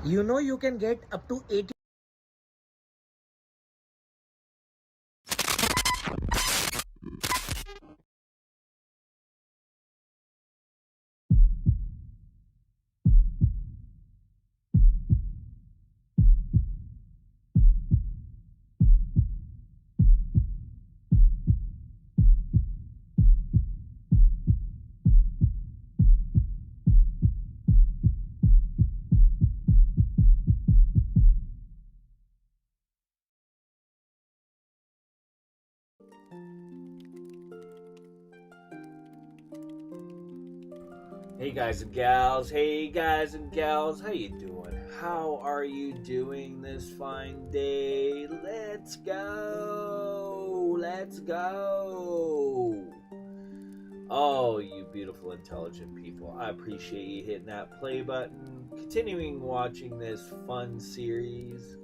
You know you can get up to 80. Hey guys and gals, how you doing? How are you doing this fine day? Let's go! Oh, you beautiful, intelligent people. I appreciate you hitting that play button, continuing watching this fun series,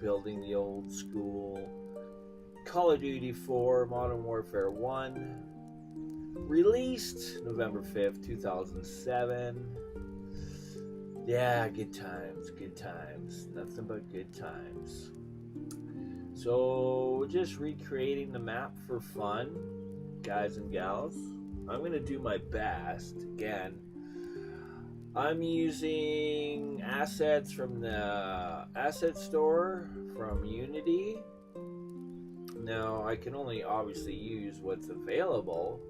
Building the Old School, Call of Duty 4, Modern Warfare 1, released November 5th, 2007. Yeah, good times, nothing but good times. So, just recreating the map for fun, guys and gals. I'm going to do my best. Again, I'm using assets from the asset store from Unity. Now, I can only obviously use what's available,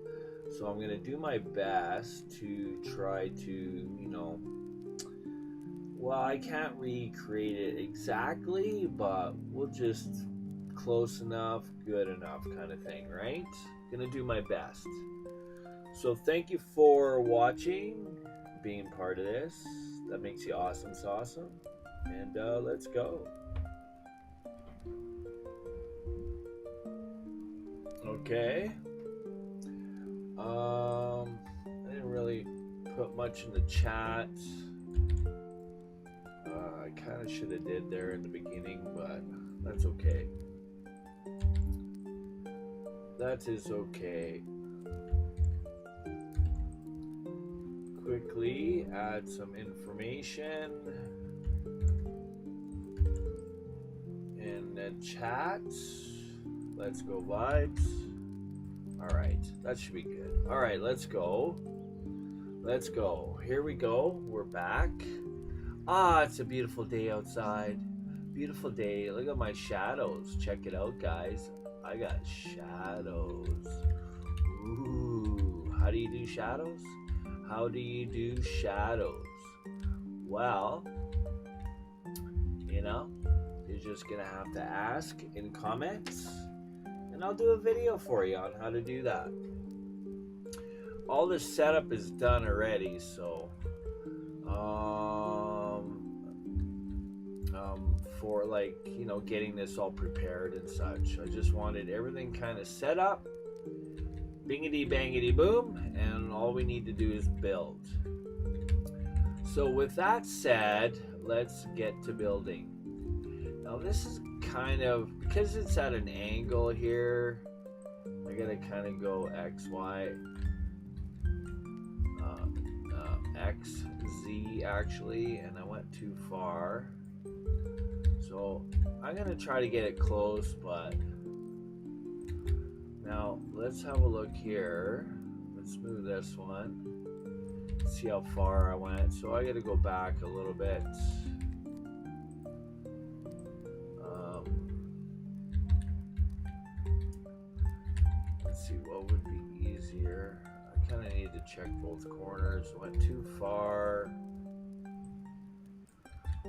so I'm going to do my best to try to, well, I can't recreate it exactly, but we'll just close enough, good enough kind of thing, right? Gonna do my best. So thank you for watching, being part of this. That makes you awesome sauceum. And let's go. Okay. I didn't really put much in the chat. I kind of should have did there in the beginning, but that's okay. That is okay. Quickly add some information in the chat. Let's go vibes. All right, that should be good. All right, let's go. Here we go. We're back. Ah, it's a beautiful day outside. Beautiful day. Look at my shadows. Check it out, guys. I got shadows. Ooh, how do you do shadows? Well, you're just gonna have to ask in comments, and I'll do a video for you on how to do that. All the setup is done already, so for getting this all prepared and such, I just wanted everything kind of set up, bingity bangity boom, and all we need to do is build. So with that said, let's get to building. Now this is kind of, because it's at an angle here, I gotta kind of go XY, XZ actually, and I went too far. So I'm gonna try to get it close, but now let's have a look here. Let's move this one. See how far I went. So I gotta go back a little bit. Let's see what would be easier. I kind of need to check both corners. Went too far.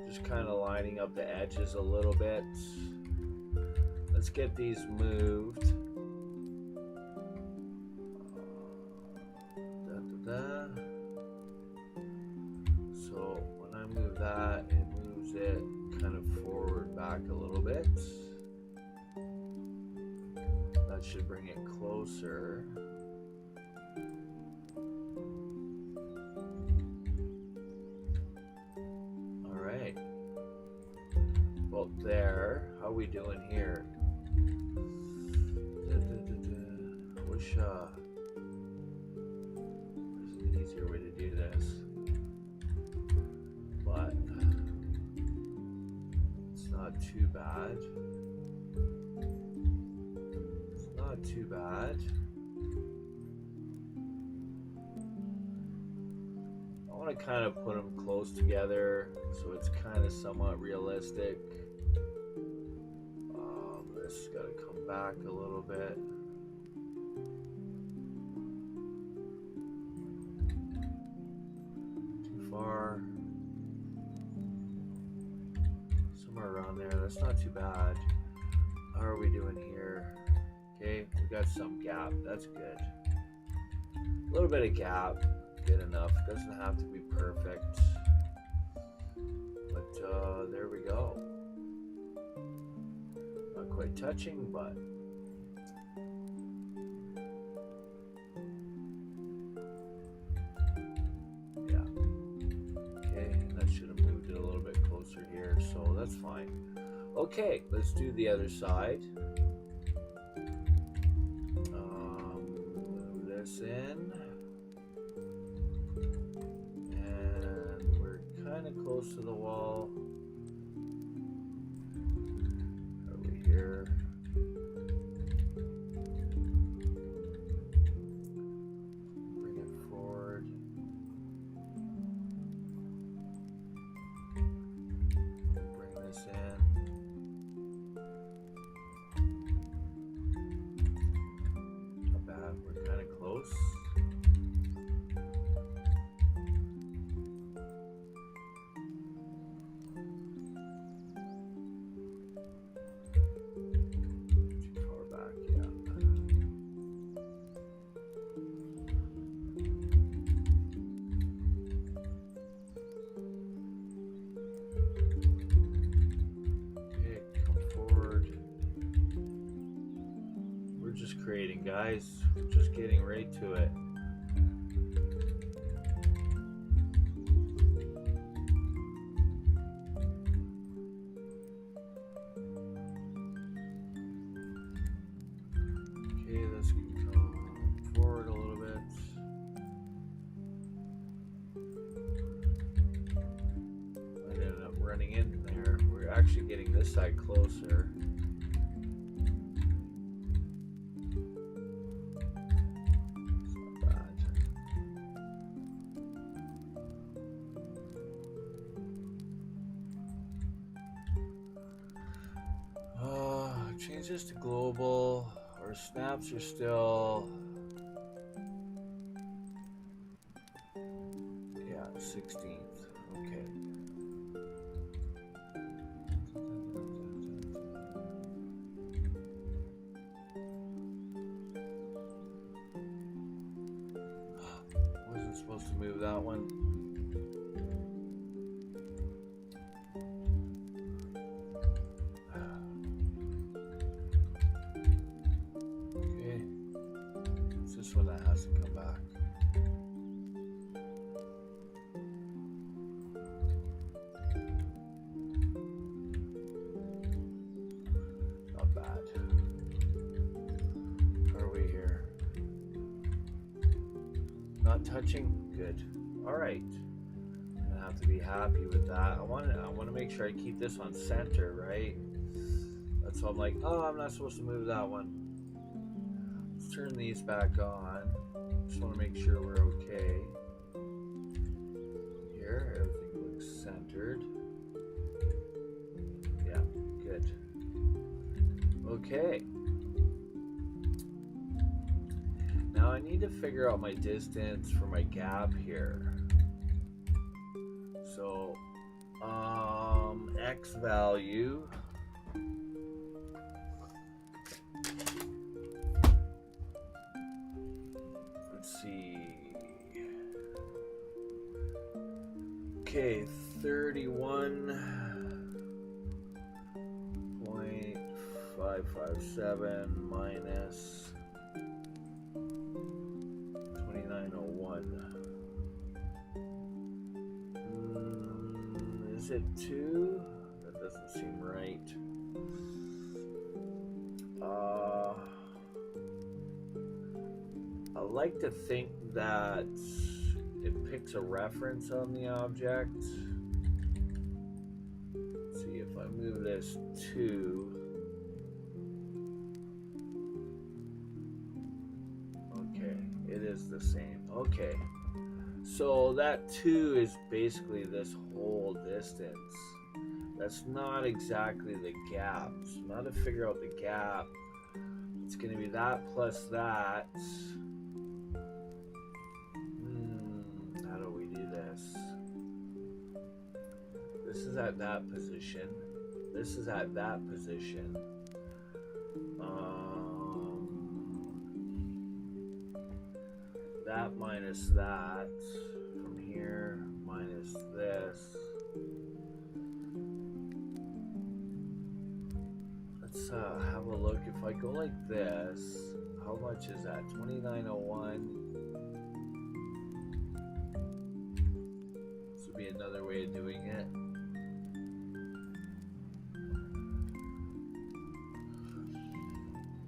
Just kind of lining up the edges a little bit. Let's get these moved. So when I move that, it moves it kind of forward back a little bit. That should bring it closer. Alright. Well, there. How are we doing here? I wish there's an easier way to do this. But not too bad. It's not too bad. I want to kind of put them close together so it's kind of somewhat realistic. This has got to come back a little bit. Too far. Somewhere around there. That's not too bad. How are we doing here? Okay, we got some gap. That's good. A little bit of gap. Good enough. Doesn't have to be perfect. But there we go. Not quite touching, but yeah. Okay, that should have moved it a little bit closer here, so that's fine. Okay, let's do the other side. Move this in. Close to the wall. Over here. Bring it forward. Bring this in. Not bad. We're kind of close. Creating, guys. We're just getting right to it. Okay, this can come forward a little bit. I ended up running in there. We're actually getting this side closer. Change this to global. Our snaps are still, yeah, 16th. Okay. Wasn't supposed to move that one. This one that has to come back. Not bad. How are we here? Not touching? Good. Alright. I'm gonna have to be happy with that. I wanna make sure I keep this on center, right? That's why I'm like, oh, I'm not supposed to move that one. Turn these back on. Just want to make sure we're okay. Here, everything looks centered. Yeah, good. Okay. Now I need to figure out my distance for my gap here. So, X value. See. Okay, 31.557 minus 2901. Is it 2? That doesn't seem right. I like to think that it picks a reference on the object. Let's see if I move this 2. Okay, it is the same. Okay. So that 2 is basically this whole distance. That's not exactly the gap. So now to figure out the gap, it's going to be that plus that. How do we do this? This is at that position. This is at that position. That minus that. From here, minus this. Let's have a look. If I go like this, how much is that? 2901. This would be another way of doing it.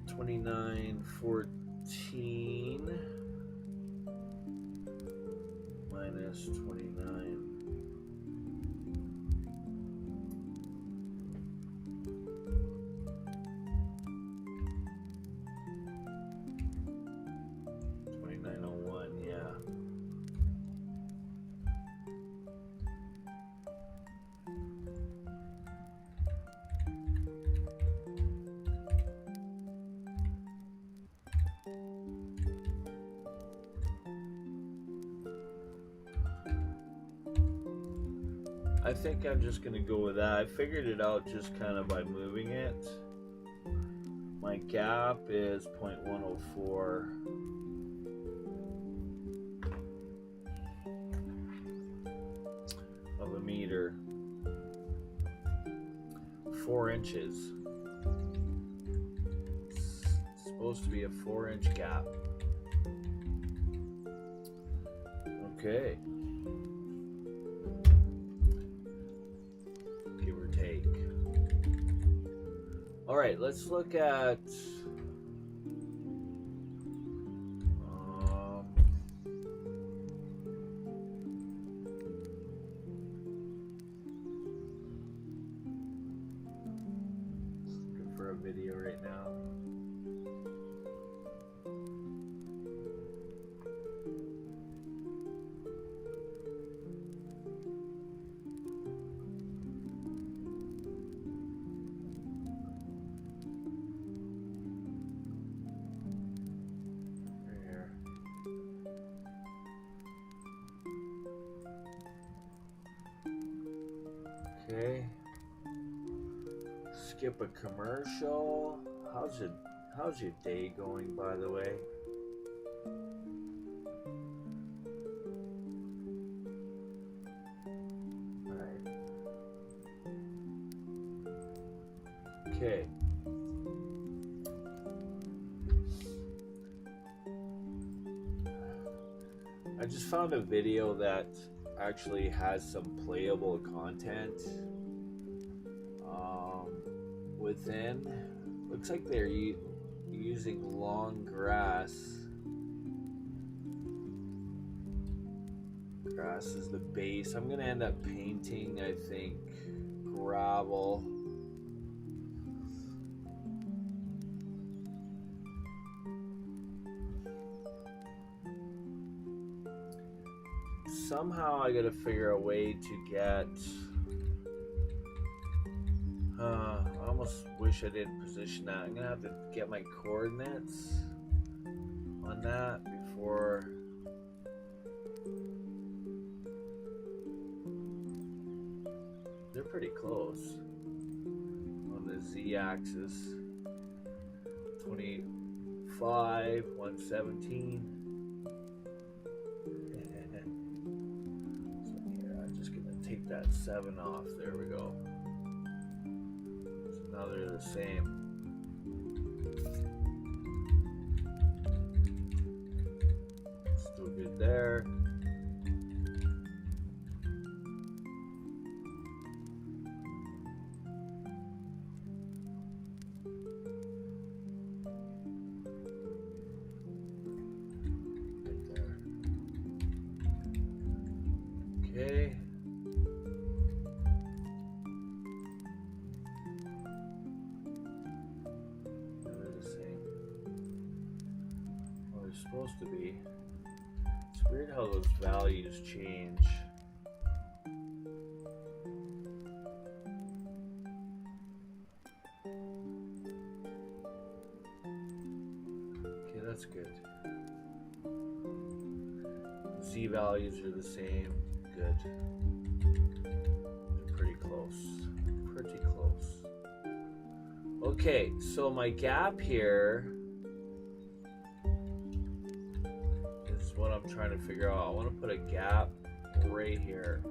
$29.14 minus 29. I think I'm just going to go with that. I figured it out just kind of by moving it. My gap is 0.104. Of a meter. 4 inches. It's supposed to be a 4-inch gap. Okay. All right, let's look at looking for a video right now. Okay. Skip a commercial. How's your day going, by the way? All right. Okay. I just found a video that actually has some playable content within. Looks like they're using long grass. Grass is the base. I'm gonna end up painting, I think, gravel. Somehow I gotta figure a way to get I almost wish I didn't position that. I'm gonna have to get my coordinates on that before they're pretty close on the z-axis. 25, 117. Take that 7 off. There we go. So now they're the same. Still good there. Right there. Okay. to be. It's weird how those values change. Okay, that's good. Z values are the same. Good. They're pretty close. Pretty close. Okay, so my gap here is what I'm trying to figure out. I want to put a gap right here.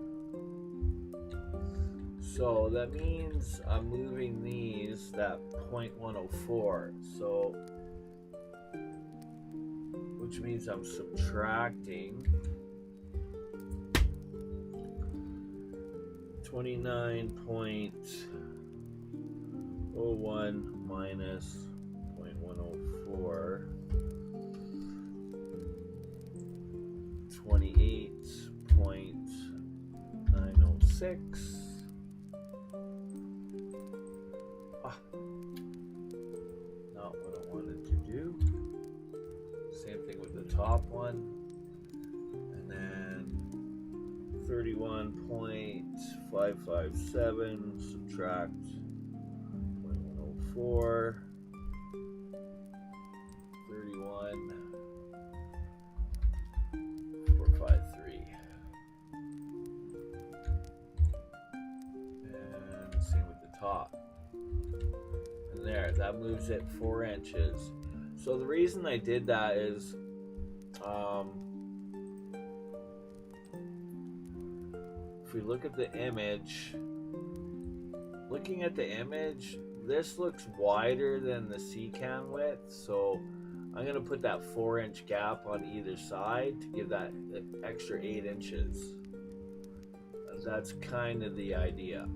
So that means I'm moving these that 0.104. So, which means I'm subtracting 29.01 minus 0.104, 28.906. Not what I wanted to do. Same thing with the top one. And then 31.557 subtract 0.104, 31.453. And same with the top. And there, that moves it 4 inches. So the reason I did that is if we look at the image, looking at the image, this looks wider than the C-can width, so I'm going to put that 4-inch gap on either side to give that extra 8 inches. That's kind of the idea.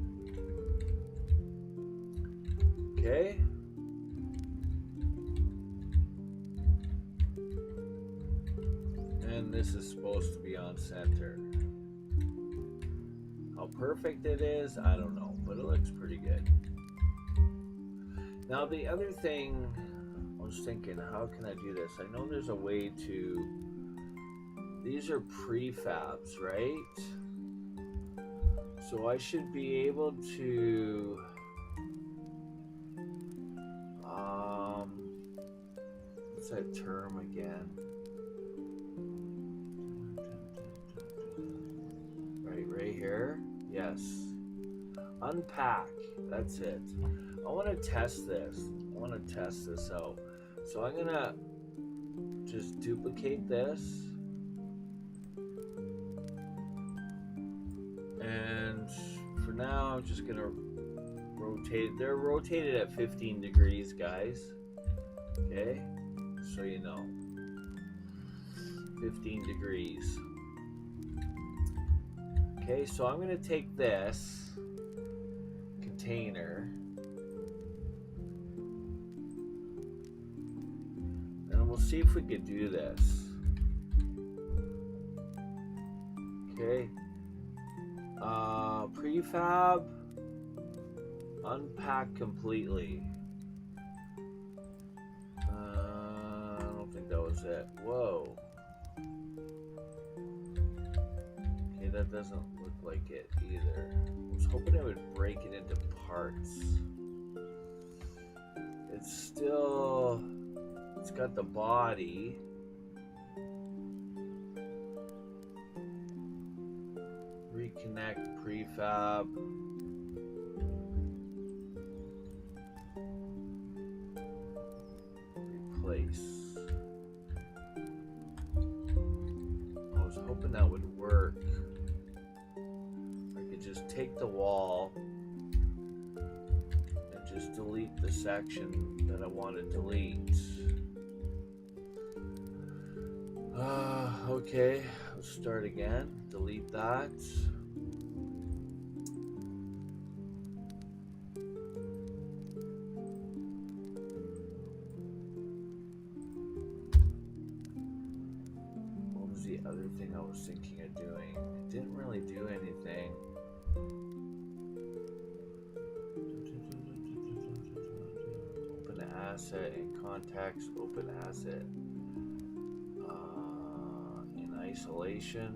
Okay. And this is supposed to be on center. How perfect it is, I don't know, but it looks pretty good. Now the other thing, I was thinking, how can I do this? I know there's a way to, these are prefabs, right? So I should be able to, what's that term again? Right here. Yes. Unpack. That's it. I want to test this. I want to test this out. So I'm going to just duplicate this. And for now, I'm just going to rotate. They're rotated at 15 degrees, guys. Okay? So you know. 15 degrees. Okay, so I'm going to take this container and we'll see if we could do this. Okay, prefab, unpack completely. I don't think that was it. Whoa. Okay, that doesn't look like it either. I was hoping it would break it into parts. It's got the body. Reconnect prefab. Replace. I was hoping that would work. I could just take the wall and just delete the section that I want to delete. Okay, let's start again. Delete that. What was the other thing I was thinking of doing? It didn't really do anything. Open asset in context, open asset. isolation.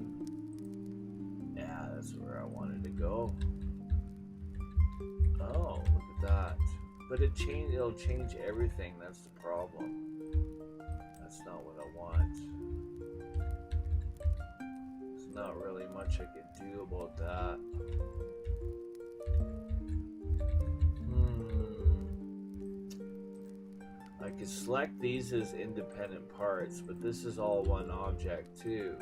Yeah, that's where I wanted to go. Oh, look at that. But it'll change everything. That's the problem. That's not what I want. There's not really much I could do about that. I could select these as independent parts, but this is all one object too.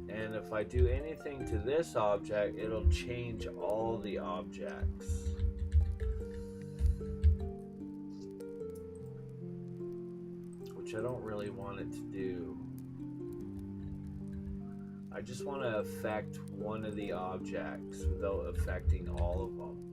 And if I do anything to this object, it'll change all the objects. Which I don't really want it to do. I just want to affect one of the objects without affecting all of them.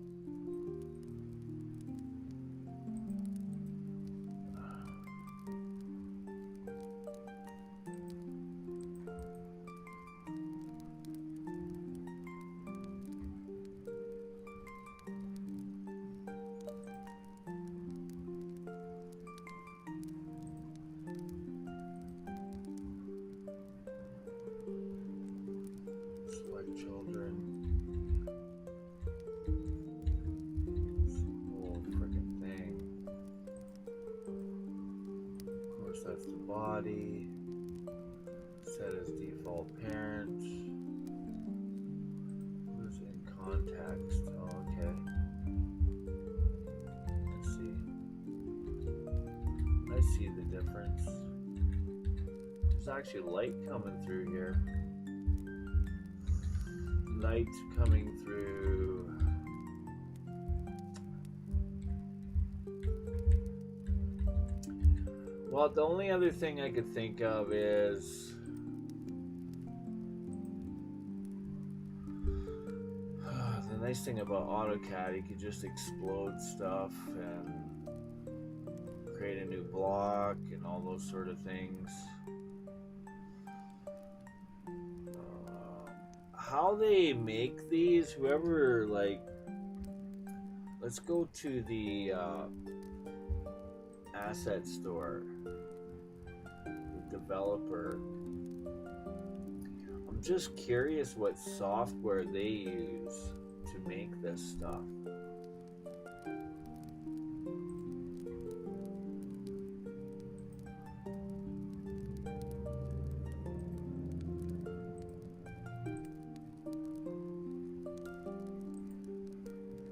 That's the body. Set as default parent. Who's in context? Oh, okay. I see the difference. There's actually light coming through here. Light coming through. Well, the only other thing I could think of is the nice thing about AutoCAD, you could just explode stuff and create a new block and all those sort of things. How they make these, whoever, like, let's go to the asset store. Developer. I'm just curious what software they use to make this stuff.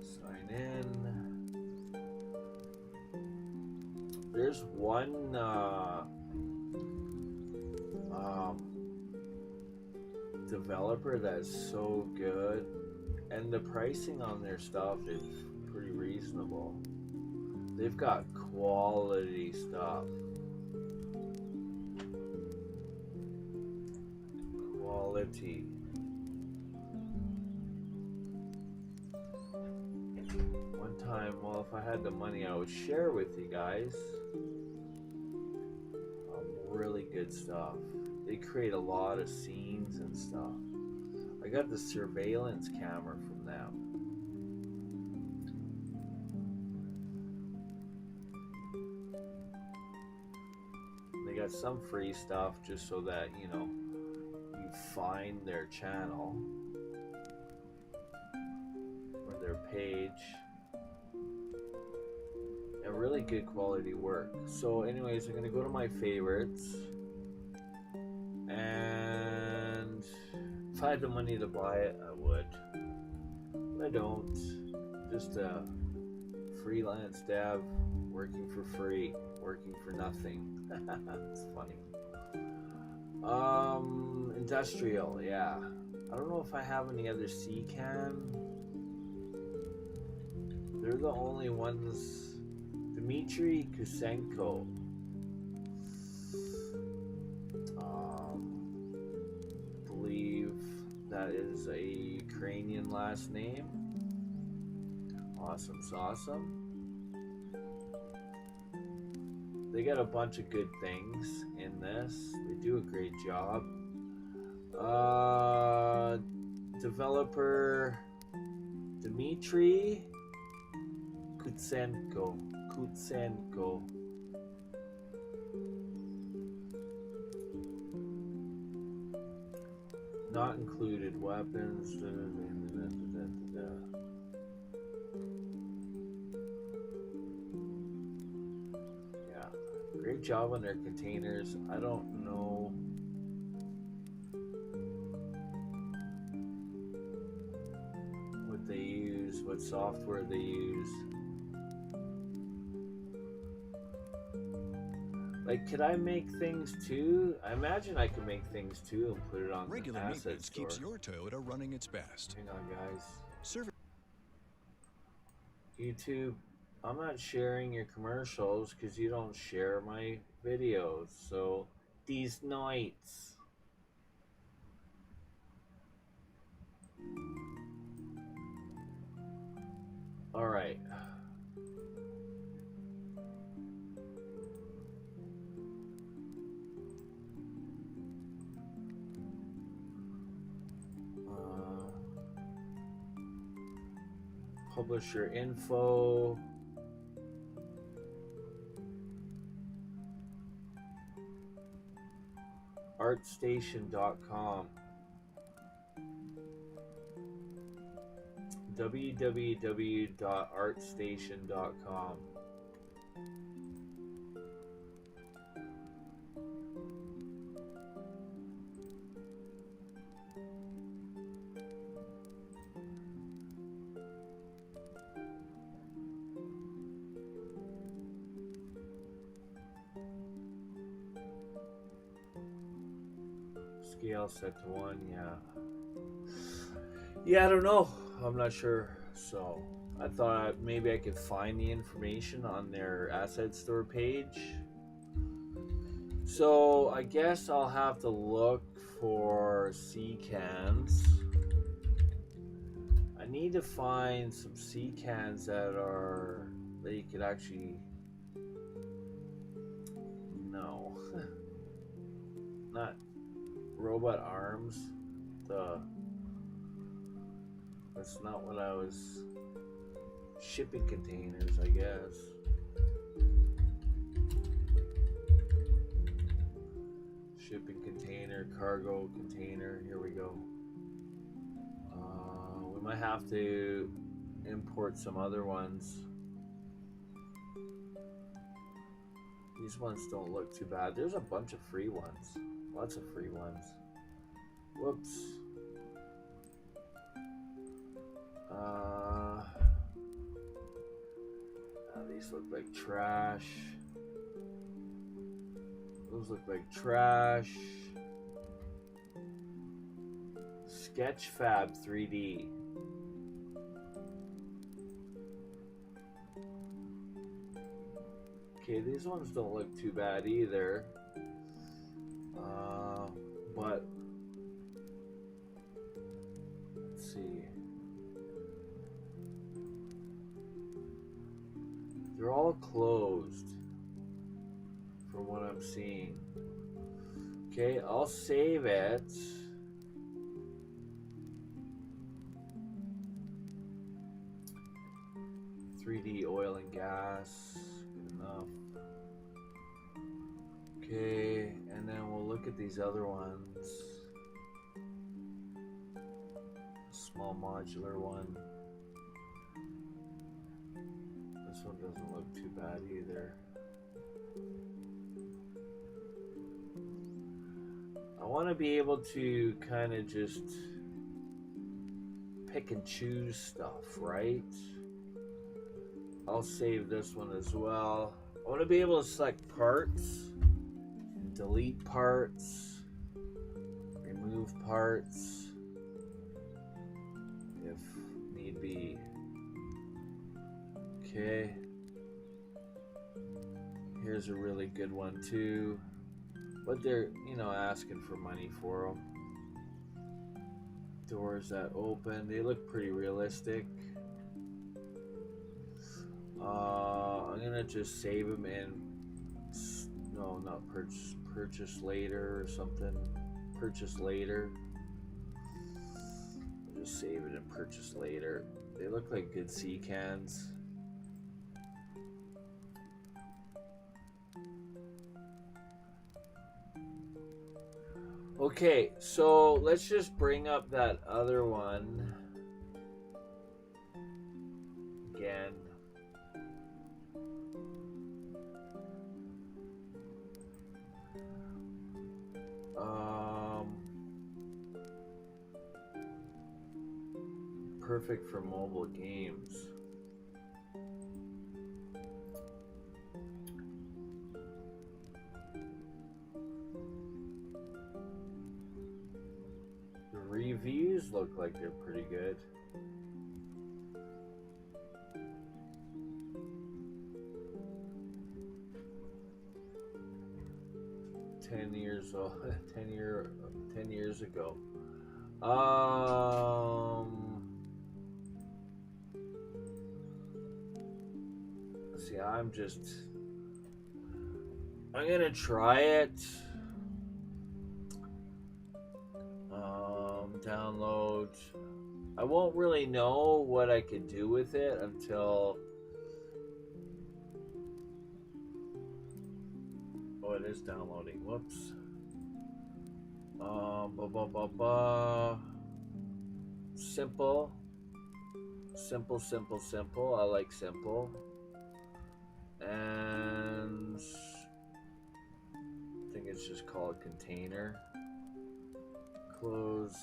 Sign in. There's one developer that's so good, and the pricing on their stuff is pretty reasonable. They've got quality stuff. Quality. One time, well, if I had the money, I would share with you guys. Really good stuff. They create a lot of scenes and stuff. I got the surveillance camera from them. They got some free stuff just so that, you know, you find their channel or their page. And really good quality work. So anyways, I'm going to go to my favorites. And if I had the money to buy it, I would. But I don't. Just a freelance dev working for free, working for nothing. It's funny. Industrial, yeah. I don't know if I have any other CCAN. They're the only ones. Dmitry Kusenko. Believe that is a Ukrainian last name. Awesome sauceum. They got a bunch of good things in this. They do a great job. Developer Dmitry Kutsenko. Not included weapons. Yeah, great job on their containers. I don't know. What they use, what software they use. Like, could I make things too? I imagine I could make things too and put it on Regular the asset maintenance store. keeps your Toyota running its best. Hang on, guys. YouTube, I'm not sharing your commercials because you don't share my videos. So, these nights. All right. Publisher info. Artstation.com. www.artstation.com. Scale set to 1, yeah. Yeah, I don't know. I'm not sure. So, I thought maybe I could find the information on their asset store page. So, I guess I'll have to look for sea cans. I need to find some sea cans that you could actually. No. Not robot arms. That's not what I was. Shipping containers, I guess. Shipping container, cargo container. Here we go. We might have to import some other ones. These ones don't look too bad. There's a bunch of free ones. Lots of free ones. Whoops. These look like trash. Those look like trash. Sketchfab 3D. Okay, these ones don't look too bad either. But let's see. They're all closed from what I'm seeing. Okay, I'll save it. .3D oil and gas. Good enough. Okay, and then we'll look at these other ones. Small modular one. This one doesn't look too bad either. I want to be able to kind of just pick and choose stuff, right? I'll save this one as well. I want to be able to select parts, delete parts, remove parts if need be. Okay. Here's a really good one too. But they're, asking for money for them. Doors that open, they look pretty realistic. I'm gonna just save them in, no, not purchase later or something. Purchase later. I'll just save it and purchase later. They look like good sea cans. Okay, so let's just bring up that other one again. Perfect for mobile games. The reviews look like they're pretty good. Ten years old. 10 years ago. See, I'm gonna try it. Download. I won't really know what I could do with it until. Oh, it is downloading. Whoops. Simple. Simple. I like simple. And I think it's just called container. Close.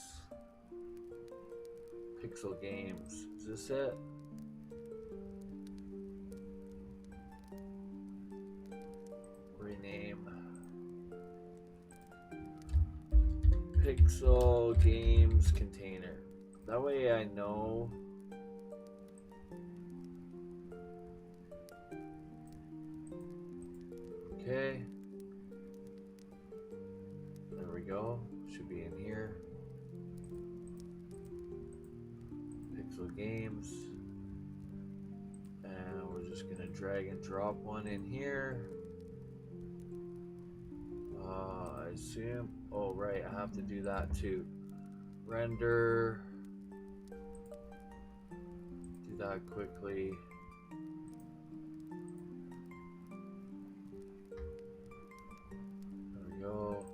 Pixel Games. Is this it? Rename. Pixel Games container. That way I know. Okay. There we go. Should be in here. Pixel Games. And we're just gonna drag and drop one in here. I assume. Oh, right. I have to do that too. Render. Do that quickly. There we go.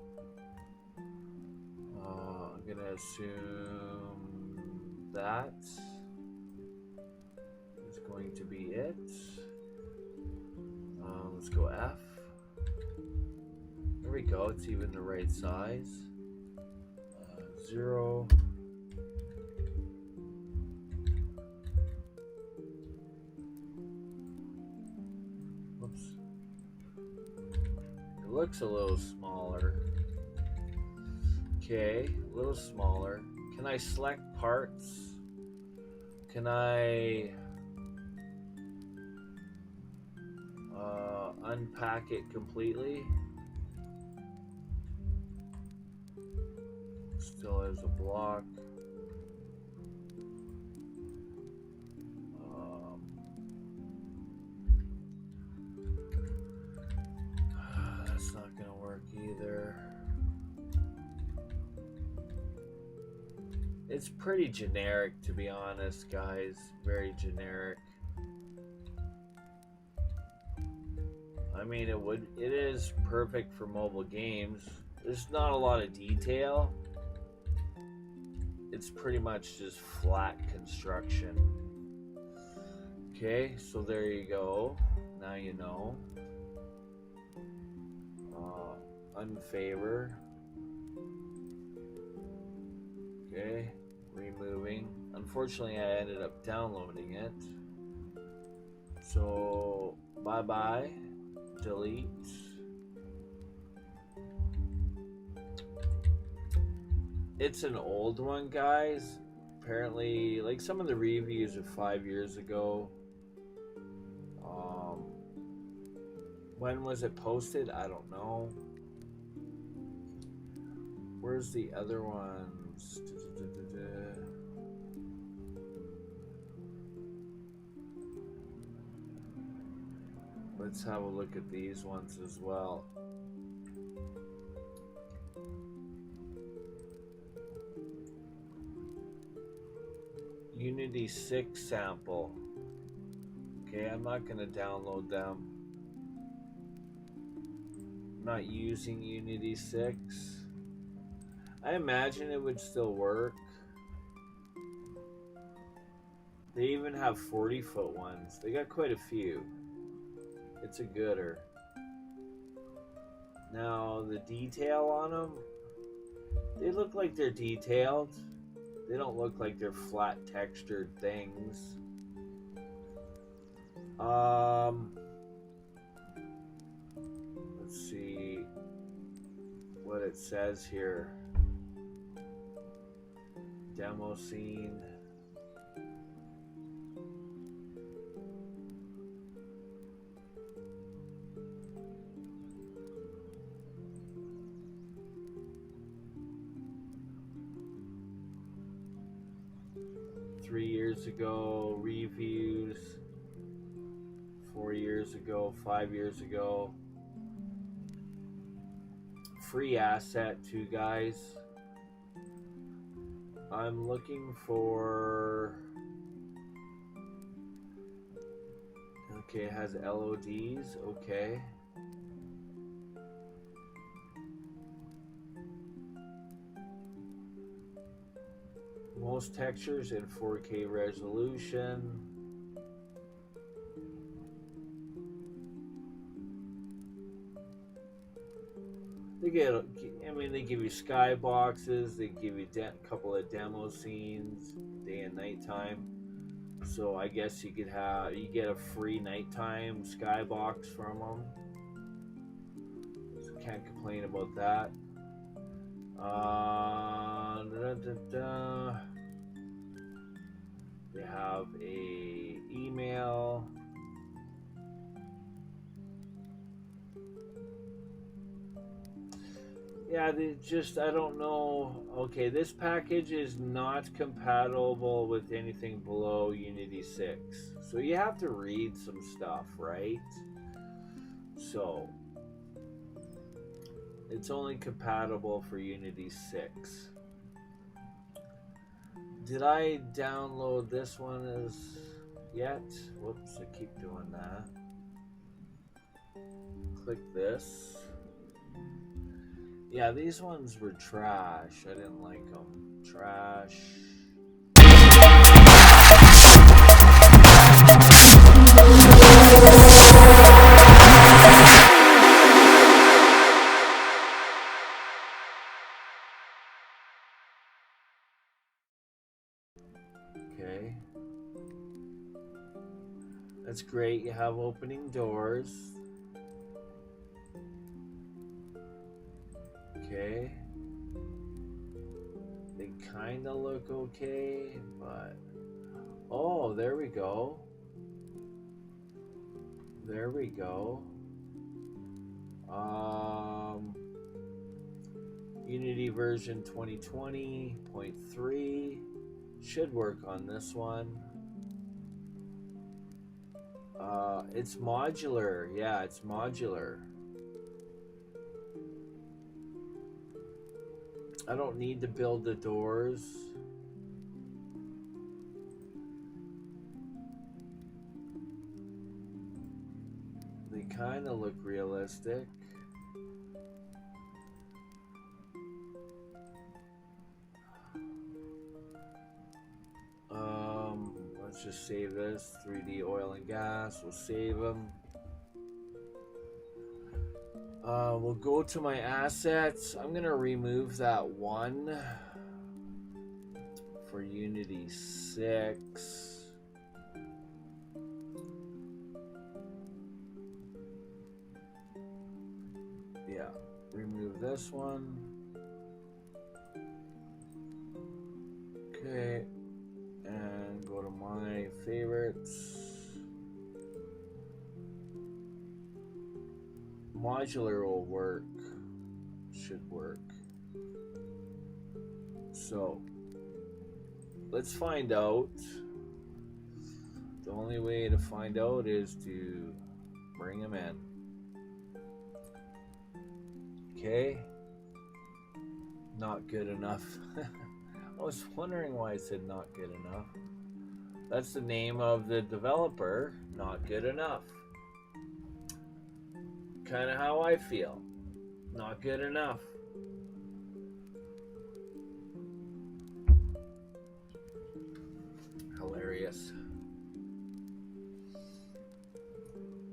I'm gonna assume that is going to be it. Let's go F. There we go. It's even the right size. 0. Whoops. It looks a little smaller. Okay, a little smaller. Can I select parts? Can I unpack it completely? Still as a block. That's not gonna work either. It's pretty generic, to be honest, guys. Very generic. I mean, it is perfect for mobile games. There's not a lot of detail. It's pretty much just flat construction. Okay, so there you go. Now you know. Unfavor. Okay, removing. Unfortunately, I ended up downloading it. So, bye-bye. Delete. It's an old one, guys. Apparently, like some of the reviews are 5 years ago. When was it posted? I don't know. Where's the other ones? Let's have a look at these ones as well. Unity 6 sample. Okay, I'm not going to download them. I'm not using Unity 6. I imagine it would still work. They even have 40-foot ones. They got quite a few. It's a gooder. Now, the detail on them, they look like they're detailed. They don't look like they're flat textured things. Let's see what it says here. Demo scene. Three years ago, reviews. 4 years ago, 5 years ago. Free asset too, guys. I'm looking for... Okay, it has LODs. Okay. Most textures in 4K resolution. They they give you skyboxes. They give you a couple of demo scenes, day and nighttime. So I guess you get a free nighttime skybox from them. So can't complain about that. They have a email. Yeah, I don't know. Okay, this package is not compatible with anything below Unity 6. So you have to read some stuff, right? So it's only compatible for Unity 6. Did I download this one as yet? Whoops, I keep doing that. Click this. Yeah, these ones were trash. I didn't like them. Trash. Okay. That's great. You have opening doors. Okay. They kind of look okay, but... Oh, there we go. There we go. Unity version 2020.3 should work on this one. It's modular. Yeah, it's modular. I don't need to build the doors. They kind of look realistic. Let's just save this. 3D oil and gas. We'll save them. We'll go to my assets. I'm gonna remove that one for Unity 6. Yeah, remove this one. Okay, and go to my favorites. Modular will work. Should work. So, let's find out. The only way to find out is to bring them in. Okay. Not good enough. I was wondering why I said not good enough. That's the name of the developer, Not Good Enough. Kind of how I feel. Not good enough. August.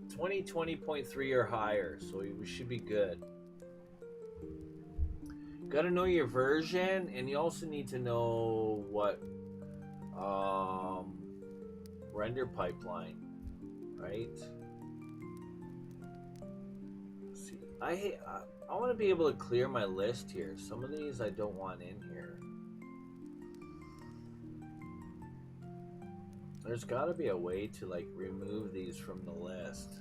2020.3 or higher, so we should be good. Got to know your version, and you also need to know what render pipeline, right? Let's see, I want to be able to clear my list here. Some of these I don't want in here. There's got to be a way to like remove these from the list.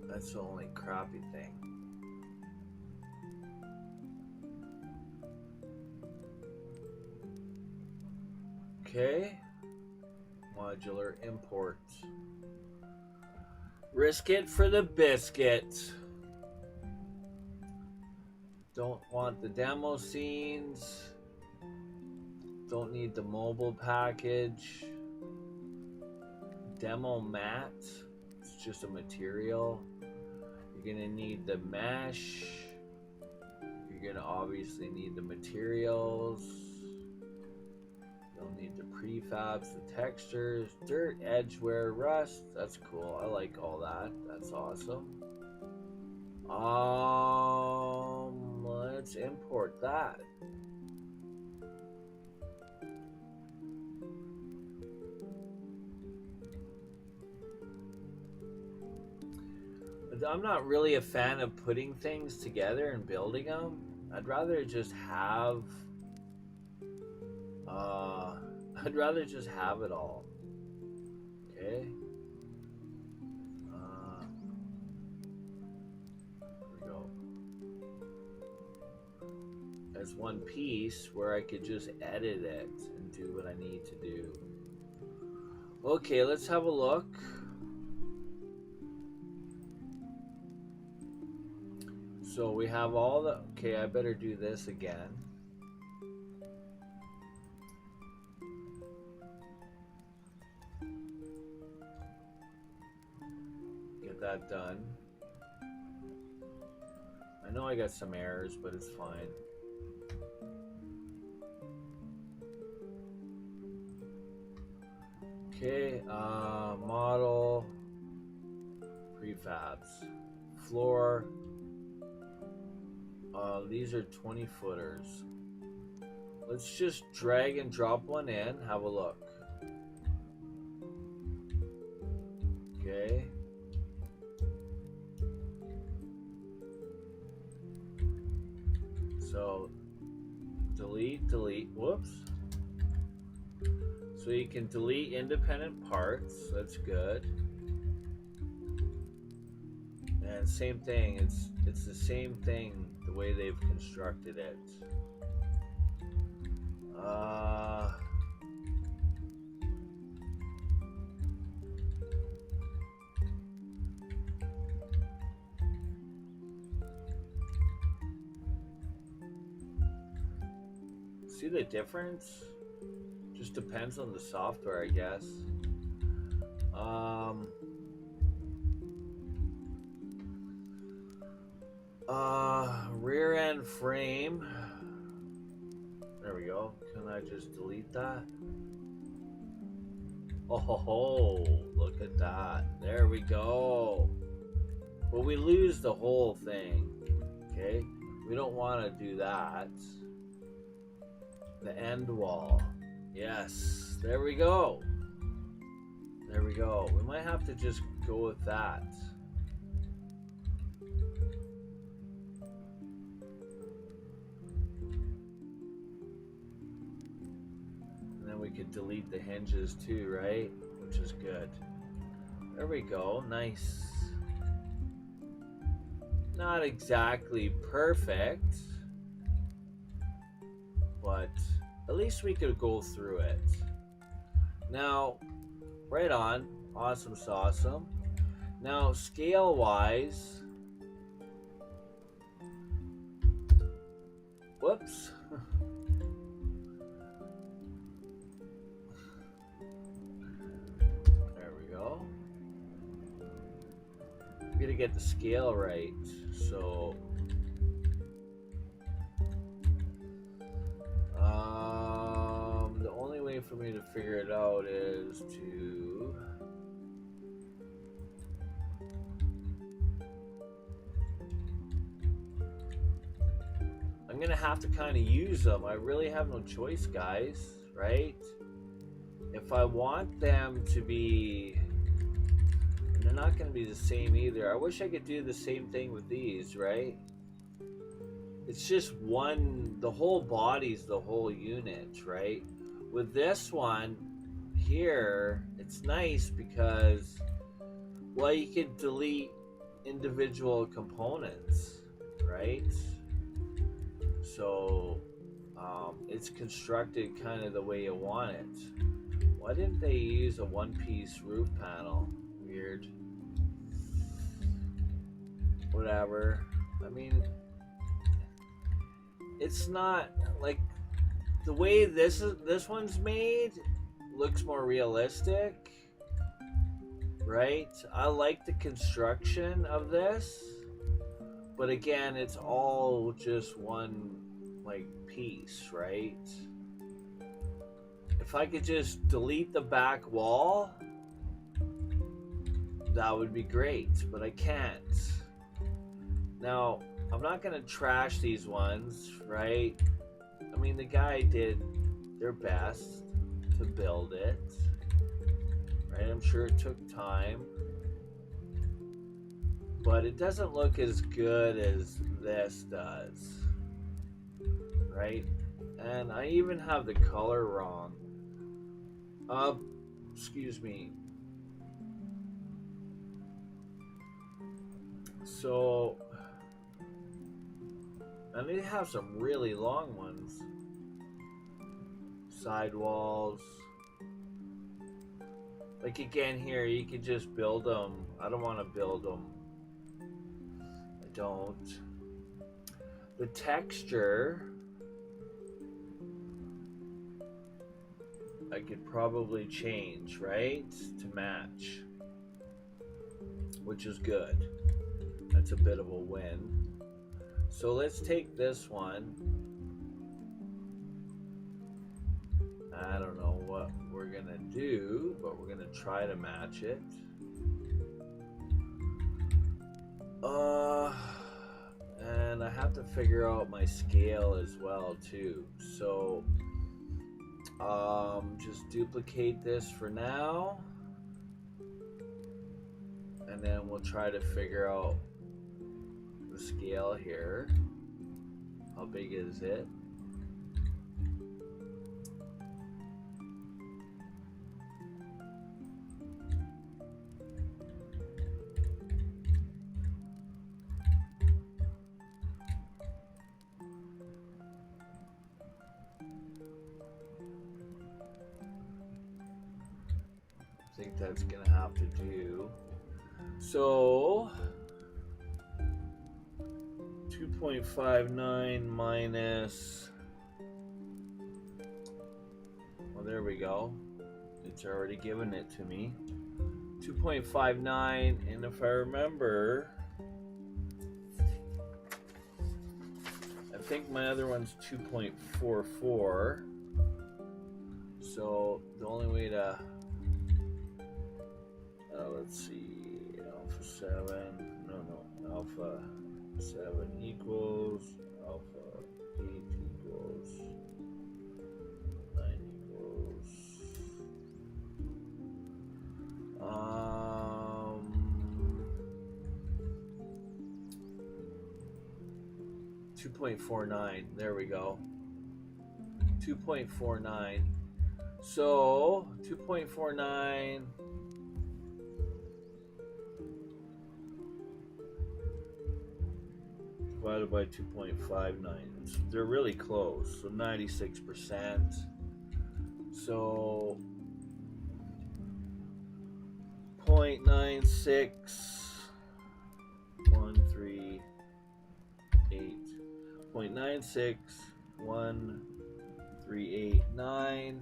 That's the only crappy thing. Okay. Modular import. Risk it for the biscuit. Don't want the demo scenes. Don't need the mobile package. Demo mat. It's just a material. You're gonna need the mesh. You're gonna obviously need the materials. You'll need the prefabs, the textures, dirt, edgeware, rust. That's cool. I like all that. That's awesome. Let's import that. I'm not really a fan of putting things together and building them. I'd rather just have it all. Okay. There we go. As one piece where I could just edit it and do what I need to do. Okay, let's have a look. So we have all the... Okay, I better do this again. Get that done. I know I got some errors, but it's fine. Okay, model, prefabs, floor. These are 20 footers. Let's just drag and drop one in. Have a look. Okay. So delete, delete. Whoops. So you can delete independent parts. That's good. And same thing. It's the same thing the way they've constructed it. See the difference? Just depends on the software, I guess. Rear end frame. There we go. Can I just delete that? Oh, look at that. There we go. Well, we lose the whole thing. Okay? We don't want to do that. The end wall. Yes. There we go. There we go. We might have to just go with that. We could delete the hinges too, right? Which is good. There we go. Nice. Not exactly perfect, but at least we could go through it. Now, right on. Awesome sauceum. Now, scale-wise, whoops. We gotta get the scale right. So for me to figure it out is to I'm gonna have to kind of use them. I really have no choice, guys, right? If I want them to be, and they're not gonna be the same either. I wish I could do the same thing with these, right? It's just one, the whole body's the whole unit, right? With this one here, it's nice because, well, you could delete individual components, right? So it's constructed kind of the way you want it. Why didn't they use a one-piece roof panel? Weird. Whatever. I mean, it's not like the way this one's made looks more realistic, right? I like the construction of this, but again, it's all just one like piece, right? If I could just delete the back wall, that would be great, but I can't. Now, I'm not gonna trash these ones, right? I mean, the guy did their best to build it, right? I'm sure it took time, but it doesn't look as good as this does, right? And I even have the color wrong. Excuse me. So, and they have some really long ones. Sidewalls. Like again here, you could just build them. I don't want to build them. I don't. The texture, I could probably change, right? To match. Which is good. That's a bit of a win. So let's take this one. I don't know what we're gonna do, but we're gonna try to match it. And I have to figure out my scale as well too. So just duplicate this for now, and then we'll try to figure out the scale here. How big is it? I think that's gonna have to do. So 2.59 minus, well, there we go. It's already given it to me. 2.59, and if I remember, I think my other one's 2.44. So the only way to, let's see, alpha 7, no, alpha 7 equals alpha 8 equals 9 equals 2.49. There we go. 2.49. So 2.49 divided by 2.59. They're really close. So 96%. So 0.96138. 0.9613889.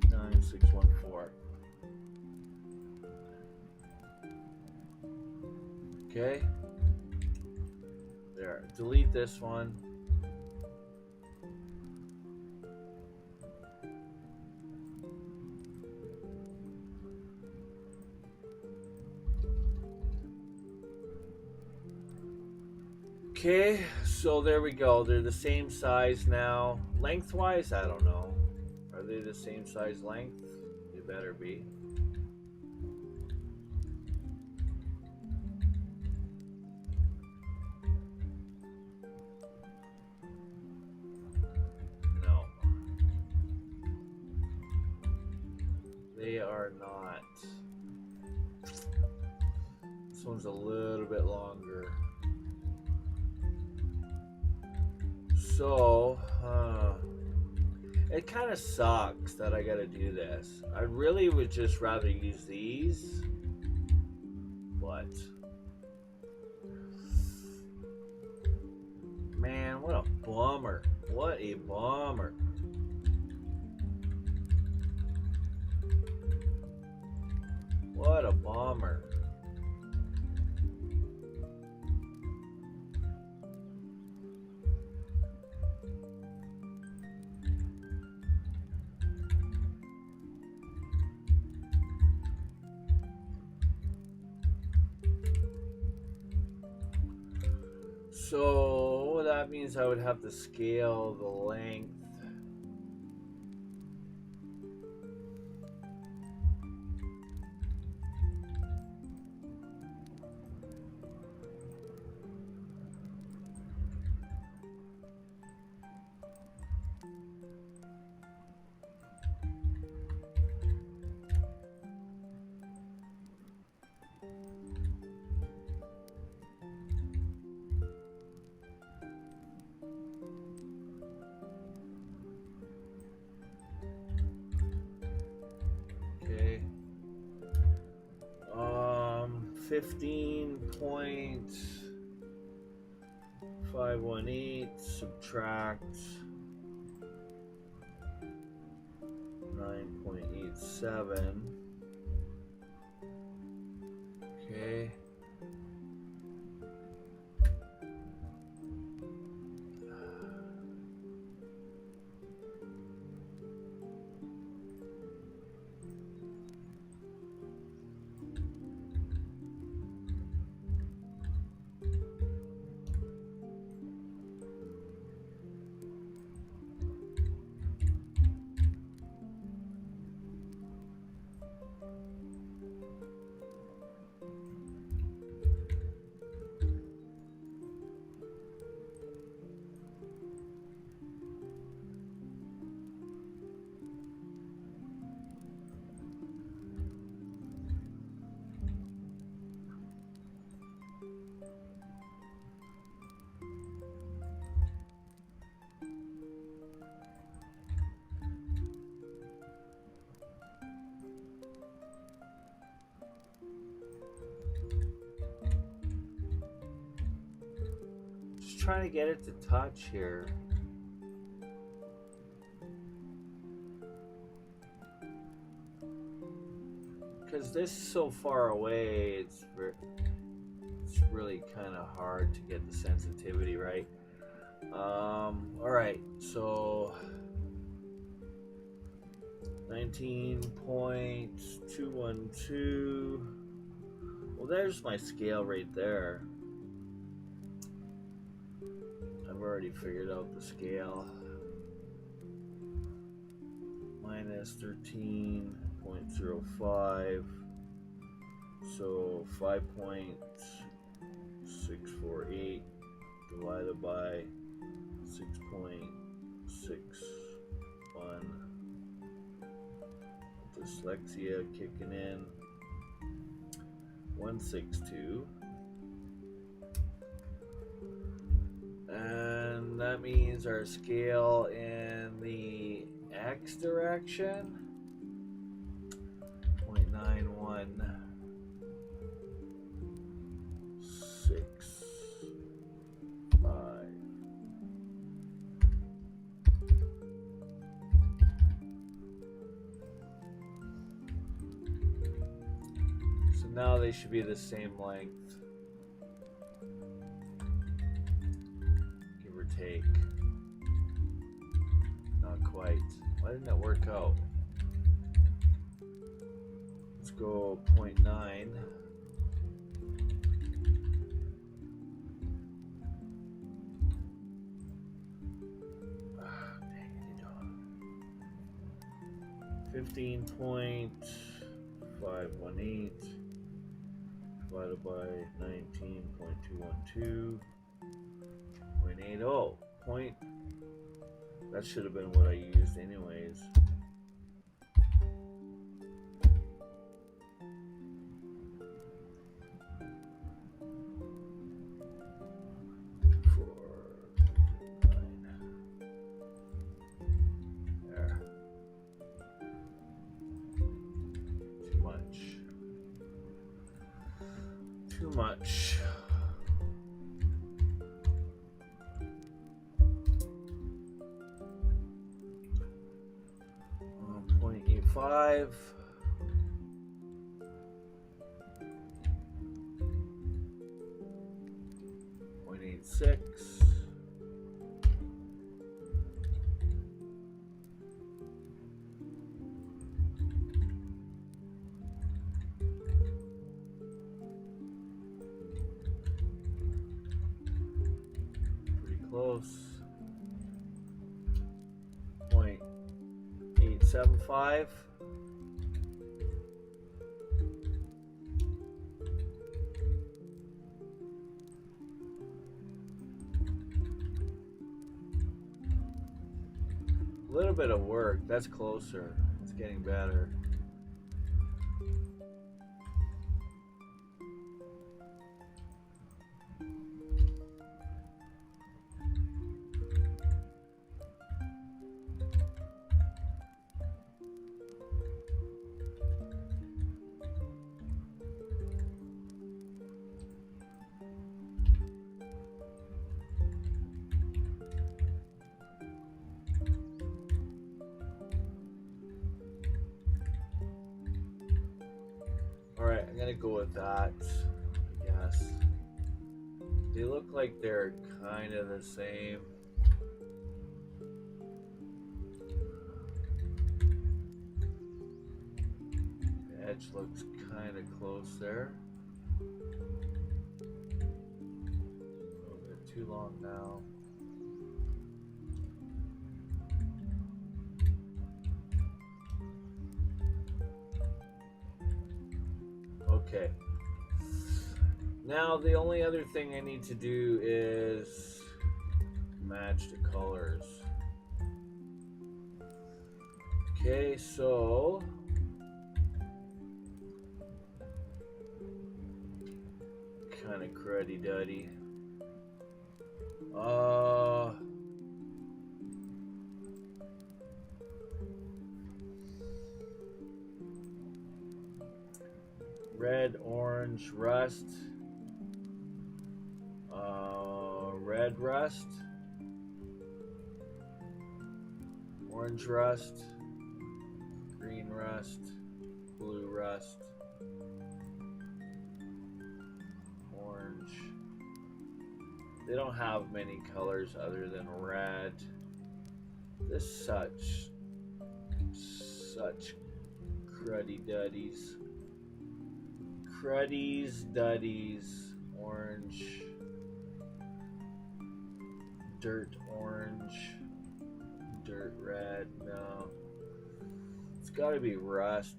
9614. Okay. There. Delete this one. Okay, so there we go. They're the same size now. Lengthwise, I don't know. Are they the same size length? They better be. No. They are not. This one's a little bit longer. So, it kind of sucks that I gotta do this. I really would just rather use these, but man, what a bummer. What a bummer. What a bummer. So that means I would have to scale the length. Okay. 15.518 subtract 9.87. Okay. Just trying to get it to touch here. Because this is so far away, it's really kind of hard to get the sensitivity right. Alright, so 19.212. Well, there's my scale right there. I've already figured out the scale. Minus 13.05. So 5.648 divided by 6.61. Dyslexia kicking in. 162. And that means our scale in the X direction 0.9165. So now they should be the same length. take. Not quite. Why didn't it work out? Let's go 0.9. Dang it, you don't. 15.518 divided by 19.212. 0.80. Point. That should have been what I used anyways. There. Too much. Too much. .85. .86. Pretty close. 0.875. A little bit of work. That's closer. It's getting better. Alright, I'm gonna go with that, I guess. They look like they're kind of the same. The edge looks kind of close there. A little bit too long now. Okay. Now the only other thing I need to do is match the colors. Okay, so kind of cruddy duddy. Red, orange, rust. Red rust. Orange rust. Green rust. Blue rust. Orange. They don't have many colors other than red. This such cruddy duddies. Cruddies, duddies, orange, dirt orange, dirt red, no. It's gotta be rust.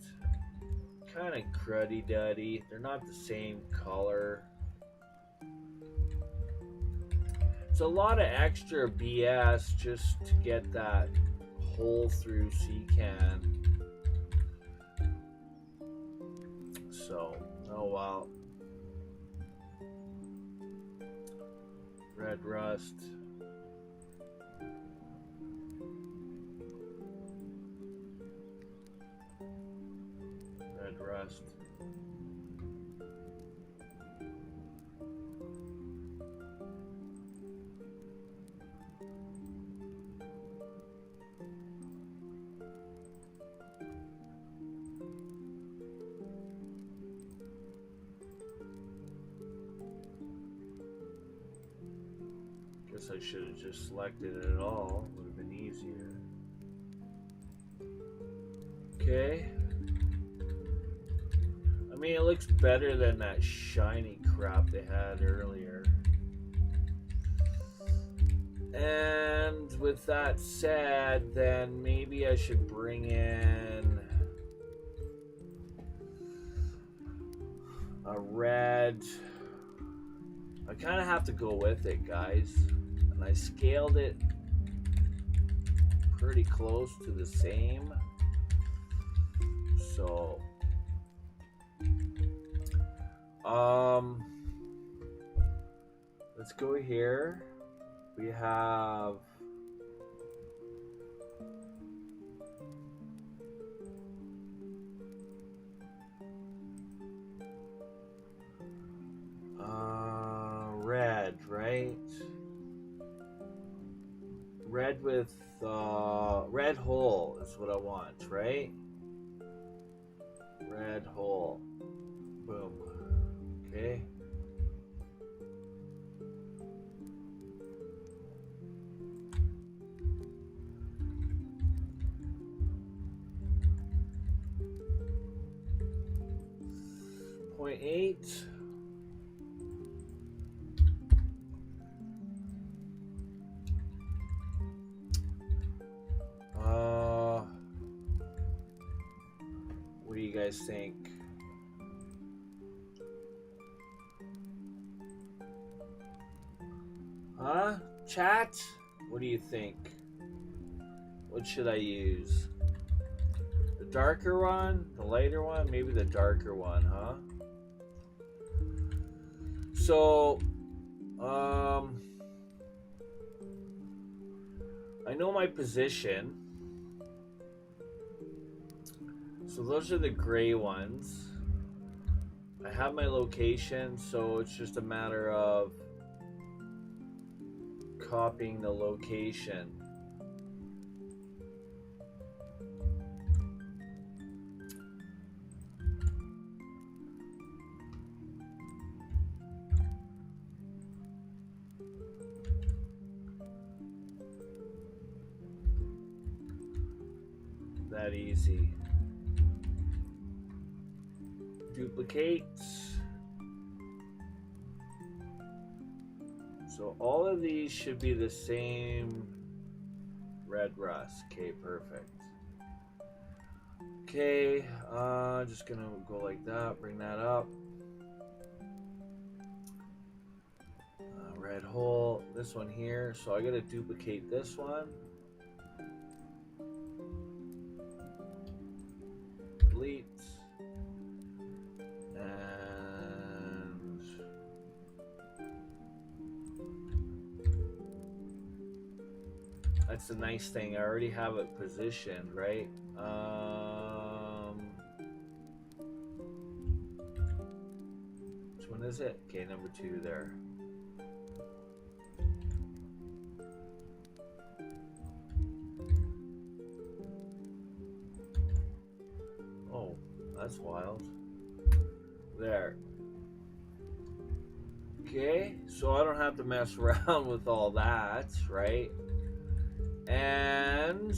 Kind of cruddy duddy. They're not the same color. It's a lot of extra BS just to get that hole through C-can. So, oh well. Red rust. Red rust. Guess I should have just selected it all. Would have been easier. Okay. I mean, it looks better than that shiny crap they had earlier. And with that said, then maybe I should bring in a red. I kind of have to go with it, guys. And I scaled it pretty close to the same. So, let's go here. We have red, right? Red with red hole is what I want, right? Red hole. Boom. Okay. Point 8. What do you guys think? Huh? Chat? What do you think? What should I use? The darker one? The lighter one? Maybe the darker one, huh? So, I know my position. So those are the gray ones. I have my location, so it's just a matter of copying the location. That easy. Duplicate. So all of these should be the same red rust. Okay, perfect. Okay, just gonna go like that, bring that up. Red hole, this one here. So I gotta duplicate this one. Delete. And that's the nice thing. I already have it positioned, right? Which one is it? Okay, number 2 there. Oh, that's wild. There. Okay, so I don't have to mess around with all that, right? And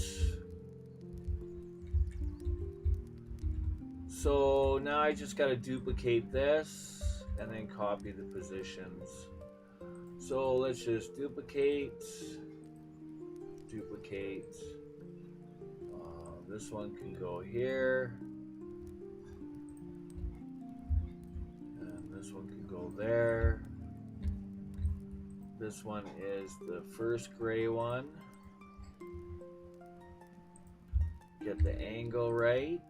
so now I just got to duplicate this and then copy the positions. So let's just duplicate. This one can go here. And this one can go there. This one is the first gray one. Get the angle right.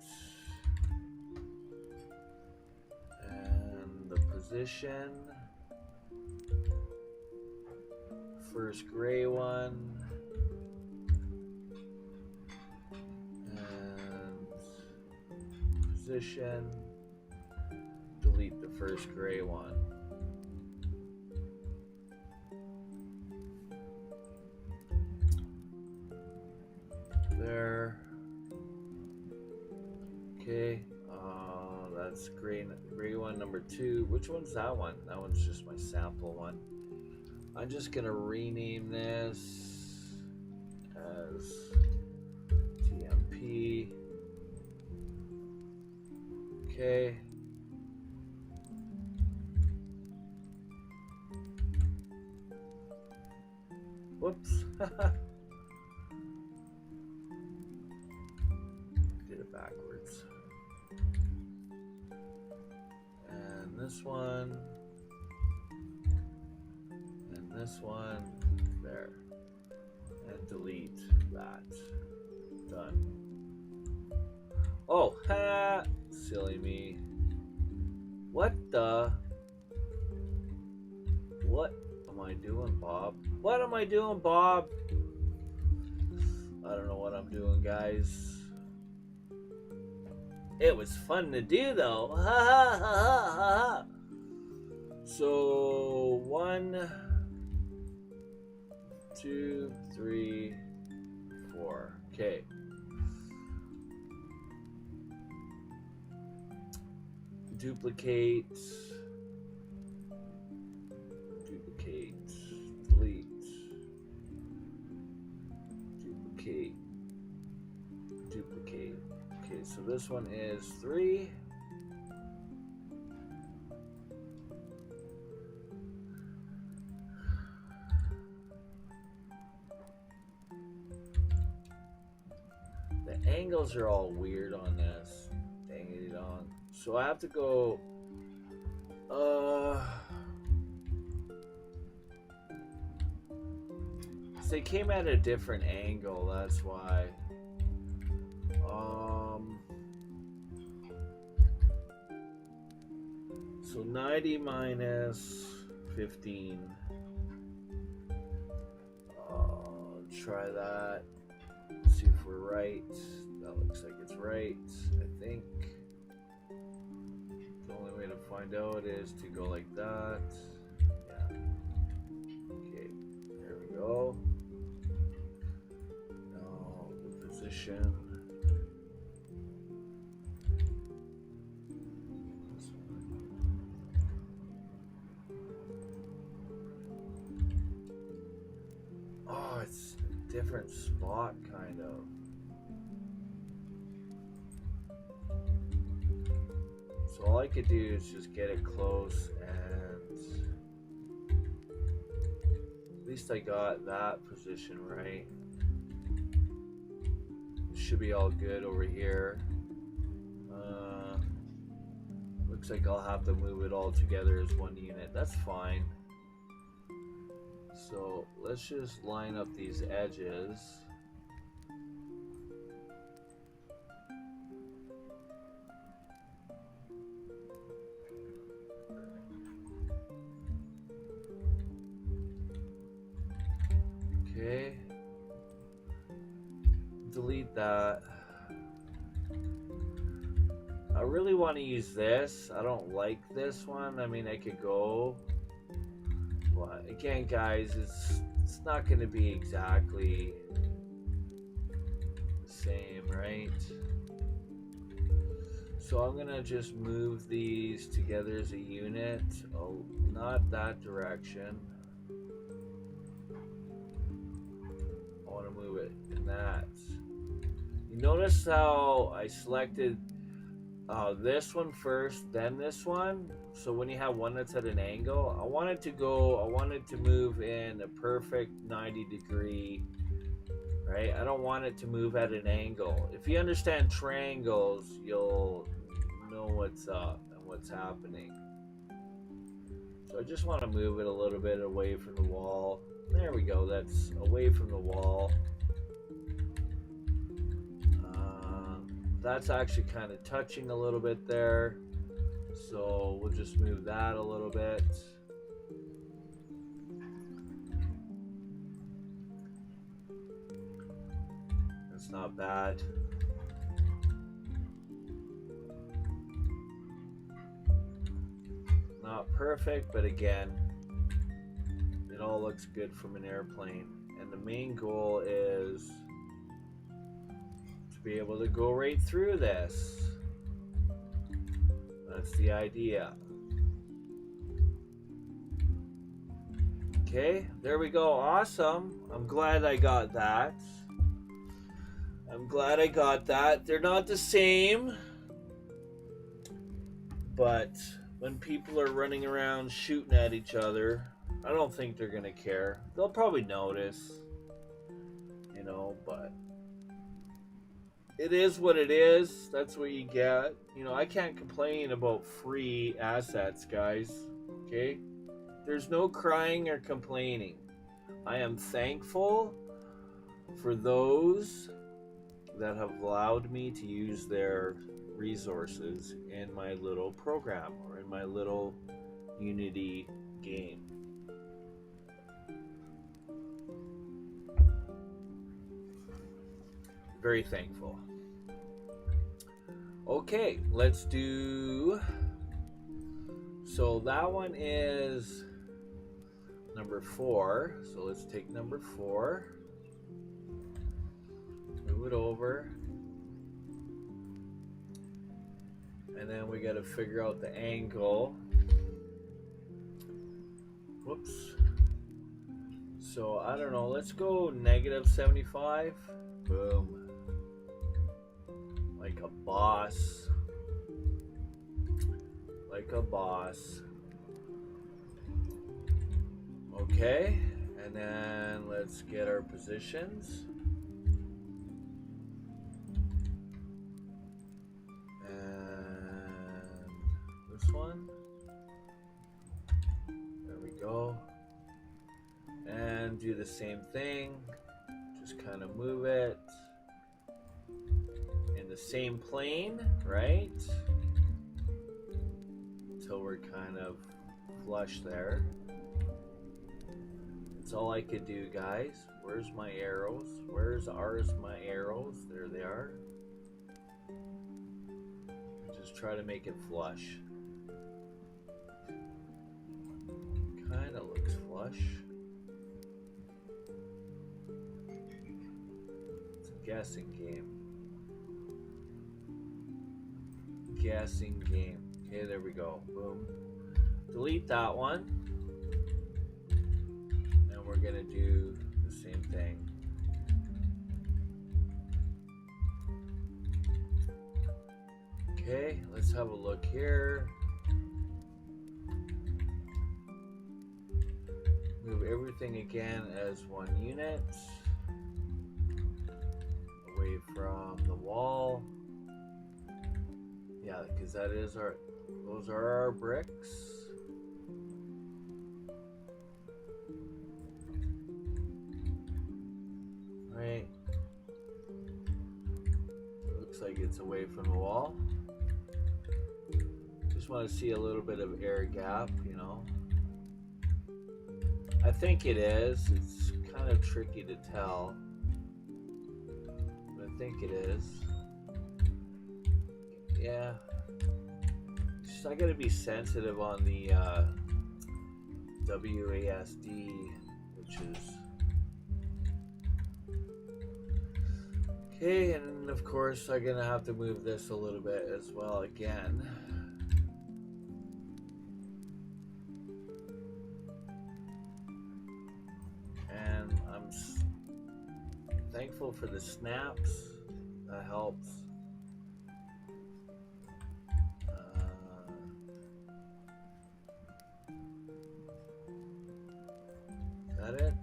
And the position. First gray one. And position. Delete the first gray one. There. Okay, that's gray one number 2. Which one's that one? That one's just my sample one. I'm just gonna rename this as TMP. Okay. Whoops. Did it backwards. And this one. And this one. There. And delete that. Done. Oh, ha! Silly me. What the? What am I doing, Bob? What am I doing, Bob? I don't know what I'm doing, guys. It was fun to do, though. Ha ha ha ha ha. So 1, 2, 3, 4. Okay. Duplicate. Duplicate. Delete. Duplicate. Duplicate. Okay, so this one is 3. The angles are all weird on this. Dang it on. So I have to go. So they came at a different angle. That's why. So 90 minus 15. Try that. See if we're right. That looks like it's right. I think. The only way to find out is to go like that. Yeah. Okay. There we go. Now the position. Oh, it's a different spot, kind of. So all I could do is just get it close, and at least I got that position right. It should be all good over here. Looks like I'll have to move it all together as one unit. That's fine. So let's just line up these edges. Okay. Delete that. I really want to use this. I don't like this one. I mean, I could go. Well, again, guys, it's not going to be exactly the same, right? So I'm going to just move these together as a unit. Oh, not that direction. I want to move it in that. You notice how I selected this one first, then this one. So when you have one that's at an angle, I wanted to move in a perfect 90-degree, right? I don't want it to move at an angle. If you understand triangles, you'll know what's up and what's happening. So I just want to move it a little bit away from the wall. There we go, that's away from the wall. That's actually kind of touching a little bit there. So we'll just move that a little bit. That's not bad. Not perfect, but again, it all looks good from an airplane. And the main goal is be able to go right through this. That's the idea. Okay, there we go. Awesome. I'm glad I got that. They're not the same, but when people are running around shooting at each other, I don't think they're gonna care. They'll probably notice, but it is what it is. That's what you get. I can't complain about free assets, guys. Okay? There's no crying or complaining. I am thankful for those that have allowed me to use their resources in my little program or in my little Unity game. Very thankful. Okay, let's do... So that one is number 4. So let's take number 4. Move it over. And then we got to figure out the angle. Whoops. So I don't know. Let's go -75. Boom. Like a boss. Okay. And then let's get our positions. And this one. There we go. And do the same thing. Just kind of move it in the same plane, right? Until we're kind of flush there. That's all I could do, guys. Where's my arrows? Where's my arrows? There they are. Just try to make it flush. Kind of looks flush. It's a guessing game. Okay, there we go. Boom. Delete that one. And we're going to do the same thing. Okay, let's have a look here. Move everything again as one unit. Away from the wall. Yeah, because those are our bricks. Right. Looks like it's away from the wall. Just want to see a little bit of air gap, I think it is. It's kind of tricky to tell. But I think it is. Yeah. Just, I gotta be sensitive on the WASD, which is... Okay, and of course I'm gonna have to move this a little bit as well again. And I'm thankful for the snaps. That helps. That it?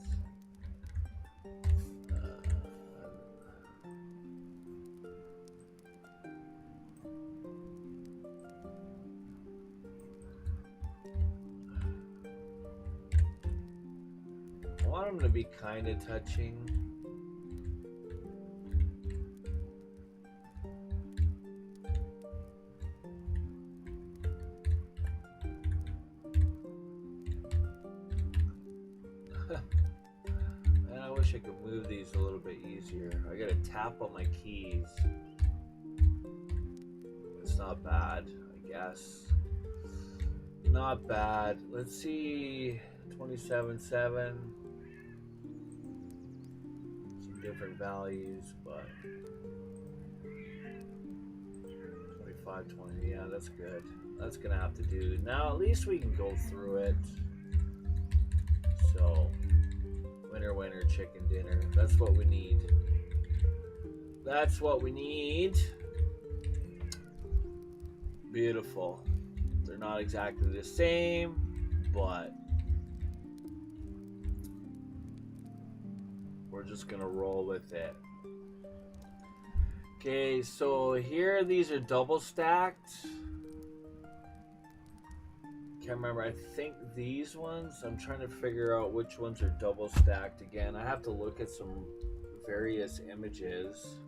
I want them to be kind of touching. Man, I wish I could move these a little bit easier. I gotta tap on my keys. It's not bad, I guess. Not bad. Let's see, 27.7. Some different values, but 25.20. Yeah, that's good. That's gonna have to do. Now at least we can go through it. So So, winner, chicken dinner. That's what we need. That's what we need. Beautiful. They're not exactly the same, but we're just gonna roll with it. Okay, so here these are double stacked. Can't remember. I think these ones, I'm trying to figure out which ones are double stacked again. I have to look at some various images.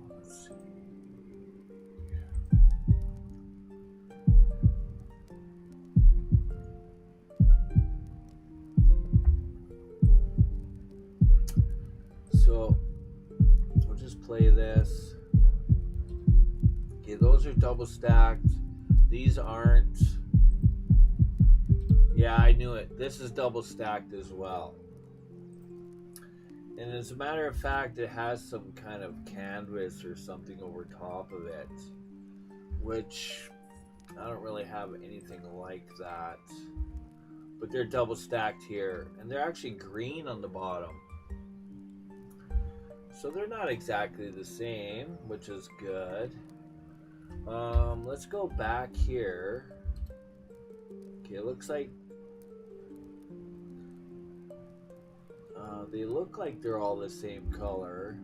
Let's see. So we'll just play this. Okay, those are double stacked. These aren't. Yeah, I knew it. This is double stacked as well. And as a matter of fact, it has some kind of canvas or something over top of it, which I don't really have anything like that. But they're double stacked here, and they're actually green on the bottom. So they're not exactly the same, which is good. Let's go back here. Okay, it looks like they look like they're all the same color.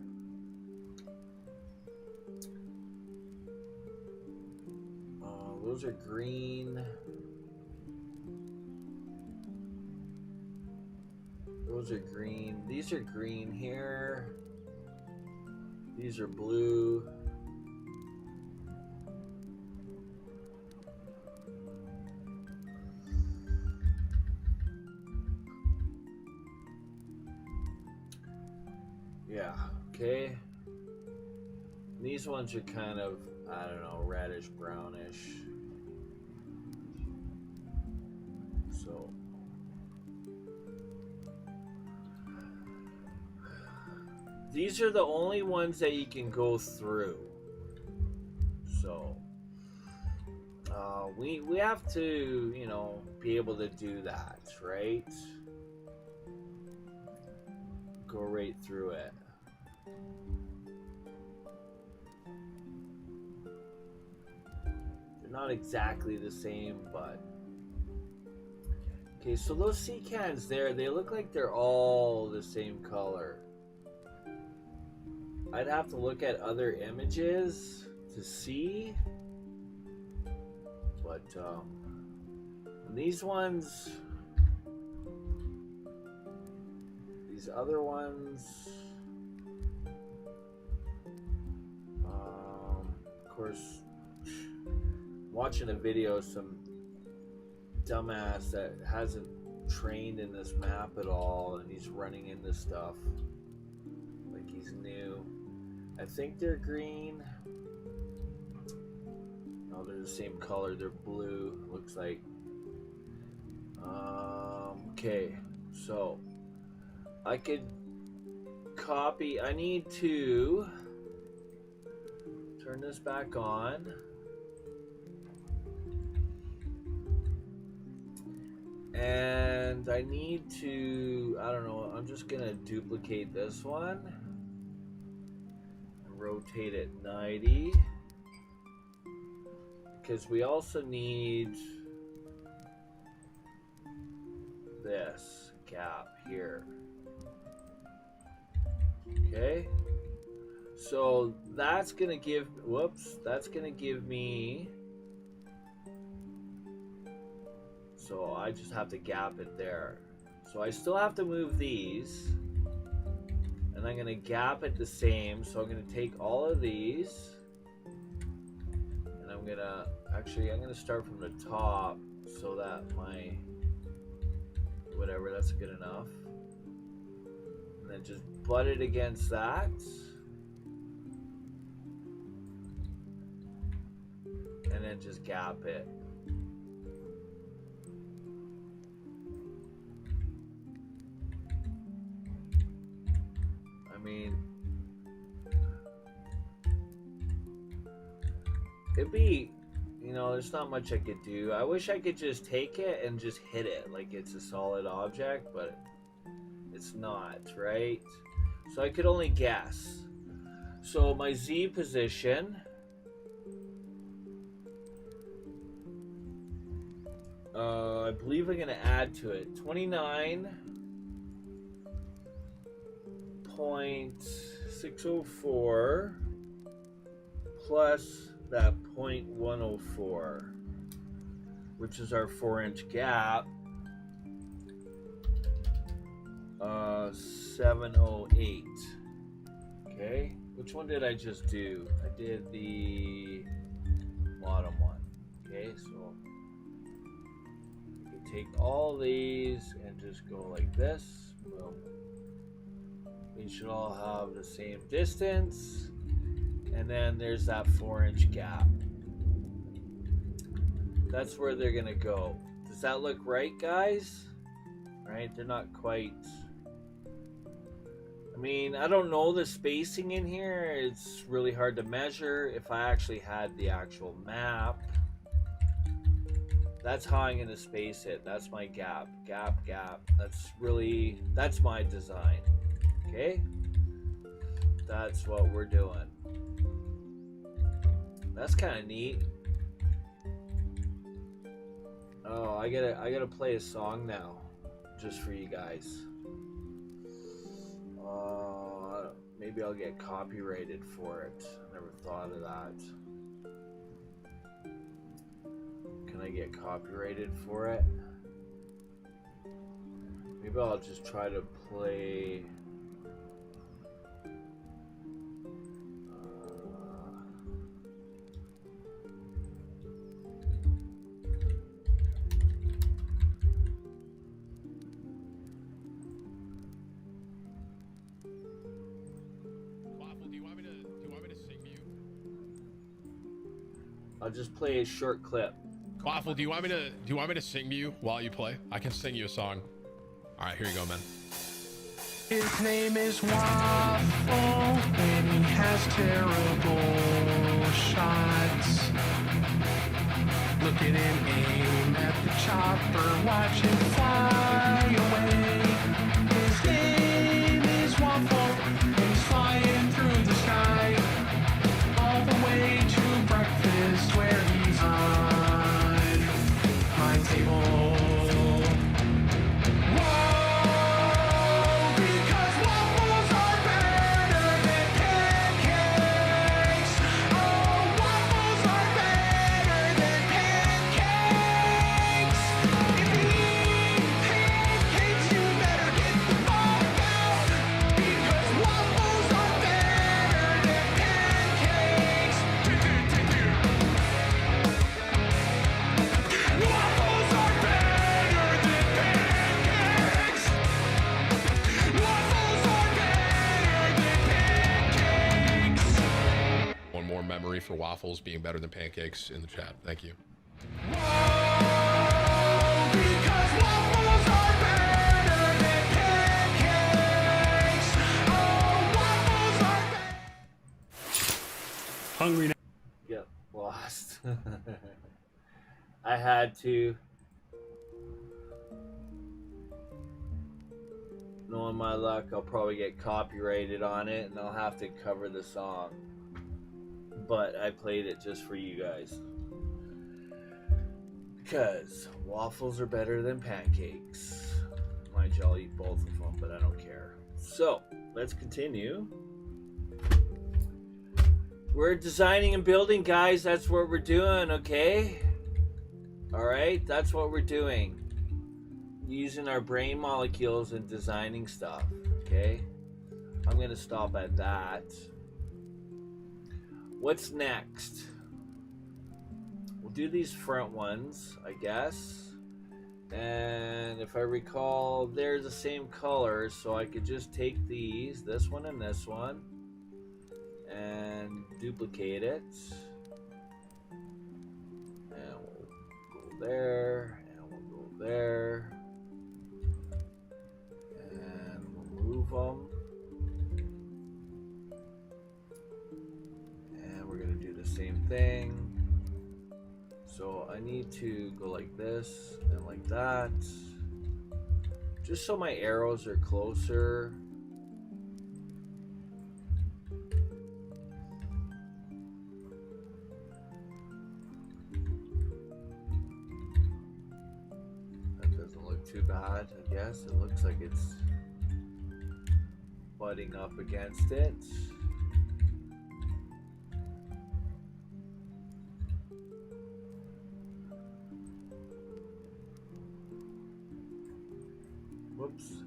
Those are green. Those are green. These are green here. These are blue. Yeah, okay. These ones are kind of, I don't know, reddish brownish. So these are the only ones that you can go through. So we have to, you know, be able to do that, right? Go right through it. They're not exactly the same, but okay, so those sea cans there, they look like they're all the same color. I'd have to look at other images to see, but these ones, these other ones, of course, watching a video of some dumbass that hasn't trained in this map at all, and he's running into stuff like he's new. I think they're green. No, they're the same color. They're blue, looks like. Okay, so I could copy. I need to turn this back on. And I need to, I don't know, I'm just going to duplicate this one. And rotate it 90. Because we also need this gap here. Okay. So that's going to give, whoops, that's going to give me, so I just have to gap it there. So I still have to move these, and I'm going to gap it the same. So I'm going to take all of these, and I'm going to, actually I'm going to start from the top so that my, whatever, that's good enough. And then just butt it against that. And then just gap it. I mean, it'd be, you know, there's not much I could do. I wish I could just take it and just hit it like it's a solid object, but it's not, right? So I could only guess. So my Z position, I believe I'm going to add to it 29.604 plus that 0.104, which is our 4-inch gap, 708. Okay, which one did I just do? I did the bottom one. Okay, so you can take all these and just go like this. Boom. They should all have the same distance. And then there's that 4-inch gap. That's where they're gonna go. Does that look right, guys? Right? They're not quite. I mean, I don't know the spacing in here. It's really hard to measure. If I actually had the actual map, that's how I'm gonna space it. That's my gap, gap, gap. That's my design. Okay? That's what we're doing. That's kind of neat. Oh, I gotta play a song now, just for you guys. Maybe I'll get copyrighted for it. I never thought of that. Can I get copyrighted for it? Maybe I'll just try to play. I'll just play a short clip. Waffle, do you want me to sing to you while you play? I can sing you a song. All right, here you go, man. His name is Waffle, and he has terrible shots. Look at him aim at the chopper, watch him fly away. His name is Waffle, and he's flying through the sky, all the way to breakfast where he's on my table. Memory for waffles being better than pancakes in the chat. Thank you. Hungry now. Get lost. I had to. Knowing my luck, I'll probably get copyrighted on it and I'll have to cover the song. But I played it just for you guys. Because waffles are better than pancakes. Mind you, I'll eat both of them, but I don't care. So, let's continue. We're designing and building, guys. That's what we're doing, okay? Alright, that's what we're doing. Using our brain molecules and designing stuff, okay? I'm going to stop at that. What's next? We'll do these front ones, I guess. And if I recall, they're the same colors, so I could just take these, this one and this one, and duplicate it. And we'll go there, and we'll go there. And we'll move them. Same thing. So I need to go like this and like that. Just so my arrows are closer. That doesn't look too bad, I guess. It looks like it's butting up against it. Whoops.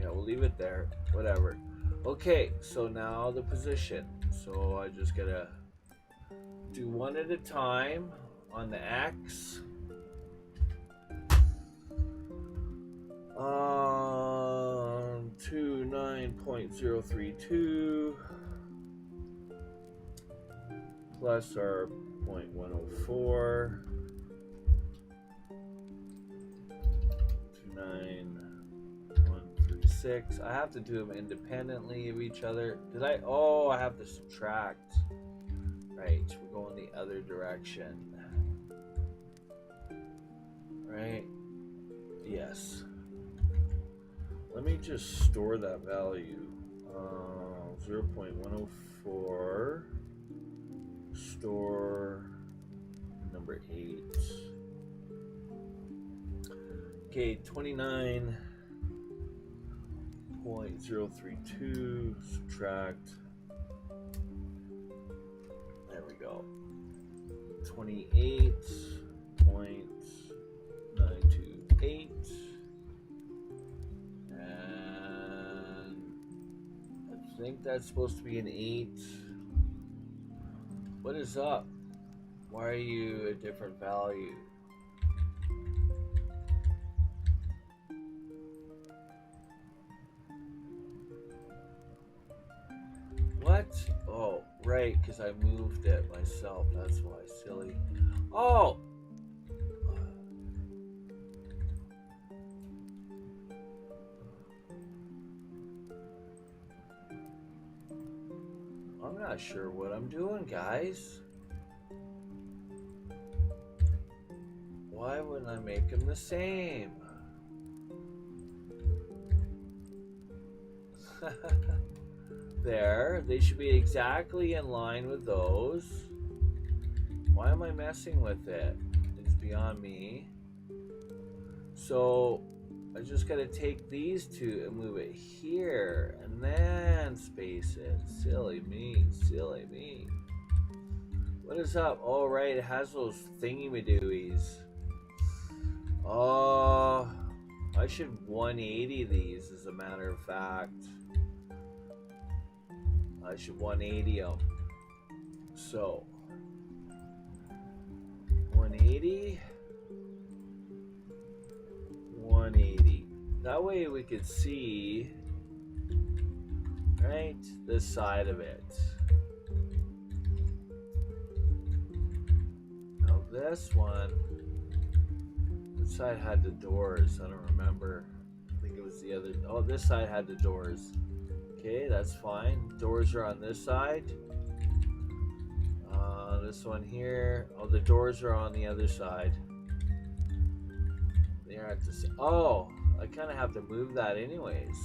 Yeah, we'll leave it there. Whatever. Okay, so now the position. So I just gotta do one at a time on the X. 29.032 plus our 0.104. 29136. I have to do them independently of each other. Did I? Oh, I have to subtract. Right, we're going the other direction. Right? Yes. Let me just store that value. 0.104. Store number 8. Okay, 29.032. Subtract. There we go. 28.928. And I think that's supposed to be an 8. What is up? Why are you a different value? What? Oh, right, because I moved it myself. That's why. Silly. Oh! I'm not sure what I'm doing, guys. Why wouldn't I make them the same? There, they should be exactly in line with those. Why am I messing with it? It's beyond me. So I just gotta take these two and move it here and then space it. Silly me, silly me. What is up? Oh, right, it has those thingy-madooies. Oh, I should 180 these as a matter of fact. I should 180 them. So 180, 180. That way we could see, right, this side of it. Now this one, this side had the doors. I don't remember. I think it was the other. Oh, this side had the doors. Okay, that's fine. Doors are on this side. This one here. Oh, the doors are on the other side. They're at this. Oh, I kind of have to move that anyways.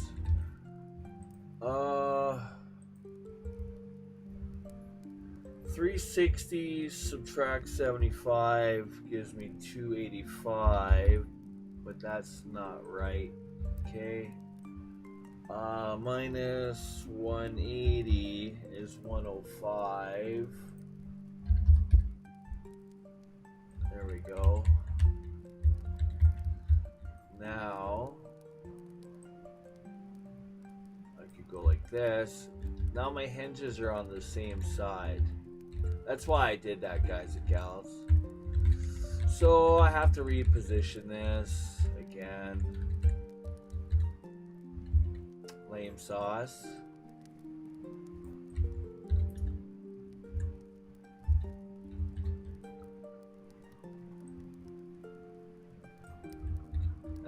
360 subtract 75 gives me 285, but that's not right. Okay. Minus 180 is 105. There we go. Now I could go like this. Now my hinges are on the same side. That's why I did that, guys and gals. So I have to reposition this again. Lame sauce.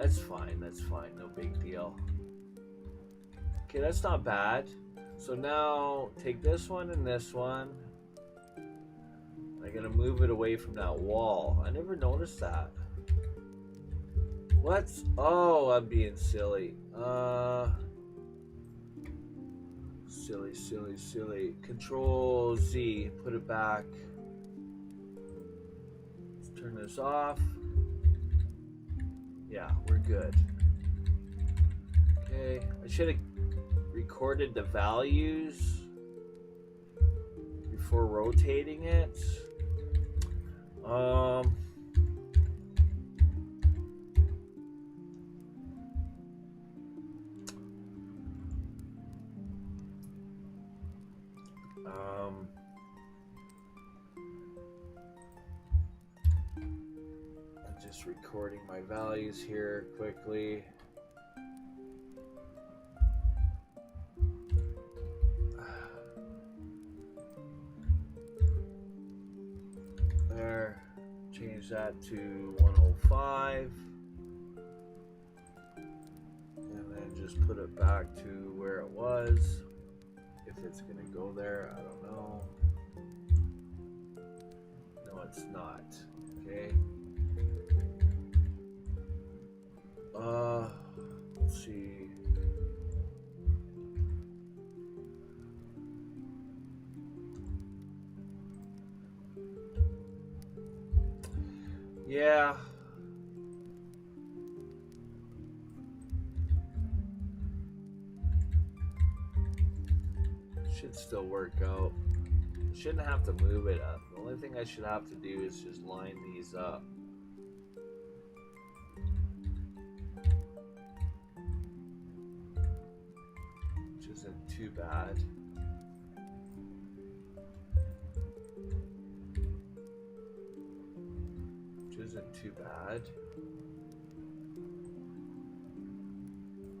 That's fine, no big deal. Okay, that's not bad. So now take this one and this one. I gotta move it away from that wall. I never noticed that. What's... Oh, I'm being silly. Silly. Control Z, put it back. Let's turn this off. Yeah, we're good. Okay, I should have recorded the values before rotating it. I'm just recording my values here quickly. There, change that to 105, and then just put it back to where it was. If it's gonna go there, I don't know. No, it's not. Okay. Let's see. Yeah. Should still work out. Shouldn't have to move it up. The only thing I should have to do is just line these up. Which isn't too bad. Isn't too bad.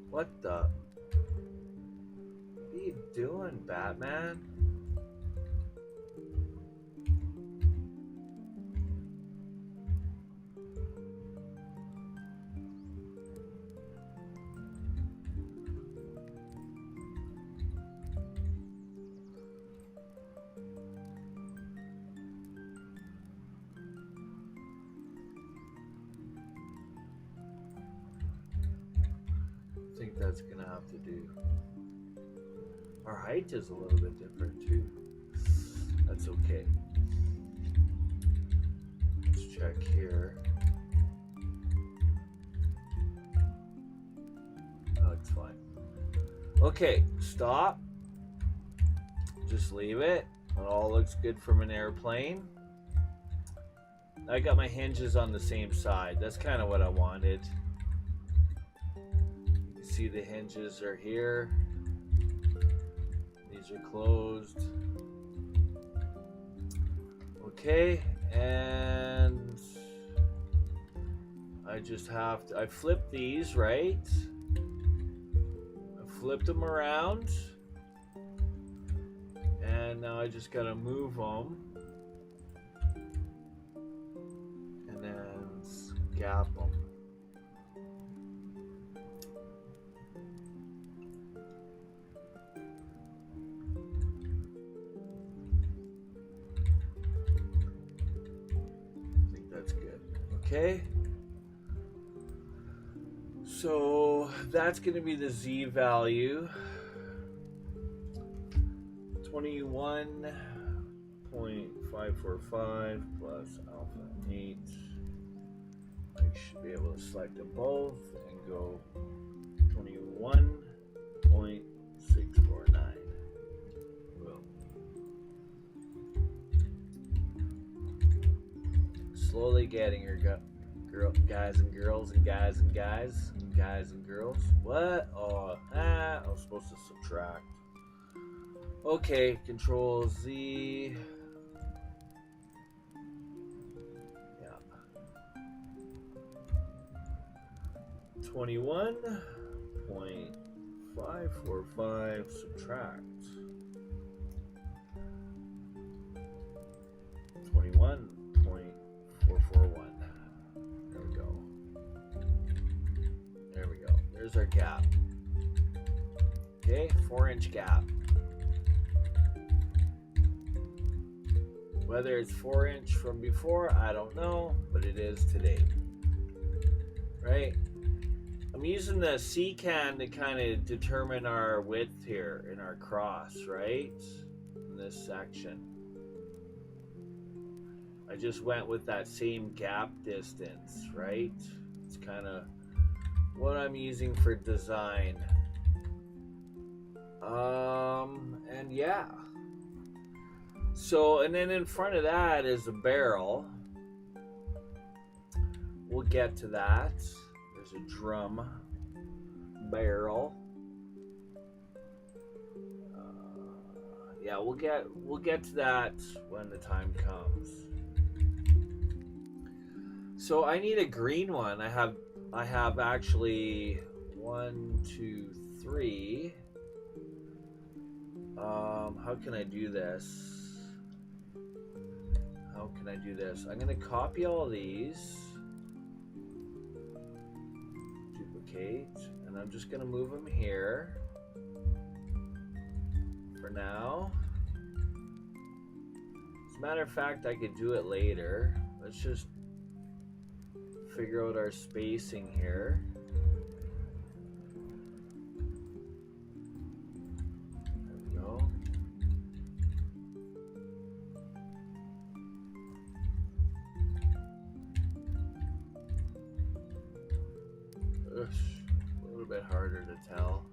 What the? What are you doing, Batman? I think that's gonna have to do. Our height is a little bit different too. That's okay. Let's check here. Oh, it's fine. Okay, stop. Just leave it. It all looks good from an airplane. I got my hinges on the same side. That's kind of what I wanted. See, the hinges are here. These are closed. Okay, and I just have to, I flipped these, right? I flipped them around, and now I just gotta move them and then gap them. Okay, so that's going to be the Z value, 21.545 plus alpha 8. I should be able to select them both and go 21.649. Boom. Slowly getting her guys and girls and guys and guys and guys and girls. What? Oh, I was supposed to subtract. Okay, Control Z. Yeah. 21.545 subtract 21.441. There we go. There's our gap. Okay, 4-inch gap. Whether it's 4-inch from before, I don't know, but it is today. Right? I'm using the C-can to kind of determine our width here in our cross, right? In this section. I just went with that same gap distance, right? It's kind of what I'm using for design. And yeah. So, and then in front of that is a barrel. We'll get to that. There's a drum barrel. Yeah, we'll get to that when the time comes. So I need a green one. I have actually 1, 2, 3. How can I do this? I'm gonna copy all these, duplicate, and I'm just gonna move them here for now. As a matter of fact, I could do it later. Let's just figure out our spacing here. There we go. Ugh, a little bit harder to tell.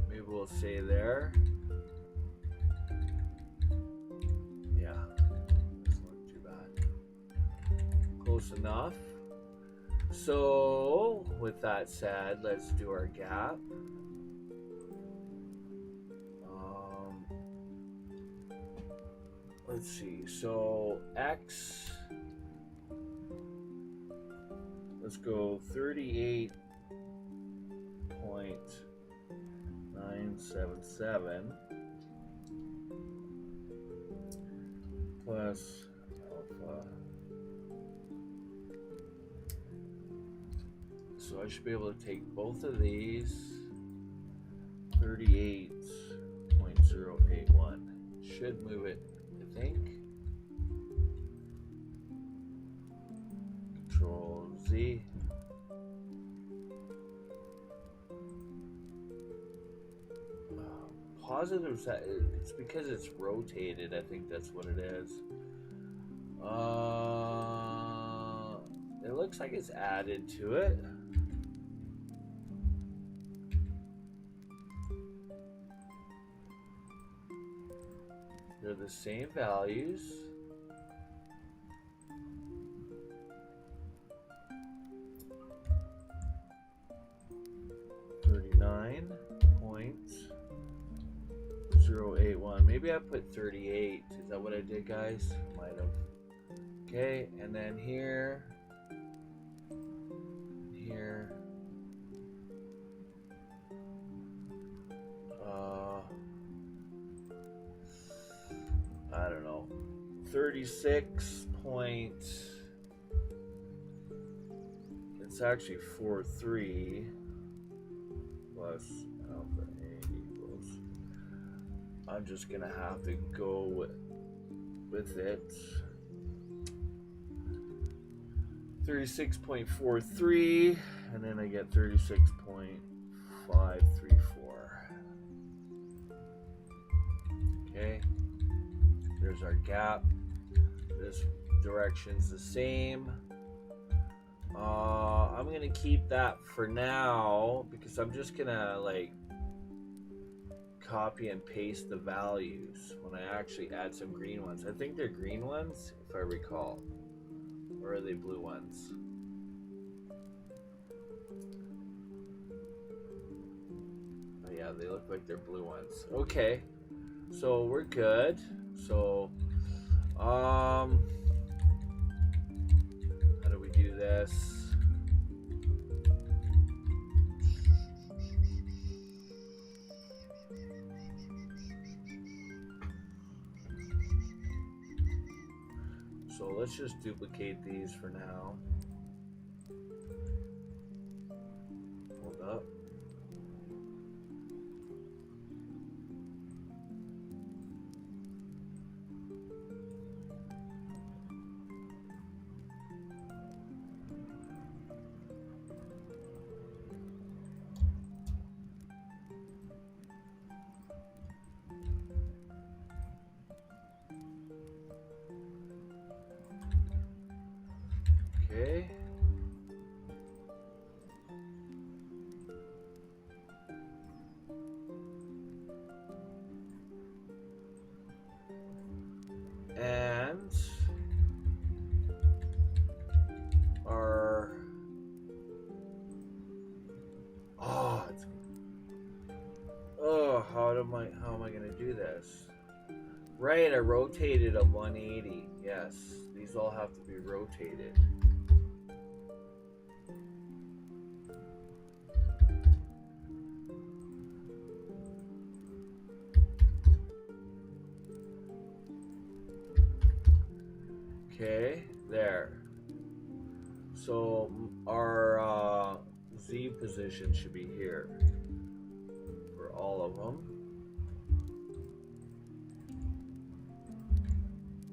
Maybe we'll say there. Yeah, that's not too bad. Close enough. So, with that said, let's do our gap. Let's see, so X, let's go 38.977 plus alpha. So I should be able to take both of these, 38.081. Should move it, I think. Control Z. Positive, it's because it's rotated. I think that's what it is. It looks like it's added to it. They're the same values. .081. Maybe I put 38. Is that what I did, guys? Might have. Okay, and then here, here. I don't know. 36 point. It's actually 43 plus alpha A equals. I'm just gonna have to go with it. 36.43, and then I get 36.534. Okay, there's our gap. This direction's the same. I'm gonna keep that for now because I'm just gonna like copy and paste the values when I actually add some green ones. I think they're green ones, if I recall. Or are they blue ones? Oh yeah, they look like they're blue ones. Okay, so we're good. So, how do we do this? So let's just duplicate these for now. Hold up. Okay. And our how am I gonna do this? Right, I rotated a 180. Yes, these all have to be rotated. Okay, there. So our Z position should be here for all of them.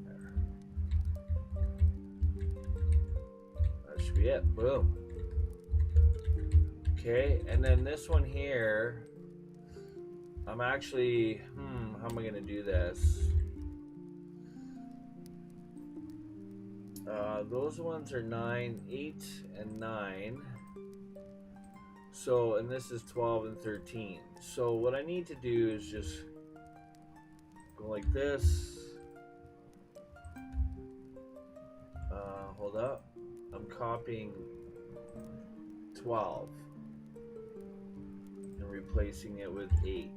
There. That should be it. Boom. Okay, and then this one here, I'm actually, how am I going to do this? Those ones are 9, 8, and 9. So, and this is 12 and 13. So what I need to do is just go like this. Hold up. I'm copying 12 and replacing it with 8.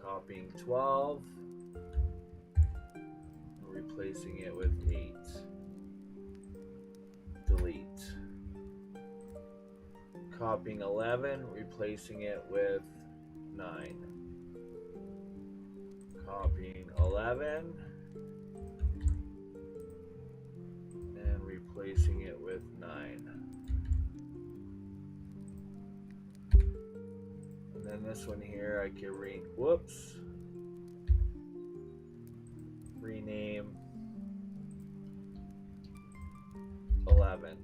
Copying 12 and replacing it with 8. Delete. Copying 11, replacing it with 9. Copying 11 and replacing it with 9. And then this one here, I can rename 11.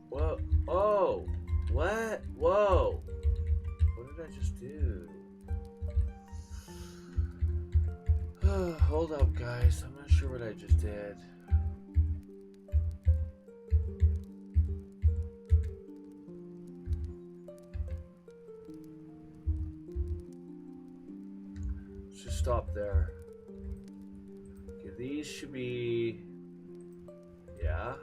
Whoa! Oh! What? Whoa! What did I just do? Hold up, guys. I'm not sure what I just did. Let's just stop there. Okay, these should be... Yeah.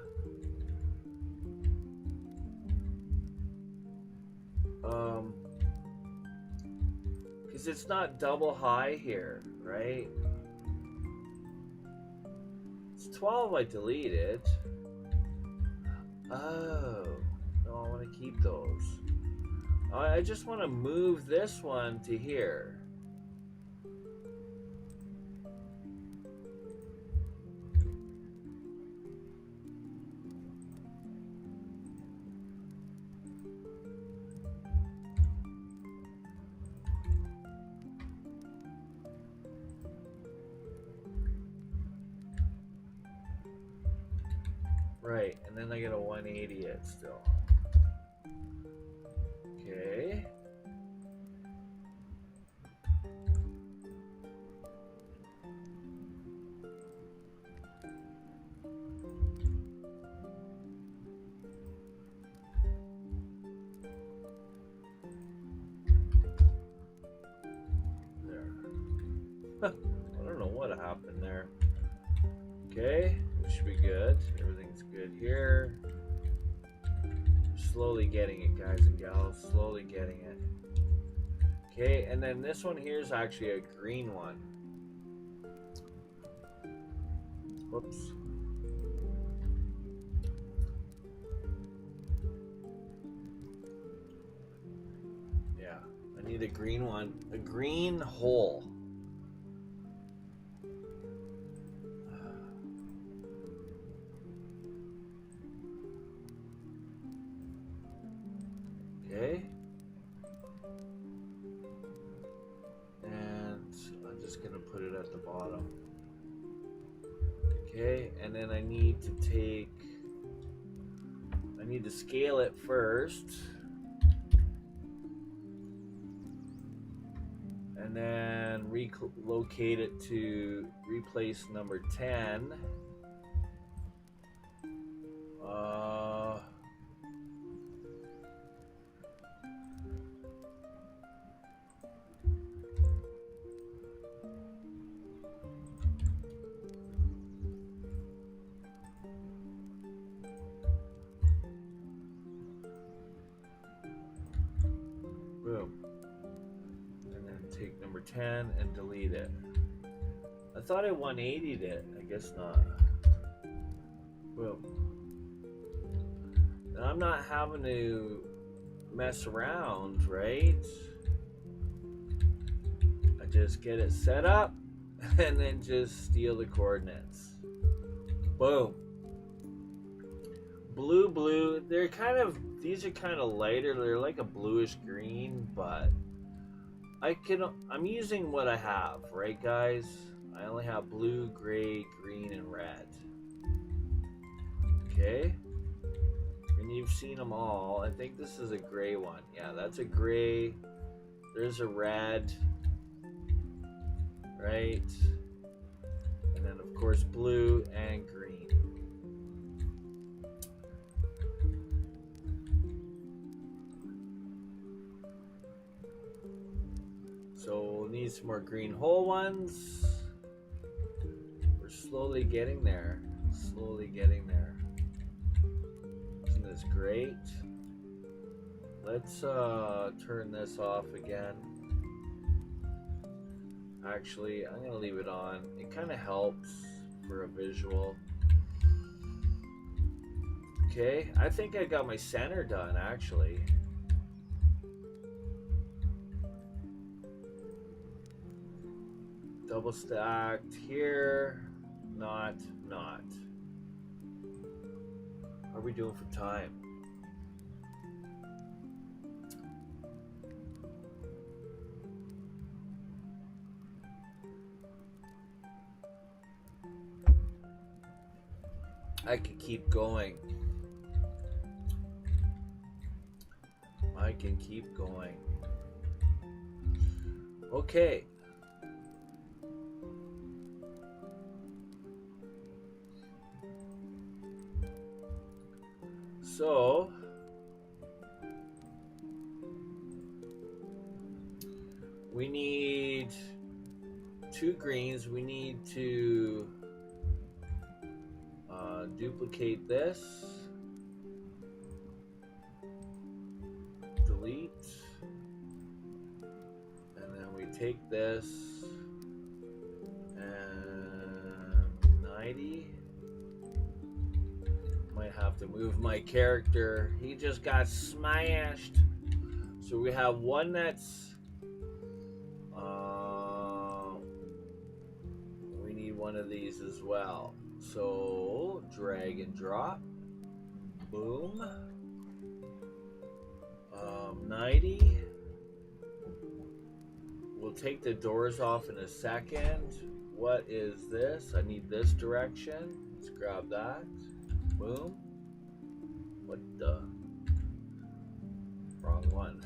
Because it's not double high here, right? It's 12 I deleted. Oh, no, I want to keep those. I just want to move this one to here. Right, and then I get a 180 it still. Okay. There. I don't know what happened there. Okay, this should be good. Everything's good here. Slowly getting it, guys and gals. Slowly getting it. Okay, and then this one here is actually a green one. Whoops. Yeah, I need a green one. A green hole. Okay. And I'm just gonna put it at the bottom. Okay, and then I need to scale it first. And then relocate it to replace number 10. Boom. And then take number 10 and delete it. I thought I 180'd it. I guess not. Boom. Now I'm not having to mess around, right? I just get it set up and then just steal the coordinates. Boom. Blue. These are kind of lighter. They're like a bluish green, but I'm using what I have, right guys? I only have blue, gray, green, and red. Okay. And you've seen them all. I think this is a gray one. Yeah, that's a gray. There's a red. Right? And then of course blue and green. So we'll need some more green whole ones. We're slowly getting there. Isn't this great? Let's turn this off again. Actually, I'm gonna leave it on. It kind of helps for a visual. Okay, I think I got my center done actually. Double stacked here, not. How are we doing for time? I could keep going. I can keep going. Okay. So we need 2 greens. We need to duplicate this, delete, and then we take this and 90. Might have to move my character. He just got smashed. So we have one that's we need one of these as well. So drag and drop. Boom. 90. We'll take the doors off in a second. What is this? I need this direction. Let's grab that. Boom. What the? Wrong one.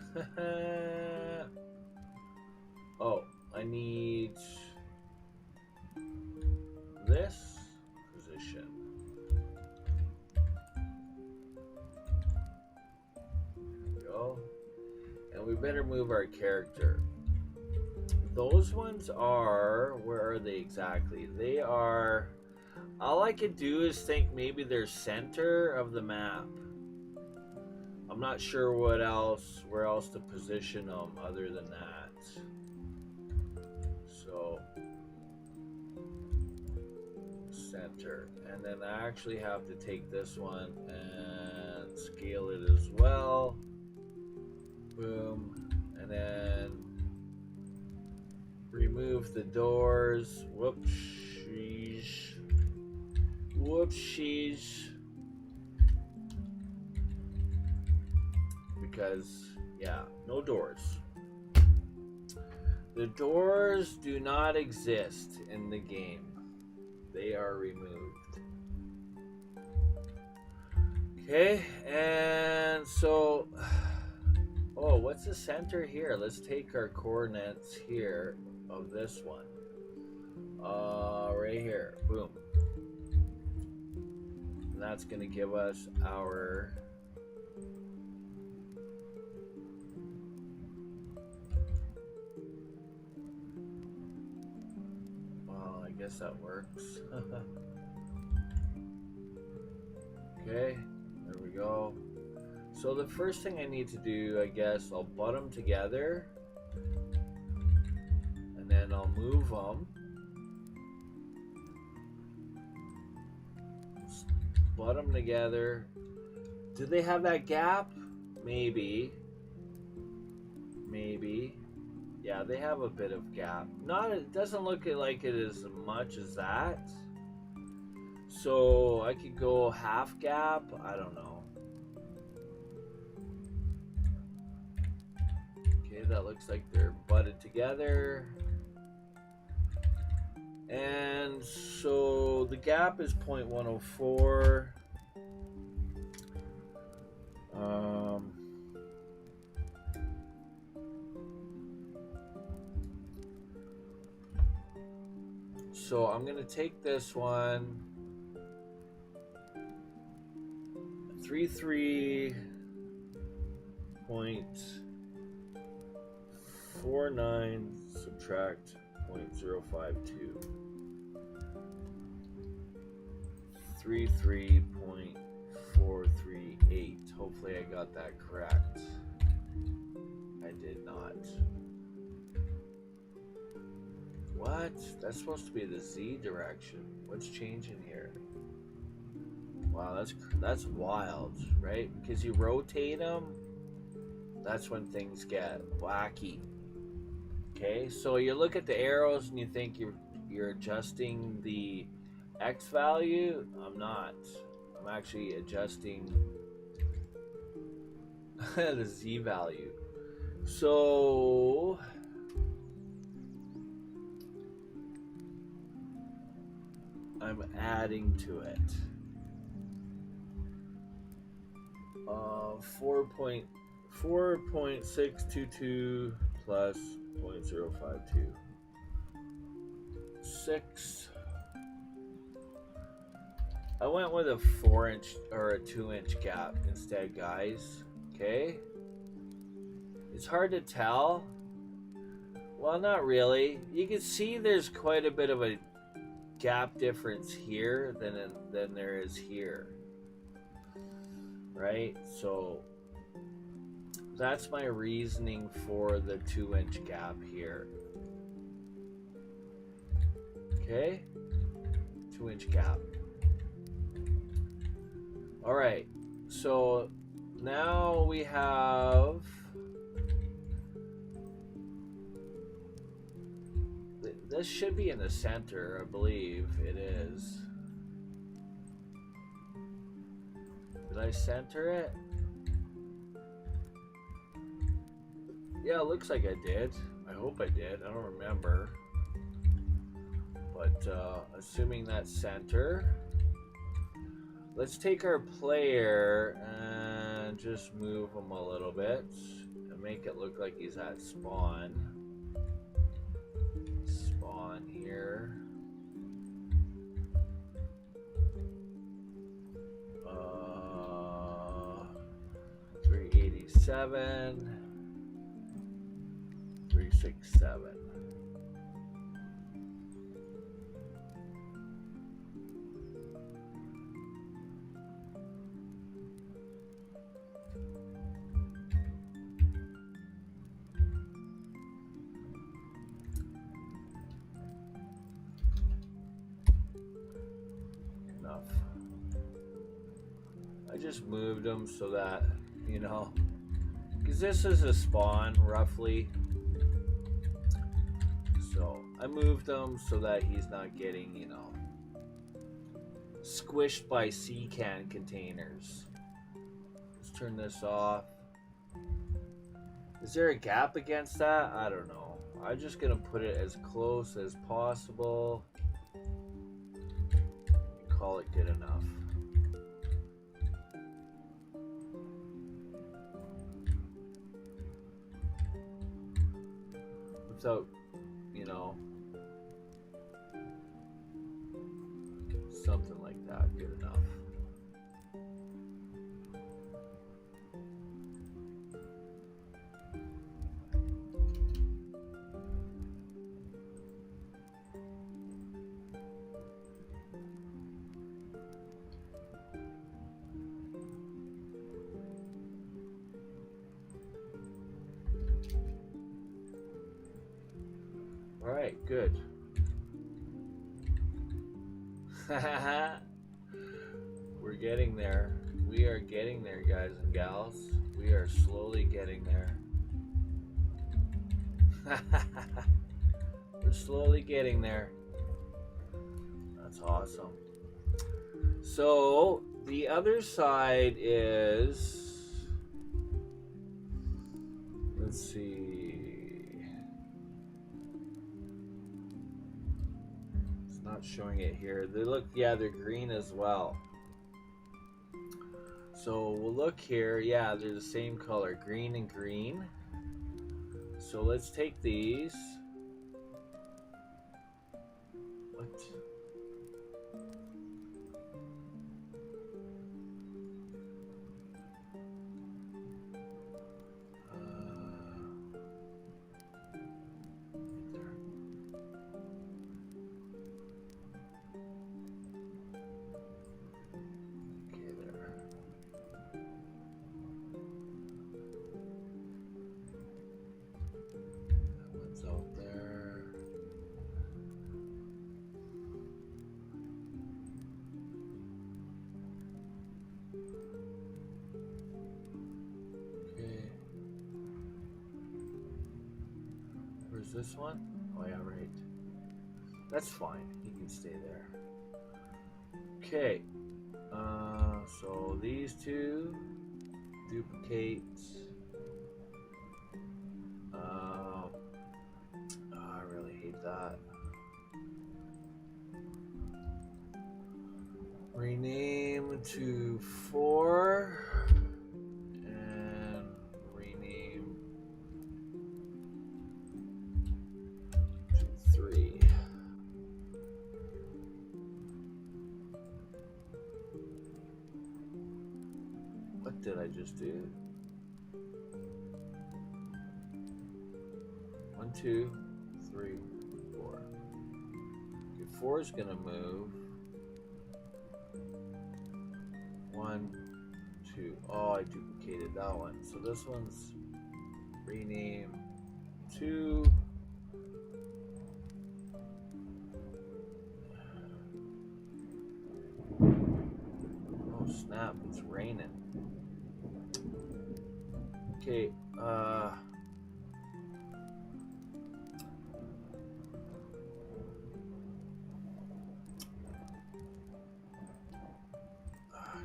Oh, I need this position. There we go. And we better move our character. Those ones are, where are they exactly? They are, all I could do is think maybe they're center of the map. I'm not sure where else to position them other than that. So, center. And then I actually have to take this one and scale it as well. Boom. And then remove the doors. Whoopsies. Whoopsies. Because Yeah, no doors. The doors do not exist in the game. They are removed. Okay, and so... Oh, what's the center here? Let's take our coordinates here of this one. Right here. Boom. And that's going to give us our... Well, I guess that works. Okay, there we go. So the first thing I need to do, I guess, I'll butt them together. And then I'll move them. Butt them together. Do they have that gap? Maybe. Maybe. Yeah, they have a bit of gap. Not, it doesn't look like it as much as that. So I could go half gap. I don't know. Okay, that looks like they're butted together. And so the gap is 0.104. So I'm going to take this one, 33.49 subtract 0.052. 33.438. Hopefully I got that correct. I did not. What? That's supposed to be the Z direction. What's changing here? Wow, that's wild, right? Because you rotate them, that's when things get wacky. Okay, so you look at the arrows and you think you're adjusting the X value. I'm not. I'm actually adjusting the Z value. So I'm adding to it. 4.622 plus 0.052. 6. I went with a 4-inch or a 2-inch gap instead, guys. Okay? It's hard to tell. Well, not really. You can see there's quite a bit of a gap difference here than there is here. Right? So that's my reasoning for the 2-inch gap here. Okay? 2-inch gap. All right, so now we have this should be in the center, I believe it is. Did I center it? Yeah, it looks like I did. I hope I did. I don't remember. But assuming that's center. Let's take our player and just move him a little bit and make it look like he's at spawn. Spawn here. 387. 367. I just moved them so that, you know, because this is a spawn roughly. So I moved them so that he's not getting, you know, squished by sea can containers. Let's turn this off. Is there a gap against that? I don't know. I'm just gonna put it as close as possible. Call it good enough. Without, you know, something like that, good enough. All right, good. We're getting there. We are getting there, guys and gals. We are slowly getting there. We're slowly getting there. That's awesome. So the other side is, let's see. It's not showing it here. They look, yeah, they're green as well. So we'll look here. Yeah, they're the same color, green and green. So let's take these. What? This one? Oh yeah, right. That's fine. He can stay there. Okay. So these two duplicate. I really hate that. Rename to 4. Did I just do? 1, 2, 3, 4. Okay, 4 is gonna move. 1, 2. Oh, I duplicated that one. So this one's rename 2. Oh snap! It's raining. Okay,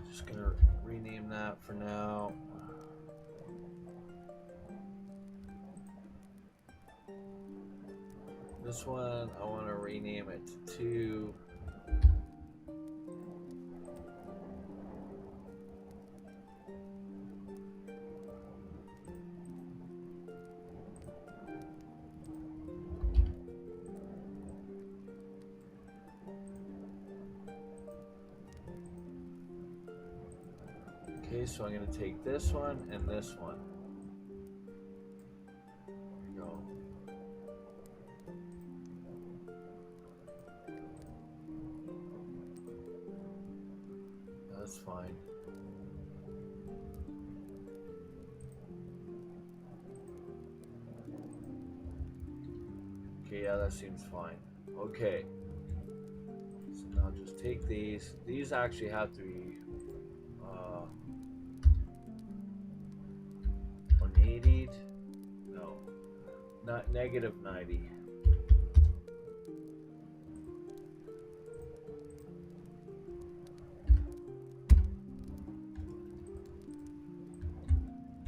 just gonna rename that for now. This one, I want to rename it to 2. Okay, so I'm going to take this one and this one. There we go. That's fine. Okay, yeah, that seems fine. Okay. So now just take these. These actually have to be 180. No, not negative 90.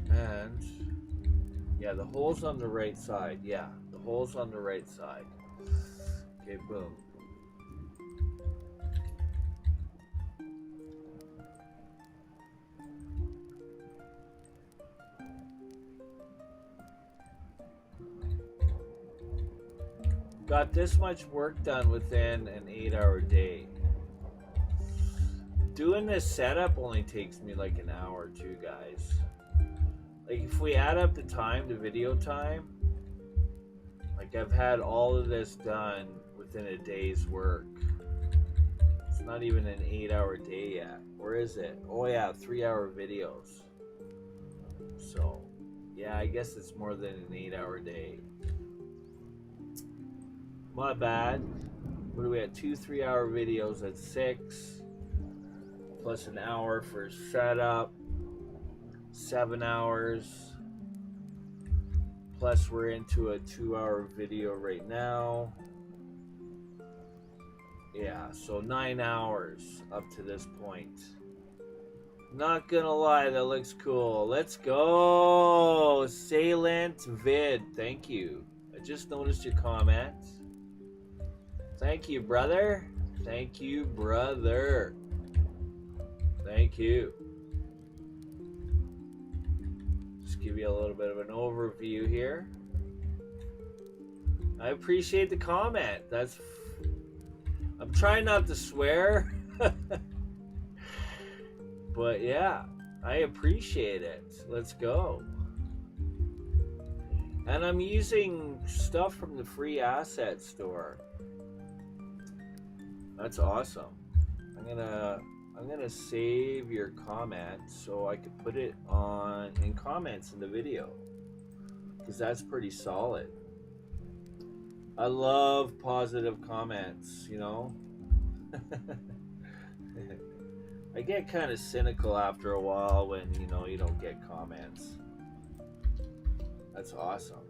And Yeah, the hole's on the right side. Yeah, the hole's on the right side. Okay, boom. Got this much work done within an 8-hour day. Doing this setup only takes me like an hour or two, guys. Like if we add up the time, the video time, like I've had all of this done within a day's work. It's not even an 8-hour day yet. Or is it? Oh yeah, 3-hour videos. So, yeah, I guess it's more than an 8-hour day. My bad. What are we at? 2 3-hour videos at 6. Plus an hour for setup. 7 hours. Plus we're into a 2-hour video right now. Yeah, so 9 hours up to this point. Not gonna lie, that looks cool. Let's go! Salient Vid, thank you. I just noticed your comment. Thank you, brother. Thank you, brother. Thank you. Just give you a little bit of an overview here. I appreciate the comment. I'm trying not to swear. But yeah, I appreciate it. Let's go. And I'm using stuff from the free asset store. That's awesome. I'm gonna save your comment so I could put it in comments in the video, because that's pretty solid. I love positive comments, you know. I get kind of cynical after a while when you don't get comments. That's awesome.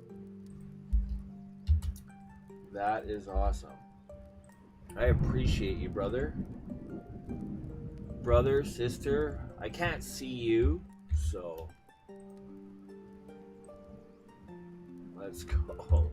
That is awesome. I appreciate you, brother. Brother, sister, I can't see you, so let's go.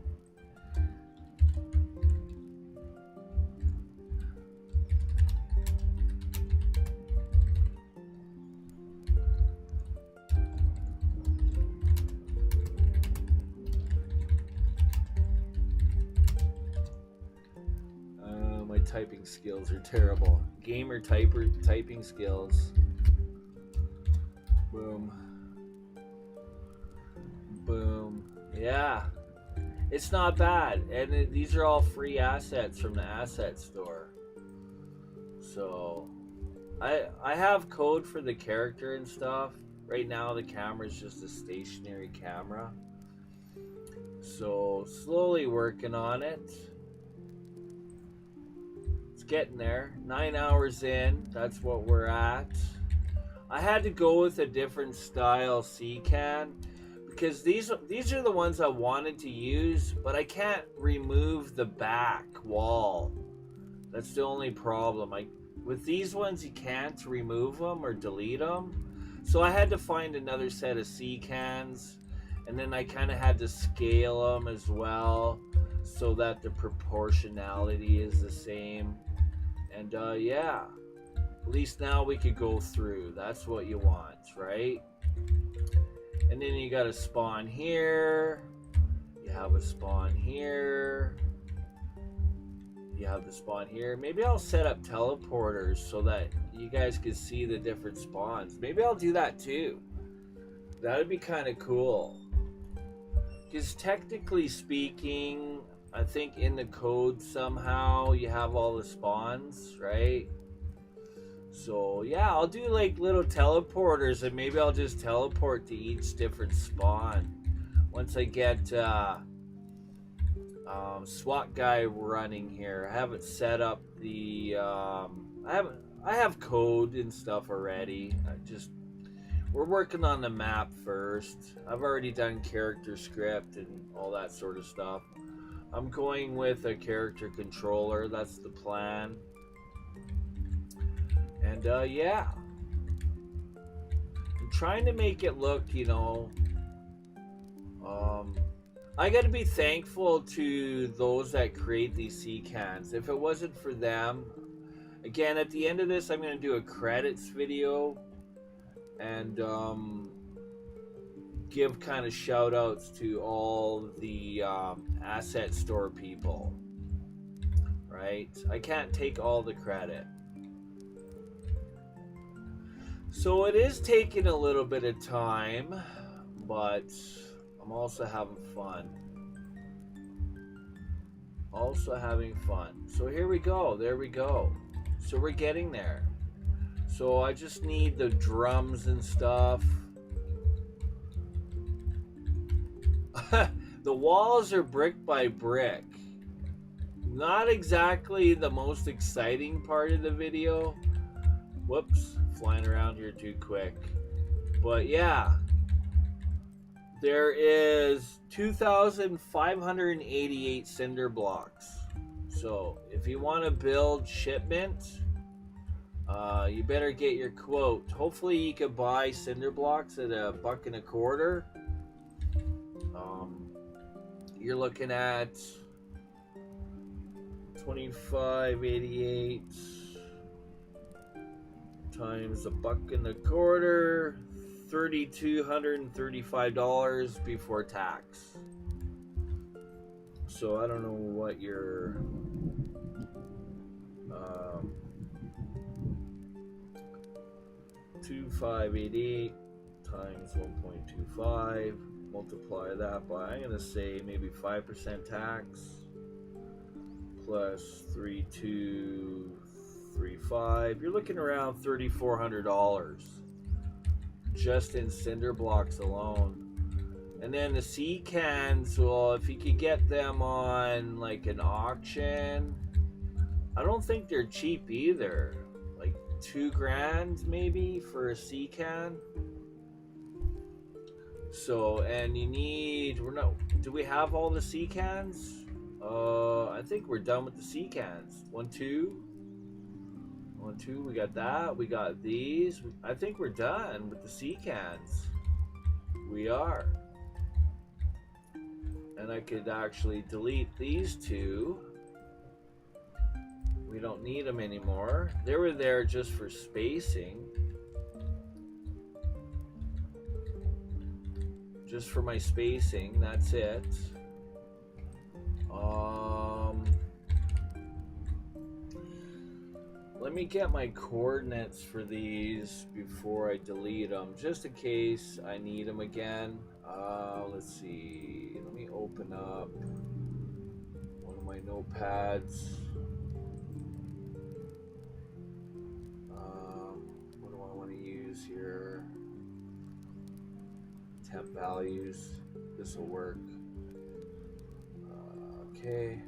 My typing skills are terrible. Gamer typing skills. Boom. Boom. Yeah. It's not bad. And these are all free assets from the asset store. So I have code for the character and stuff. Right now the camera's just a stationary camera. So slowly working on it. Getting there. 9 hours in, that's what we're at. I had to go with a different style C-can because these are the ones I wanted to use, but I can't remove the back wall. That's the only problem. With these ones you can't remove them or delete them, so I had to find another set of C-cans, and then I kind of had to scale them as well so that the proportionality is the same. And yeah, at least now we could go through. That's what you want, right? And then you got a spawn here. You have a spawn here. You have the spawn here. Maybe I'll set up teleporters so that you guys can see the different spawns. Maybe I'll do that too. That'd be kind of cool. Because technically speaking, I think in the code somehow you have all the spawns, right? So yeah, I'll do like little teleporters, and maybe I'll just teleport to each different spawn once I get SWAT guy running here. I haven't set up the I have code and stuff already. We're working on the map first. I've already done character script and all that sort of stuff. I'm going with a character controller. That's the plan. And yeah, I'm trying to make it look, I got to be thankful to those that create these sea cans. If it wasn't for them, again, at the end of this, I'm going to do a credits video and give kind of shout outs to all the asset store people, right? I can't take all the credit. So it is taking a little bit of time, but I'm also having fun. So here we go. There we go. So we're getting there. So I just need the drums and stuff. The walls are brick by brick. Not exactly the most exciting part of the video. Whoops, flying around here too quick. But yeah, there is 2,588 cinder blocks. So if you want to build Shipment, you better get your quote. Hopefully you can buy cinder blocks at $1.25. You're looking at 2588 times $1.25, $3,235 before tax. So I don't know what your 2588 times 1.25, multiply that by, I'm gonna say maybe 5% tax plus 3,235. You're looking around $3,400 just in cinder blocks alone. And then the sea cans, well, if you could get them on like an auction, I don't think they're cheap either. Like $2,000 maybe for a sea can. So, and you need, do we have all the sea cans? I think we're done with the sea cans. 1, 2, we got that. We got these. I think we're done with the sea cans. We are. And I could actually delete these two. We don't need them anymore. They were there just for spacing. Just for my spacing, that's it. Let me get my coordinates for these before I delete them, just in case I need them again. Let's see. Let me open up one of my notepads. What do I want to use here? Temp values. This will work. Okay.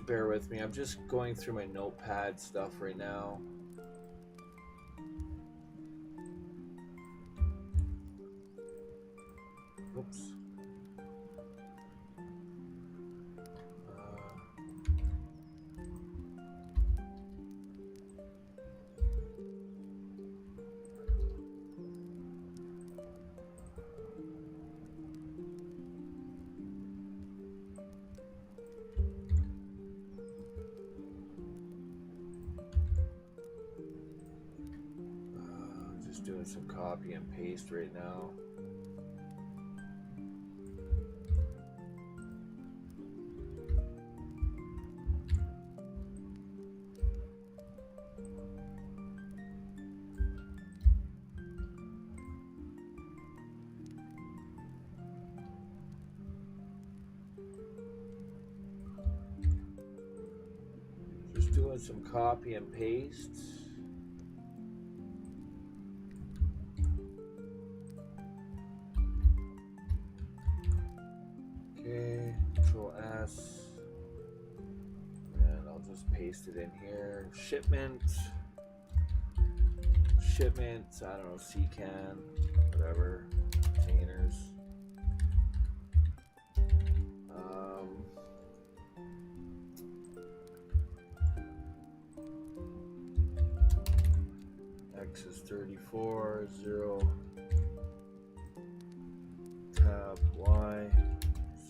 Bear with me. I'm just going through my notepad stuff right now. Oops. Just doing some copy and paste right now. Just doing some copy and paste. Okay, Control S, and I'll just paste it in here. Shipment, I don't know, CCAN, whatever, containers. X is 34, 0, tab Y,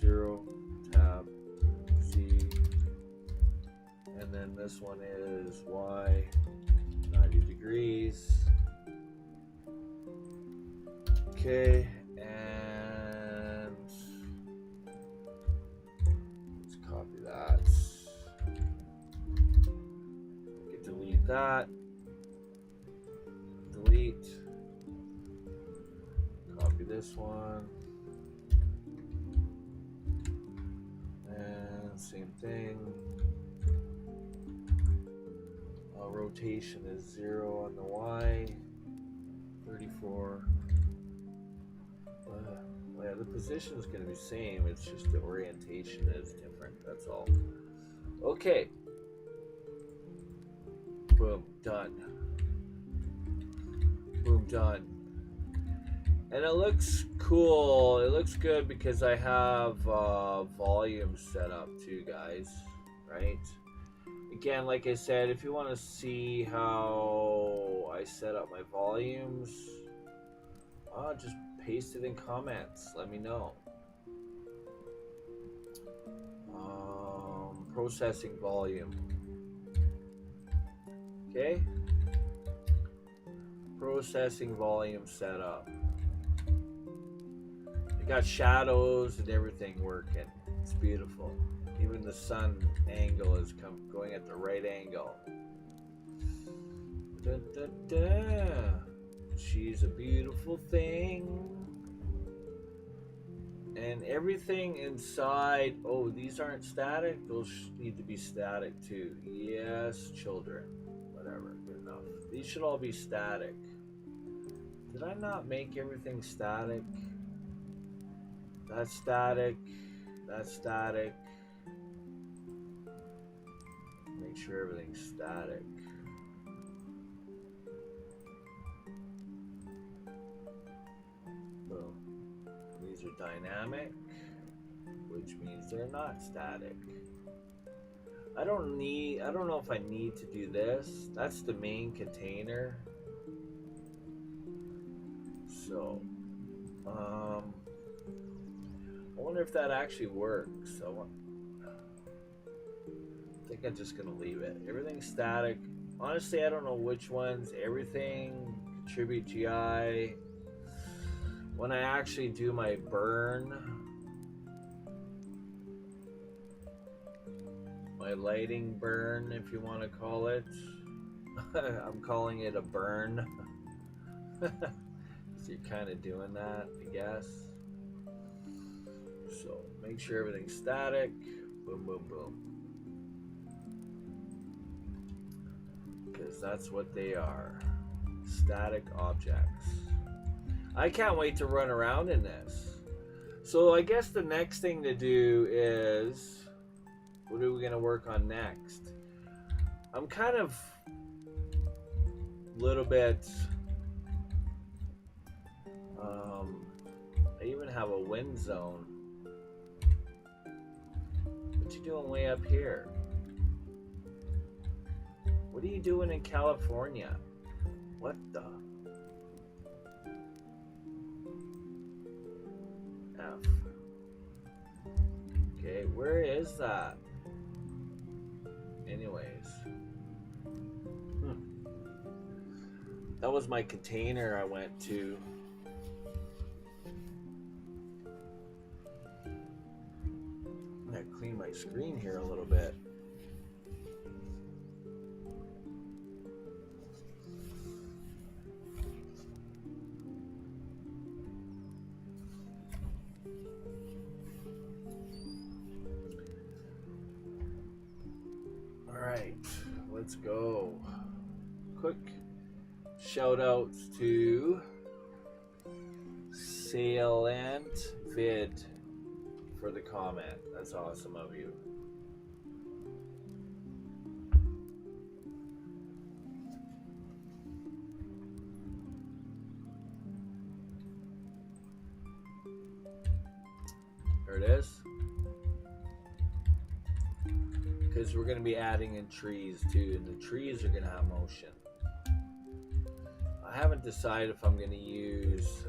0, tab Z, and then this one is Y, 90 degrees. Okay, and let's copy that. We can delete that. Delete. Copy this one. And same thing. Rotation is 0 on the Y. 34. Yeah, the position is going to be the same. It's just the orientation is different. That's all. Okay. Boom. Done. Boom. Done. And it looks cool. It looks good because I have volume set up too, guys. Right? Again, like I said, if you want to see how I set up my volumes, just paste it in comments. Let me know. Processing volume. Okay. Processing volume setup. I got shadows and everything working. It's beautiful. Even the sun angle is going at the right angle. Da, da, da. She's a beautiful thing. And everything inside, oh, these aren't static. Those need to be static too. Yes, children. Whatever, good enough. These should all be static. Did I not make everything static? That's static. That's static. Make sure everything's static. Boom. These are dynamic, which means they're not static. I don't know if I need to do this. That's the main container. So, I wonder if that actually works. So, I think I'm just gonna leave it. Everything's static. Honestly, I don't know which ones. Everything, contribute GI. When I actually do my burn, my lighting burn, if you want to call it, I'm calling it a burn. So you're kind of doing that, I guess. So make sure everything's static. Boom, boom, boom. Because that's what they are. Static objects. I can't wait to run around in this. So I guess the next thing to do is, what are we going to work on next? I'm kind of a little bit, I even have a wind zone. What you doing way up here? What are you doing in California? What the? F. Okay, where is that? Anyways. That was my container I went to. I'm gonna clean my screen here a little bit. Alright, let's go. Quick shout outs to Salient Vid for the comment. That's awesome of you. There it is. Because we're going to be adding in trees too, and the trees are going to have motion. I haven't decided if I'm going to use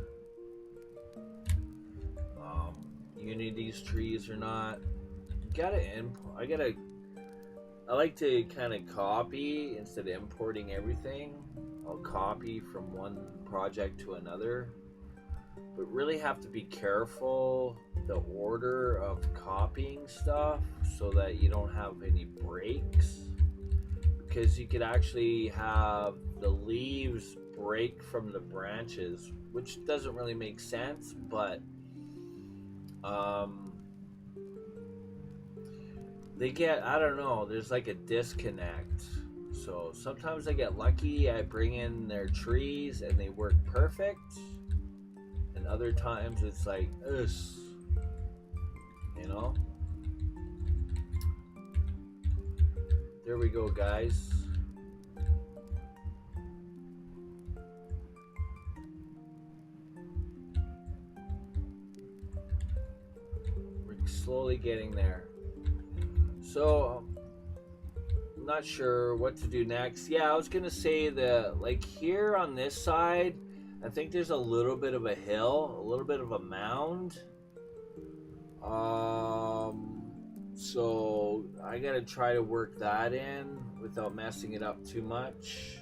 Unity's trees or not. I like to kind of copy instead of importing everything. I'll copy from one project to another, but really have to be careful the order of copying stuff so that you don't have any breaks, because you could actually have the leaves break from the branches, which doesn't really make sense, but they get, I don't know, there's like a disconnect. So sometimes I get lucky, I bring in their trees and they work perfect, and other times it's like, ugh, you know. There we go, guys. We're slowly getting there. So I'm not sure what to do next. Yeah, I was gonna say that, like, here on this side, I think there's a little bit of a hill, a little bit of a mound. So I gotta try to work that in without messing it up too much.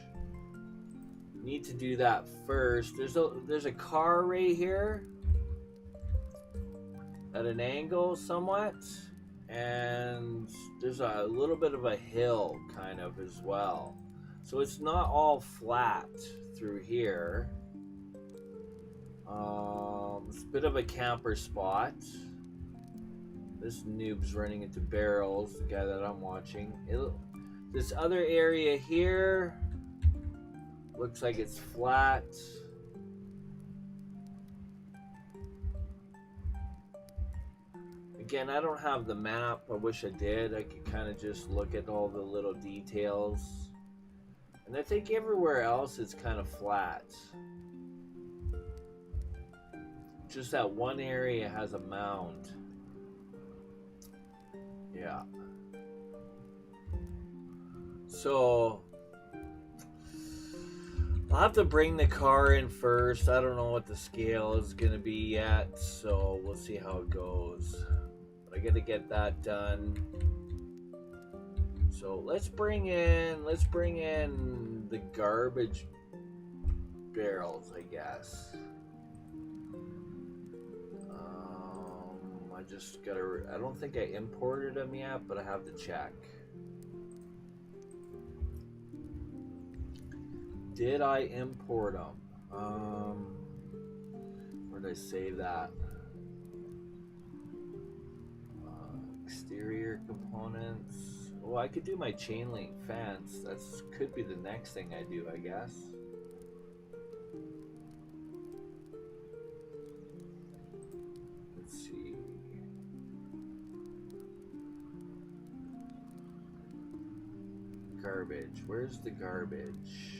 Need to do that first. There's a car right here at an angle somewhat, and there's a little bit of a hill kind of as well. So it's not all flat through here. It's a bit of a camper spot. This noob's running into barrels, the guy that I'm watching. This other area here looks like it's flat. Again, I don't have the map. I wish I did. I could kind of just look at all the little details. And I think everywhere else it's kind of flat. Just that one area has a mound. Yeah. So I'll have to bring the car in first. I don't know what the scale is going to be yet, so we'll see how it goes. But I got to get that done. So let's bring in the garbage barrels, I guess. I don't think I imported them yet, but I have to check. Did I import them? Where did I save that? Exterior components. Oh, I could do my chain link fence. Could be the next thing I do, I guess. Let's see. Garbage. Where's the garbage?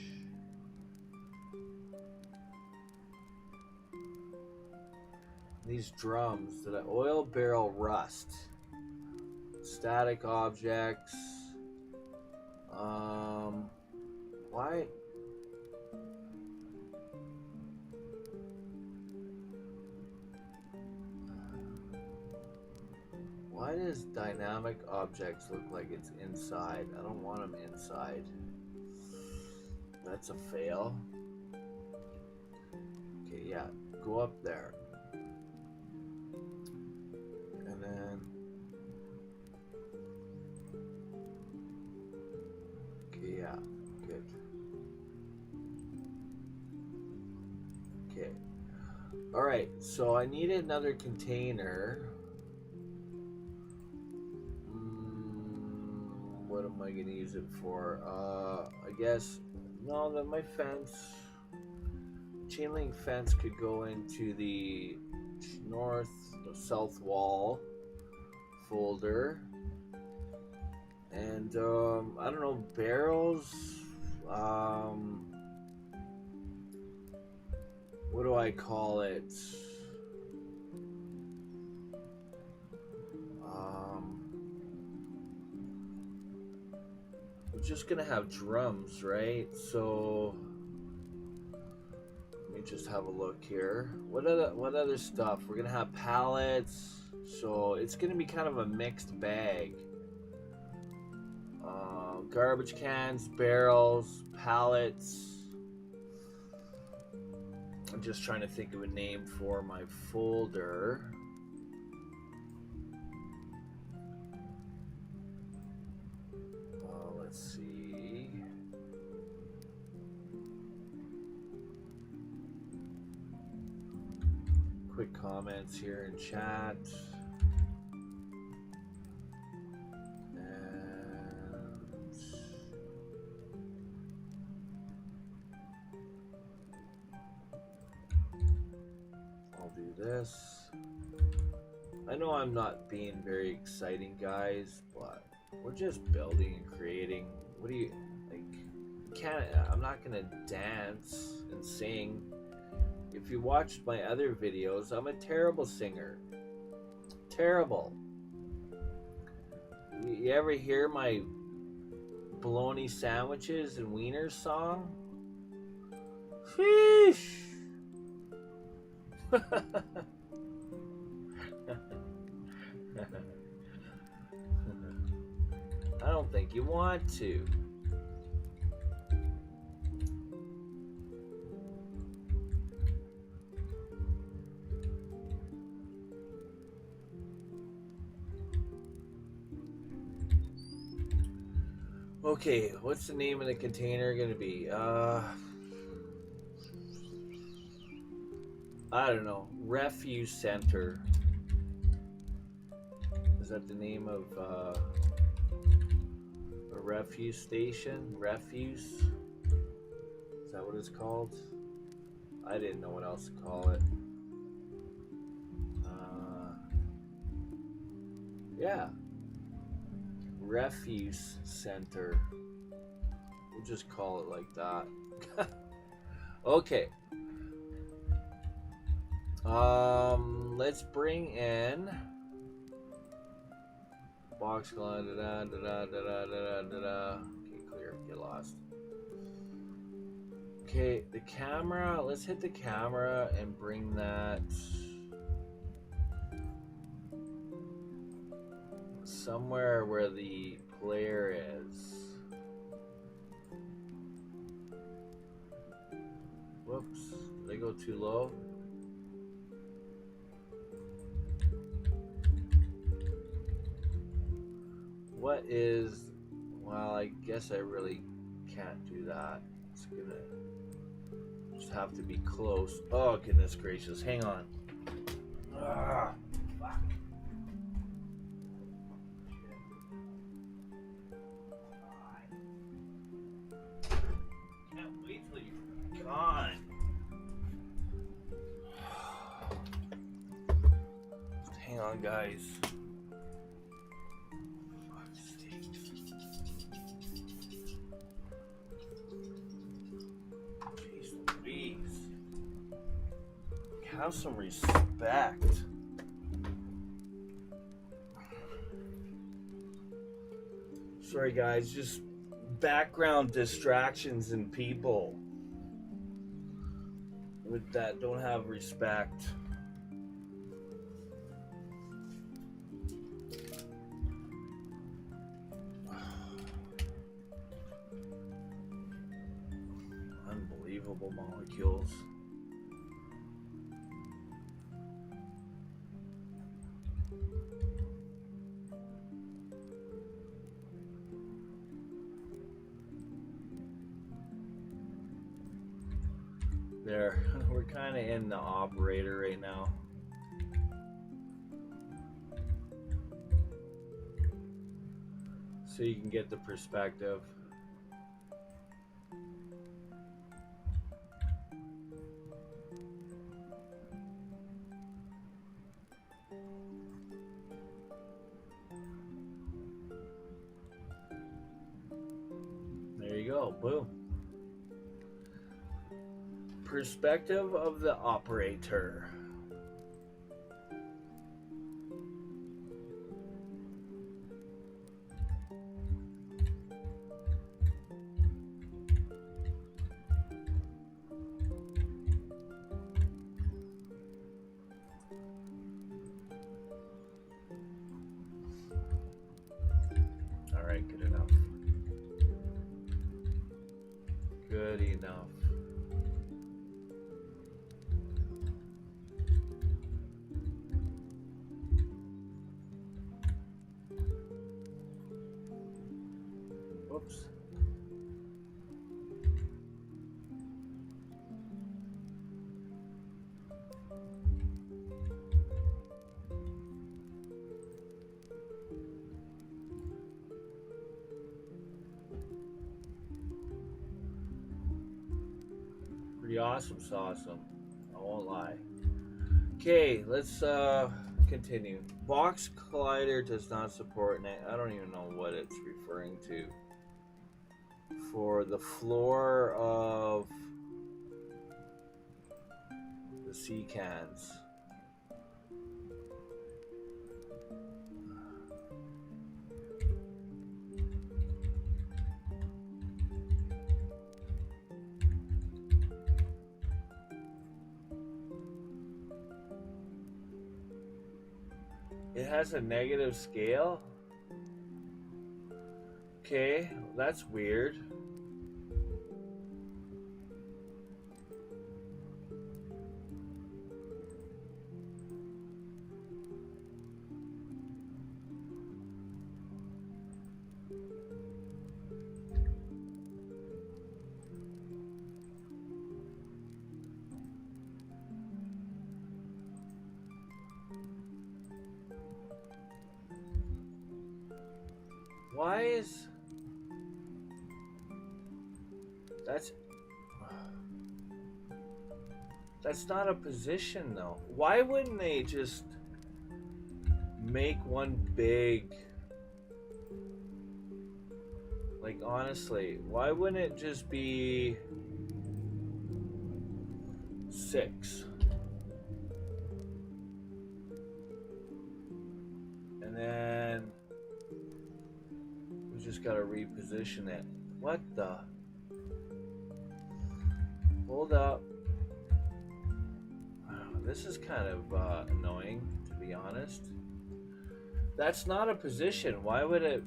These drums. Did I oil barrel rust? Static objects. Why? Why does dynamic objects look like it's inside? I don't want them inside. That's a fail. Okay, yeah, go up there. And then... Okay, yeah, good. Okay. Alright, so I need another container. What am I going to use it for? I guess, no, my chain link fence could go into the south wall folder. And, I don't know, barrels, what do I call it? We're just gonna have drums, right? So just have a look here. What other stuff? We're gonna have pallets, so it's gonna be kind of a mixed bag. Garbage cans, barrels, pallets. I'm just trying to think of a name for my folder. Let's see. Quick comments here in chat. This. I know I'm not being very exciting, guys, but we're just building and creating. What do you like? I'm not gonna dance and sing. If you watched my other videos, I'm a terrible singer. Terrible. You ever hear my bologna sandwiches and wieners song? Sheesh. I don't think you want to. Okay, what's the name of the container gonna be? I don't know. Refuse Center. Is that the name of a refuse station? Refuse? Is that what it's called? I didn't know what else to call it. Yeah. Refuse Center. We'll just call it like that. Okay. Let's bring in box line. Okay, clear. Get lost. Okay, the camera. Let's hit the camera and bring that somewhere where the player is. Whoops, did I go too low? What is, well, I guess I really can't do that. It's gonna just have to be close. Oh, goodness gracious, hang on. Ah, fuck. Can't wait till you're gone. Just hang on, guys. Have some respect. Sorry guys, just background distractions and people with that don't have respect. Unbelievable molecules. There, we're kind of in the operator right now. So you can get the perspective. There you go, boom. Perspective of the operator. good enough. Whoops. Pretty awesome, awesome. I won't lie. Okay, let's continue. Box Collider does not support, and I don't even know what it's referring to. For the floor of the sea cans. It has a negative scale? Okay, that's weird. Why is... That's not a position though. Why wouldn't they just make one big... Like honestly, why wouldn't it just be 6? And then we just gotta reposition it. What the? Hold up. This is kind of annoying, to be honest. That's not a position. Why would it...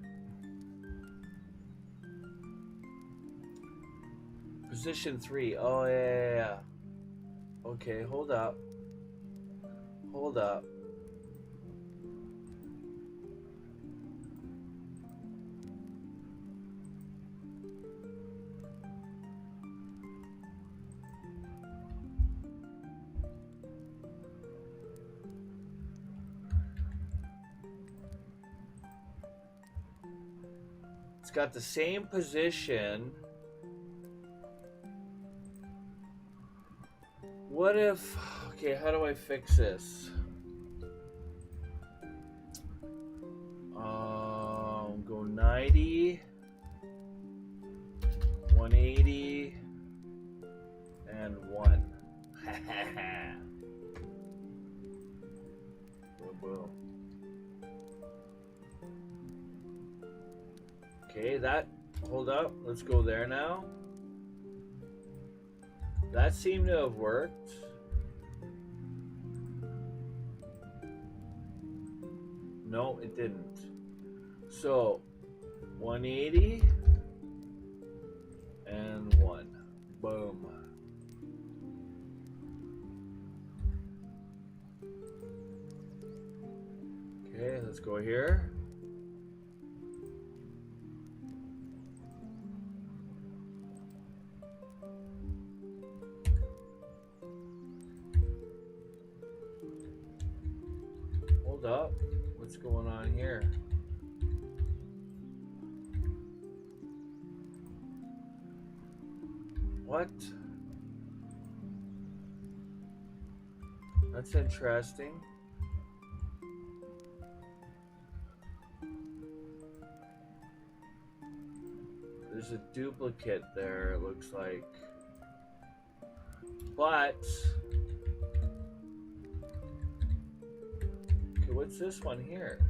Position 3. Oh, yeah. Okay, hold up. Hold up. It's got the same position. What if... Okay, how do I fix this? Go 90, 180, and 1. Boom, boom. Okay, that... Hold up. Let's go there now. That seemed to have worked. No, it didn't. So, 180 and 1. Boom. Okay, let's go here. Hold up. What's going on here? What? That's interesting. There's a duplicate there, it looks like. But... Okay, what's this one here?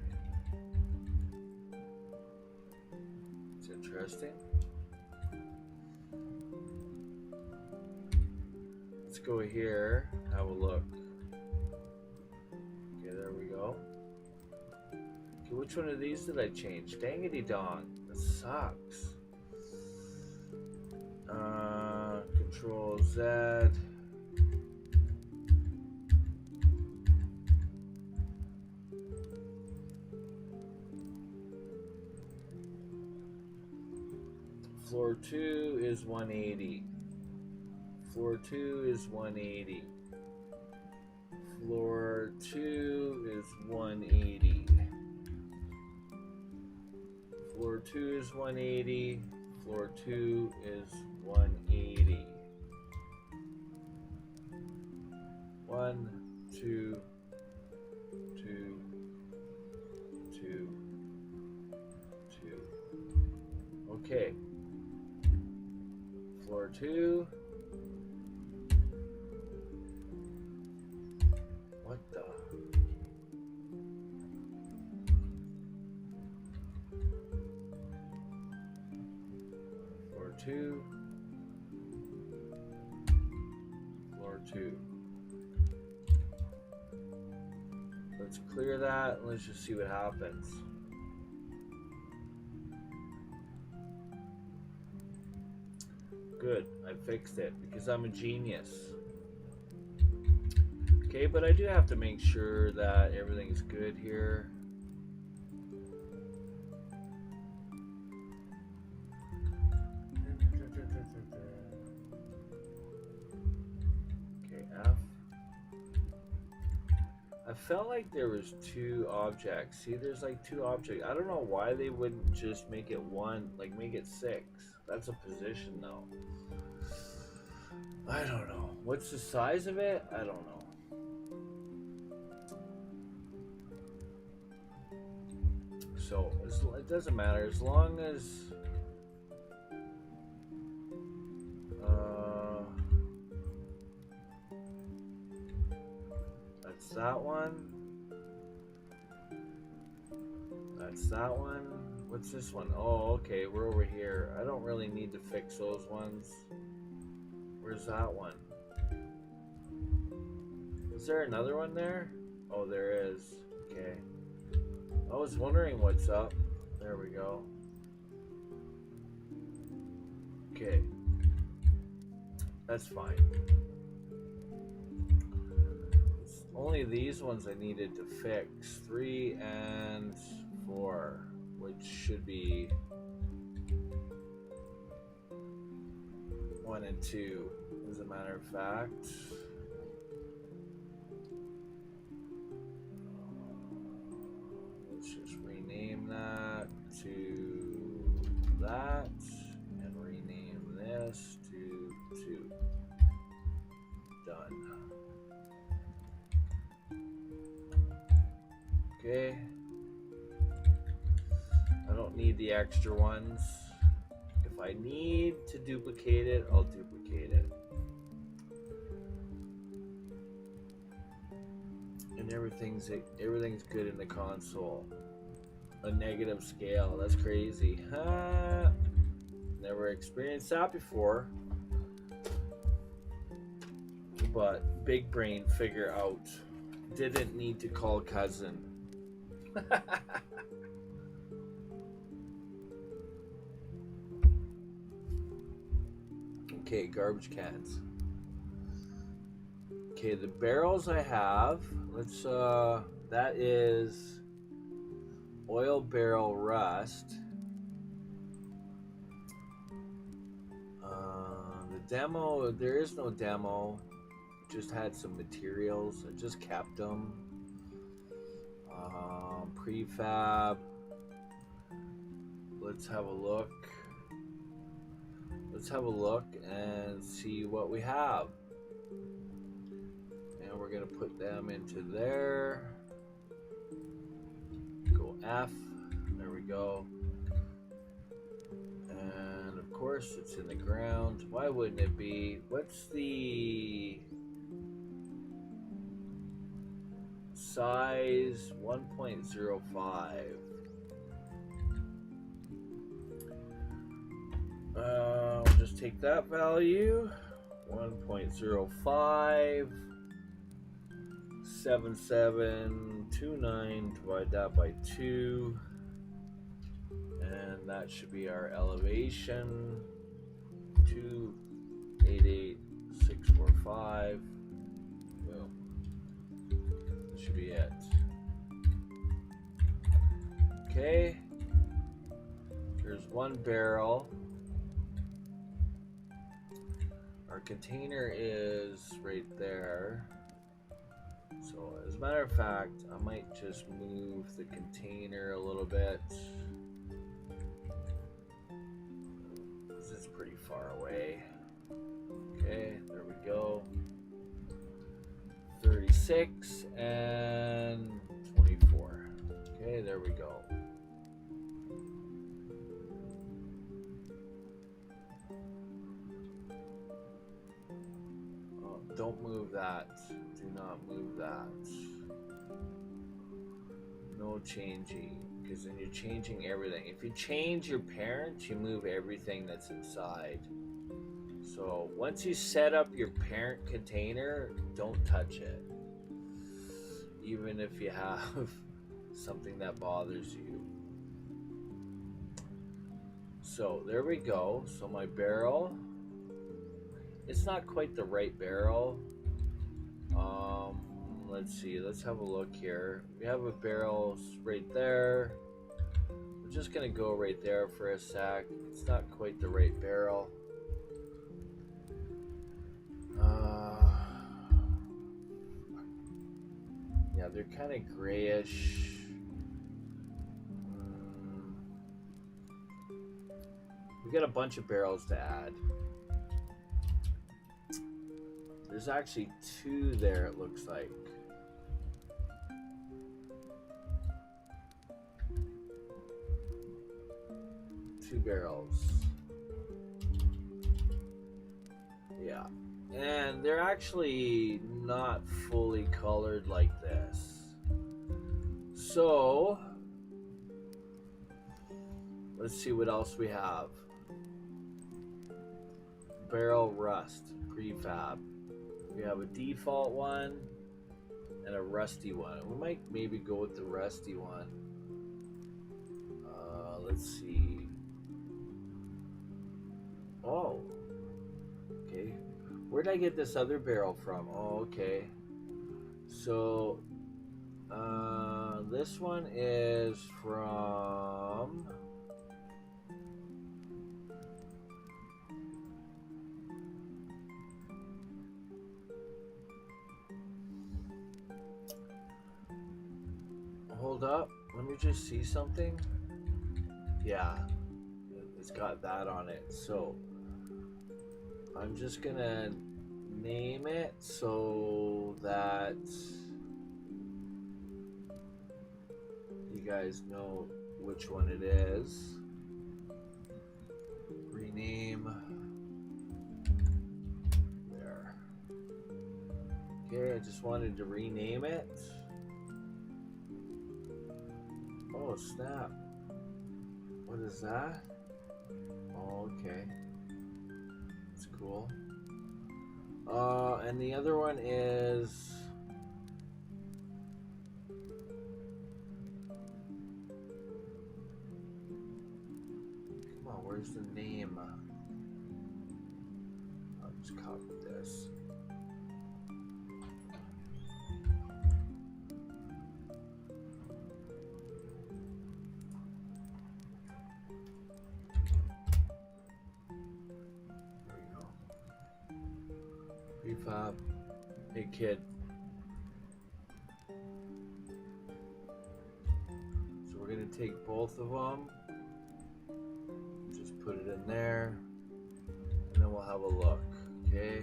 It's interesting. Let's go here, have a look. Okay, there we go. Okay, which one of these did I change? Dangity dong. That sucks. Z. Floor 2 is 180. Floor 2 is 180. Floor 2 is 180. Floor 2 is 180. Floor 2 is 180. 1, 2, 2, 2, 2. Okay. Floor 2. What the? Floor 2. Floor 2. Let's clear that and let's just see what happens. Good, I fixed it because I'm a genius. Okay, but I do have to make sure that everything's good here. Okay, F. I felt like there was 2 objects. See, there's like 2 objects. I don't know why they wouldn't just make it 1, like make it 6. That's a position though. I don't know. What's the size of it? I don't know. So it doesn't matter as long as that's that one. That's that one. What's this one? Oh, okay, we're over here. I don't really need to fix those ones. Where's that one? Is there another one there? Oh, there is. Okay. I was wondering what's up. There we go. Okay. That's fine. It's only these ones I needed to fix. 3 and 4, which should be 1 and 2, as a matter of fact. Let's just rename that to that, and rename this to 2. Done. Okay. I don't need the extra ones. If I need to duplicate it, I'll duplicate it. And everything's good in the console. A negative scale, that's crazy. Huh? Never experienced that before. But big brain figure out. Didn't need to call cousin. Okay, garbage cans. Okay, the barrels I have, let's that is oil barrel rust. The demo, there is no demo, just had some materials. I just kept them. Prefab. Let's have a look. Let's have a look and see what we have. And we're going to put them into there. Go F. There we go. And of course it's in the ground. Why wouldn't it be? What's the size? 1.05. I'll just take that value. 1.05. 7729, divide that by 2, and that should be our elevation. 28865. 5. Boom. This should be it. Okay. There's one barrel. Our container is right there. So as a matter of fact, I might just move the container a little bit. This is pretty far away. Okay, there we go. 36 and 24. Okay, there we go. Oh, don't move that. Do not move that. No changing, because then you're changing everything. If you change your parent, you move everything that's inside. So once you set up your parent container, don't touch it. Even if you have something that bothers you. So there we go. So my barrel, it's not quite the right barrel. Let's see, let's have a look here. We have a barrel right there. We're just gonna go right there for a sec. It's not quite the right barrel. Yeah, they're kind of grayish. We got a bunch of barrels to add. There's actually 2 there, it looks like. Two barrels. Yeah. And they're actually not fully colored like this. So, let's see what else we have. Barrel rust, prefab. We have a default one and a rusty one. We might maybe go with the rusty one. Let's see. Oh, okay. Where did I get this other barrel from? Oh, okay. So, this one is from... Hold up. Let me just see something. Yeah. It's got that on it. So, I'm just gonna name it so that you guys know which one it is. Rename. There. Okay, I just wanted to rename it. Oh, snap. What is that? Oh, okay. That's cool. And the other one is... Come on, where's the name? I'll just copy this. Prefab. Hey kid. So we're gonna take both of them, just put it in there, and then we'll have a look. Okay.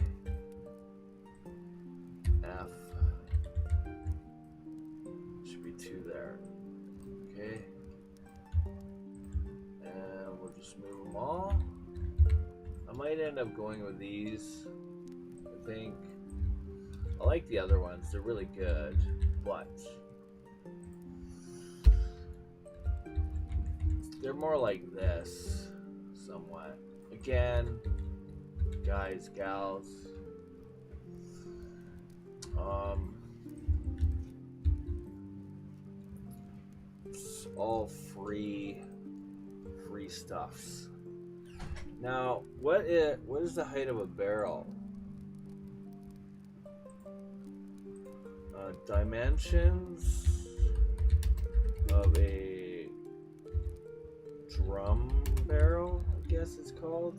F. Should be 2 there. Okay. And we'll just move them all. I might end up going with these. I think I like the other ones, they're really good, but they're more like this somewhat. Again, guys, gals, it's all free stuffs. Now, what is the height of a barrel? Dimensions of a drum barrel, I guess it's called.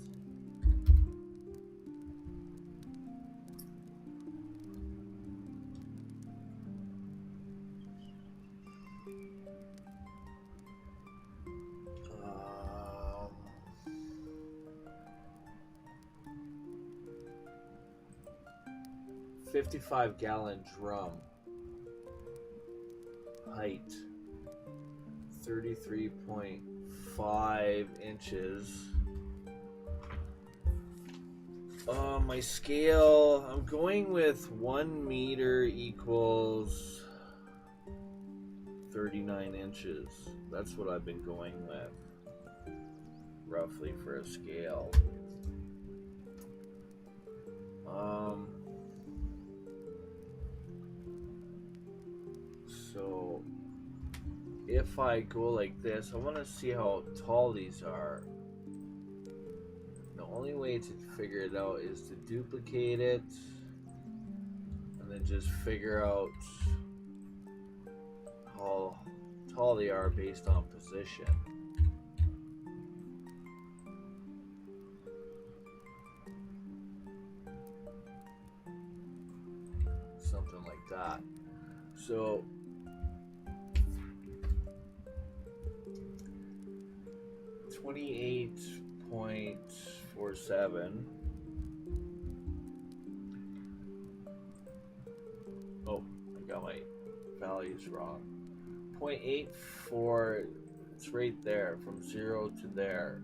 Um, 55-gallon drum. Height 33.5 inches. My scale, I'm going with 1 meter equals 39 inches. That's what I've been going with, roughly, for a scale. So if I go like this, I want to see how tall these are. The only way to figure it out is to duplicate it and then just figure out how tall they are based on position. Something like that. So .47. Oh, I got my values wrong. 0.84, it's right there, from 0 to there.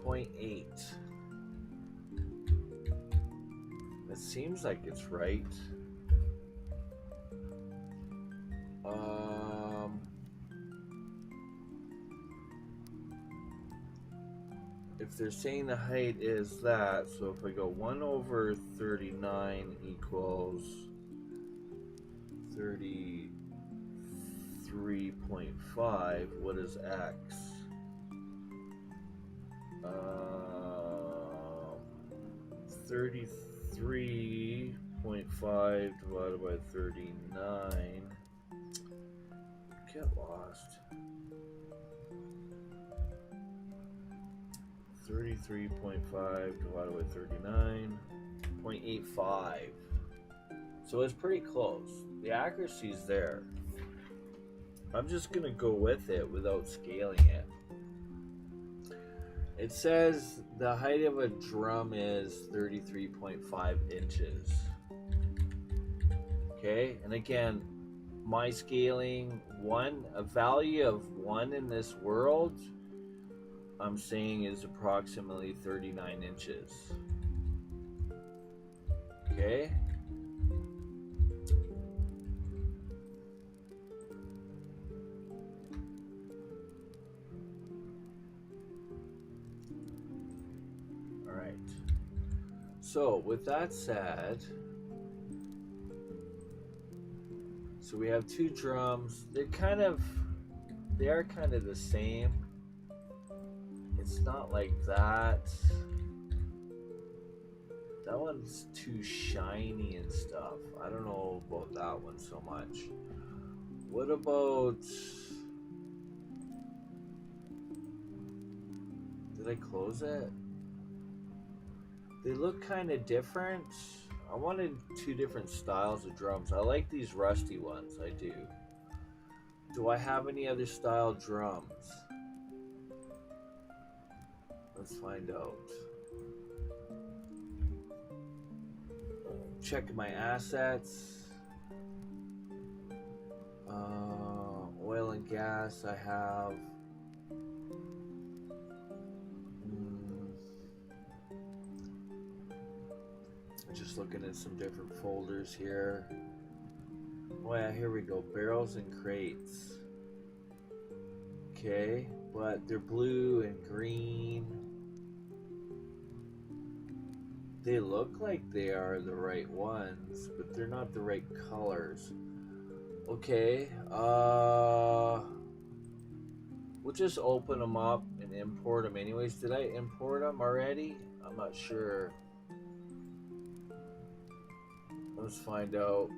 0.8. It seems like it's right. If they're saying the height is that, so if I go 1 over 39 equals 33.5, what is x? 33.5 divided by 39. Get lost. 33.5 divided by 39, 0.85. So it's pretty close. The accuracy's there. I'm just gonna go with it without scaling it. It says the height of a drum is 33.5 inches. Okay, and again, my scaling, a value of 1 in this world, I'm saying is approximately 39 inches. Okay? Alright. So, with that said, so we have two drums. They are kind of the same. It's not like that. That one's too shiny and stuff. I don't know about that one so much. What about... Did I close it? They look kind of different. I wanted two different styles of drums. I like these rusty ones, I do. Do I have any other style drums? Let's find out. Check my assets. Oil and gas I have. Just looking at some different folders here. Oh yeah, here we go. Barrels and crates. Okay, but they're blue and green. They look like they are the right ones, but they're not the right colors. Okay, we'll just open them up and import them anyways. Did I import them already? I'm not sure. Let's find out.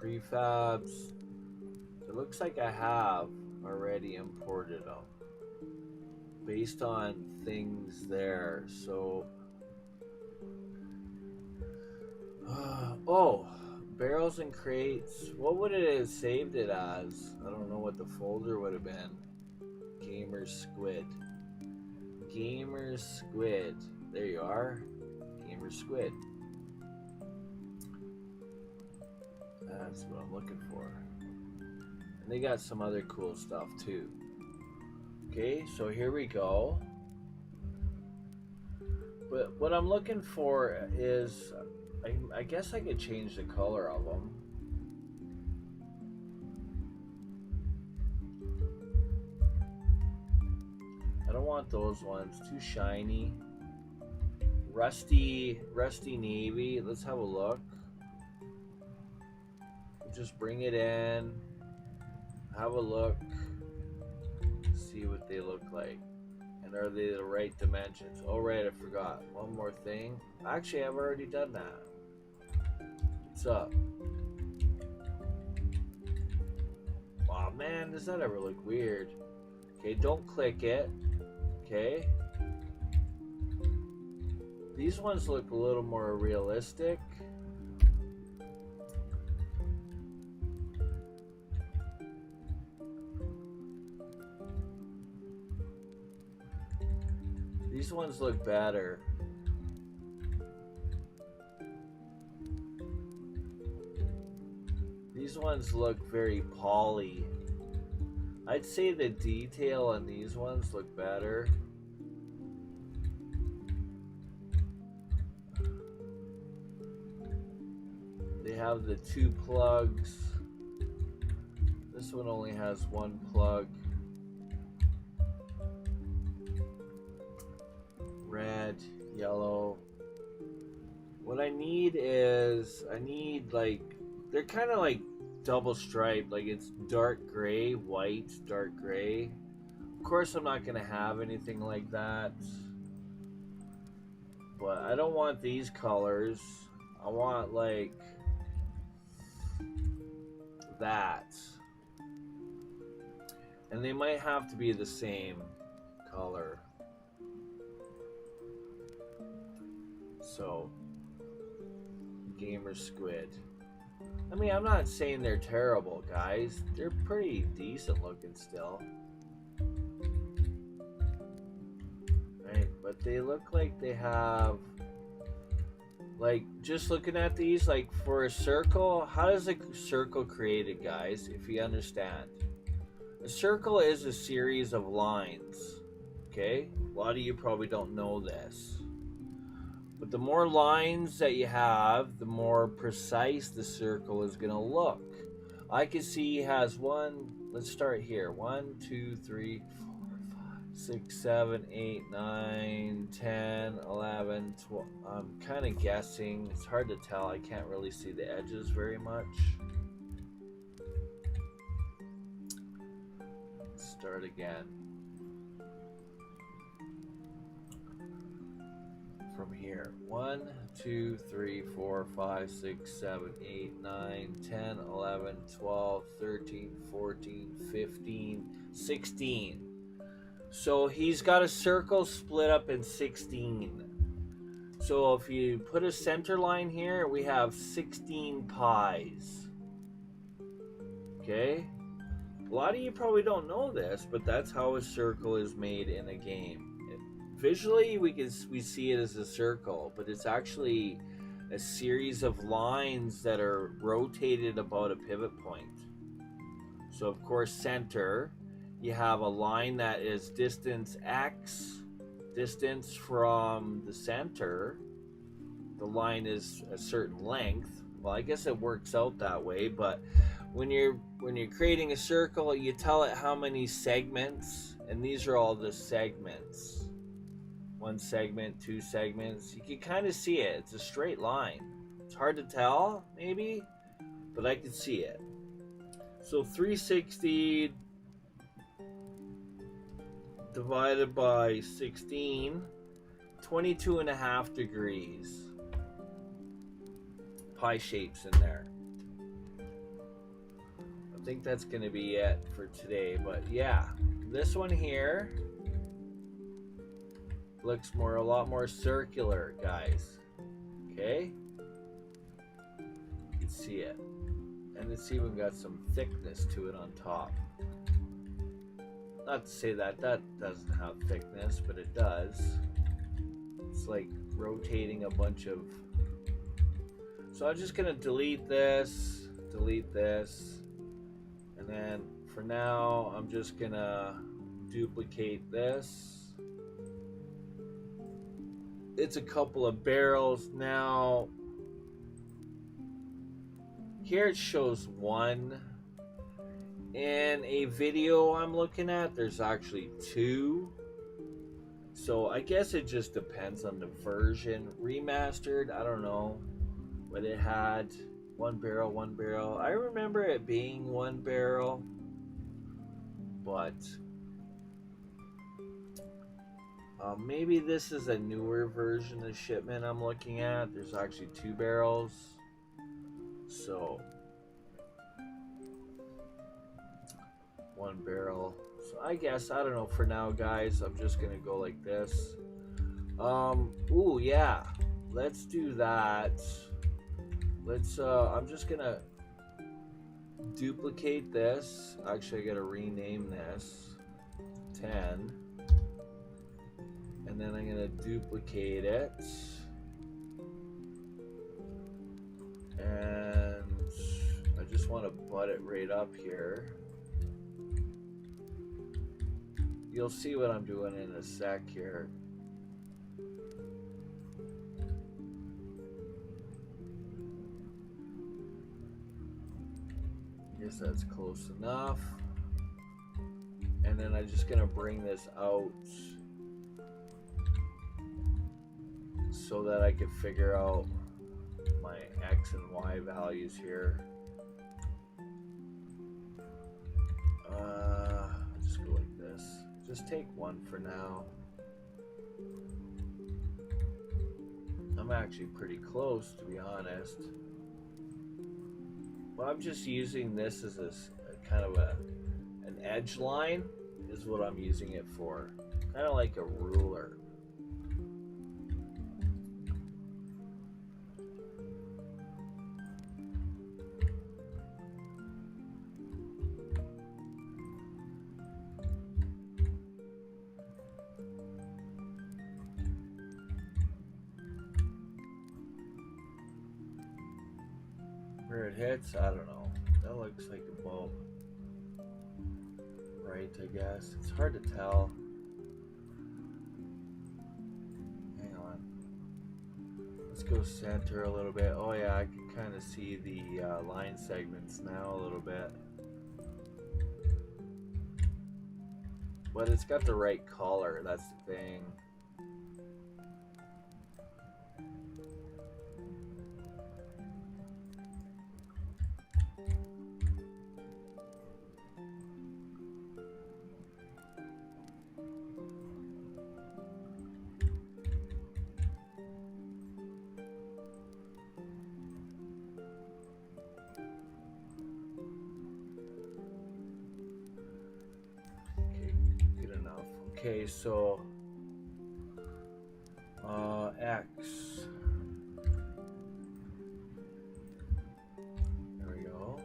Prefabs. It looks like I have already imported them based on things there. So, oh, barrels and crates. What would it have saved it as? I don't know what the folder would have been. Gamer Squid. Gamer Squid. There you are. Gamer Squid. That's what I'm looking for. And they got some other cool stuff too. Okay, so here we go. But what I'm looking for is, I guess I could change the color of them. I don't want those ones, too shiny. Rusty navy, let's have a look. Just bring it in, have a look, see what they look like, and are they the right dimensions. Oh right, I forgot one more thing. Actually, I've already done that. What's up? Oh man, does that ever look weird? Okay, don't click it. Okay, these ones look a little more realistic. These ones look better. These ones look very poly. I'd say the detail on these ones look better. They have the 2 plugs. This one only has 1 plug. Red, yellow. What I need is, like, they're kind of like double striped, like it's dark gray, white, dark gray. Of course I'm not gonna have anything like that, but I don't want these colors. I want like that, and they might have to be the same color. So, Gamer Squid. I mean, I'm not saying they're terrible, guys. They're pretty decent looking still. Right, but they look like they have, like, just looking at these, like, for a circle, how does a circle created, guys, if you understand? A circle is a series of lines, okay? A lot of you probably don't know this. But the more lines that you have, the more precise the circle is going to look. I can see he has one, let's start here. 1, 2, 3, 4, 5, 6, 7, 8, 9, 10, 11, 12. I'm kind of guessing. It's hard to tell. I can't really see the edges very much. Let's start again. From here, 1, 2, 3, 4, 5, 6, 7, 8, 9, 10, 11, 12, 13, 14, 15, 16. So he's got a circle split up in 16. So if you put a center line here, we have 16 pies. Okay? A lot of you probably don't know this, but that's how a circle is made in a game. Visually, we see it as a circle, but it's actually a series of lines that are rotated about a pivot point. So, of course, center, you have a line that is distance X, distance from the center. The line is a certain length. Well, I guess it works out that way, but when you're creating a circle, you tell it how many segments, and these are all the segments. 1 segment, 2 segments. You can kind of see it. It's a straight line. It's hard to tell, maybe, but I can see it. So 360 divided by 16, 22.5 degrees. Pie shapes in there. I think that's going to be it for today. But yeah, this one here looks a lot more circular, guys. Okay? You can see it. And it's even got some thickness to it on top. Not to say that doesn't have thickness, but it does. It's like rotating a bunch of... So I'm just going to delete this, and then for now I'm just going to duplicate this. It's a couple of barrels now. Here it shows one. In a video I'm looking at, there's actually two. So I guess it just depends on the version. Remastered, I don't know. But it had one barrel. I remember it being one barrel. But maybe this is a newer version of Shipment I'm looking at. There's actually two barrels. So one barrel. So I guess, I don't know, for now guys, I'm just gonna go like this. Ooh, yeah, let's do that. Let's I'm just gonna duplicate this. Actually, I gotta rename this 10, and then I'm gonna duplicate it, and I just want to butt it right up here. You'll see what I'm doing in a sec here. Guess that's close enough. And then I'm just gonna bring this out so that I can figure out my X and Y values here. Just go like this. Just take one for now. I'm actually pretty close, to be honest. But I'm just using this as a kind of an edge line is what I'm using it for. Kind of like a ruler. Where it hits, I don't know. That looks like a bulb. Right, I guess. It's hard to tell. Hang on. Let's go center a little bit. Oh yeah, I can kind of see the line segments now a little bit. But it's got the right color, that's the thing. Okay, so X. There we go.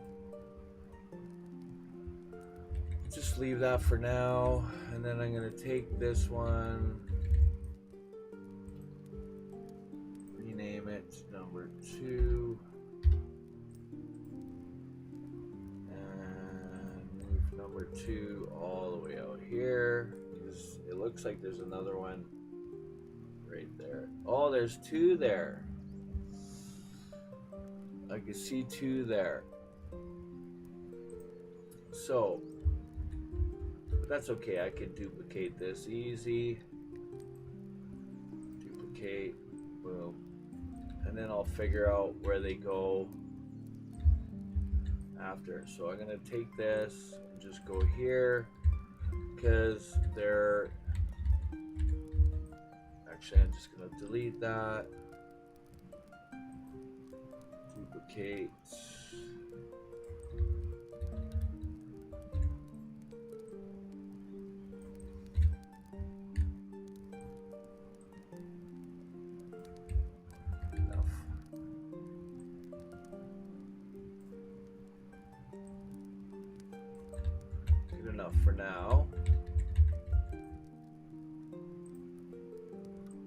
Just leave that for now, and then I'm gonna take this one, rename it number 2, and move number 2 all the way out here. It looks like there's another one right there. Oh, there's 2 there. I can see 2 there. So, but that's okay. I can duplicate this easy. Duplicate, boom. And then I'll figure out where they go after. So I'm gonna take this and just go here because they're actually, I'm just gonna delete that, duplicate. Enough for now.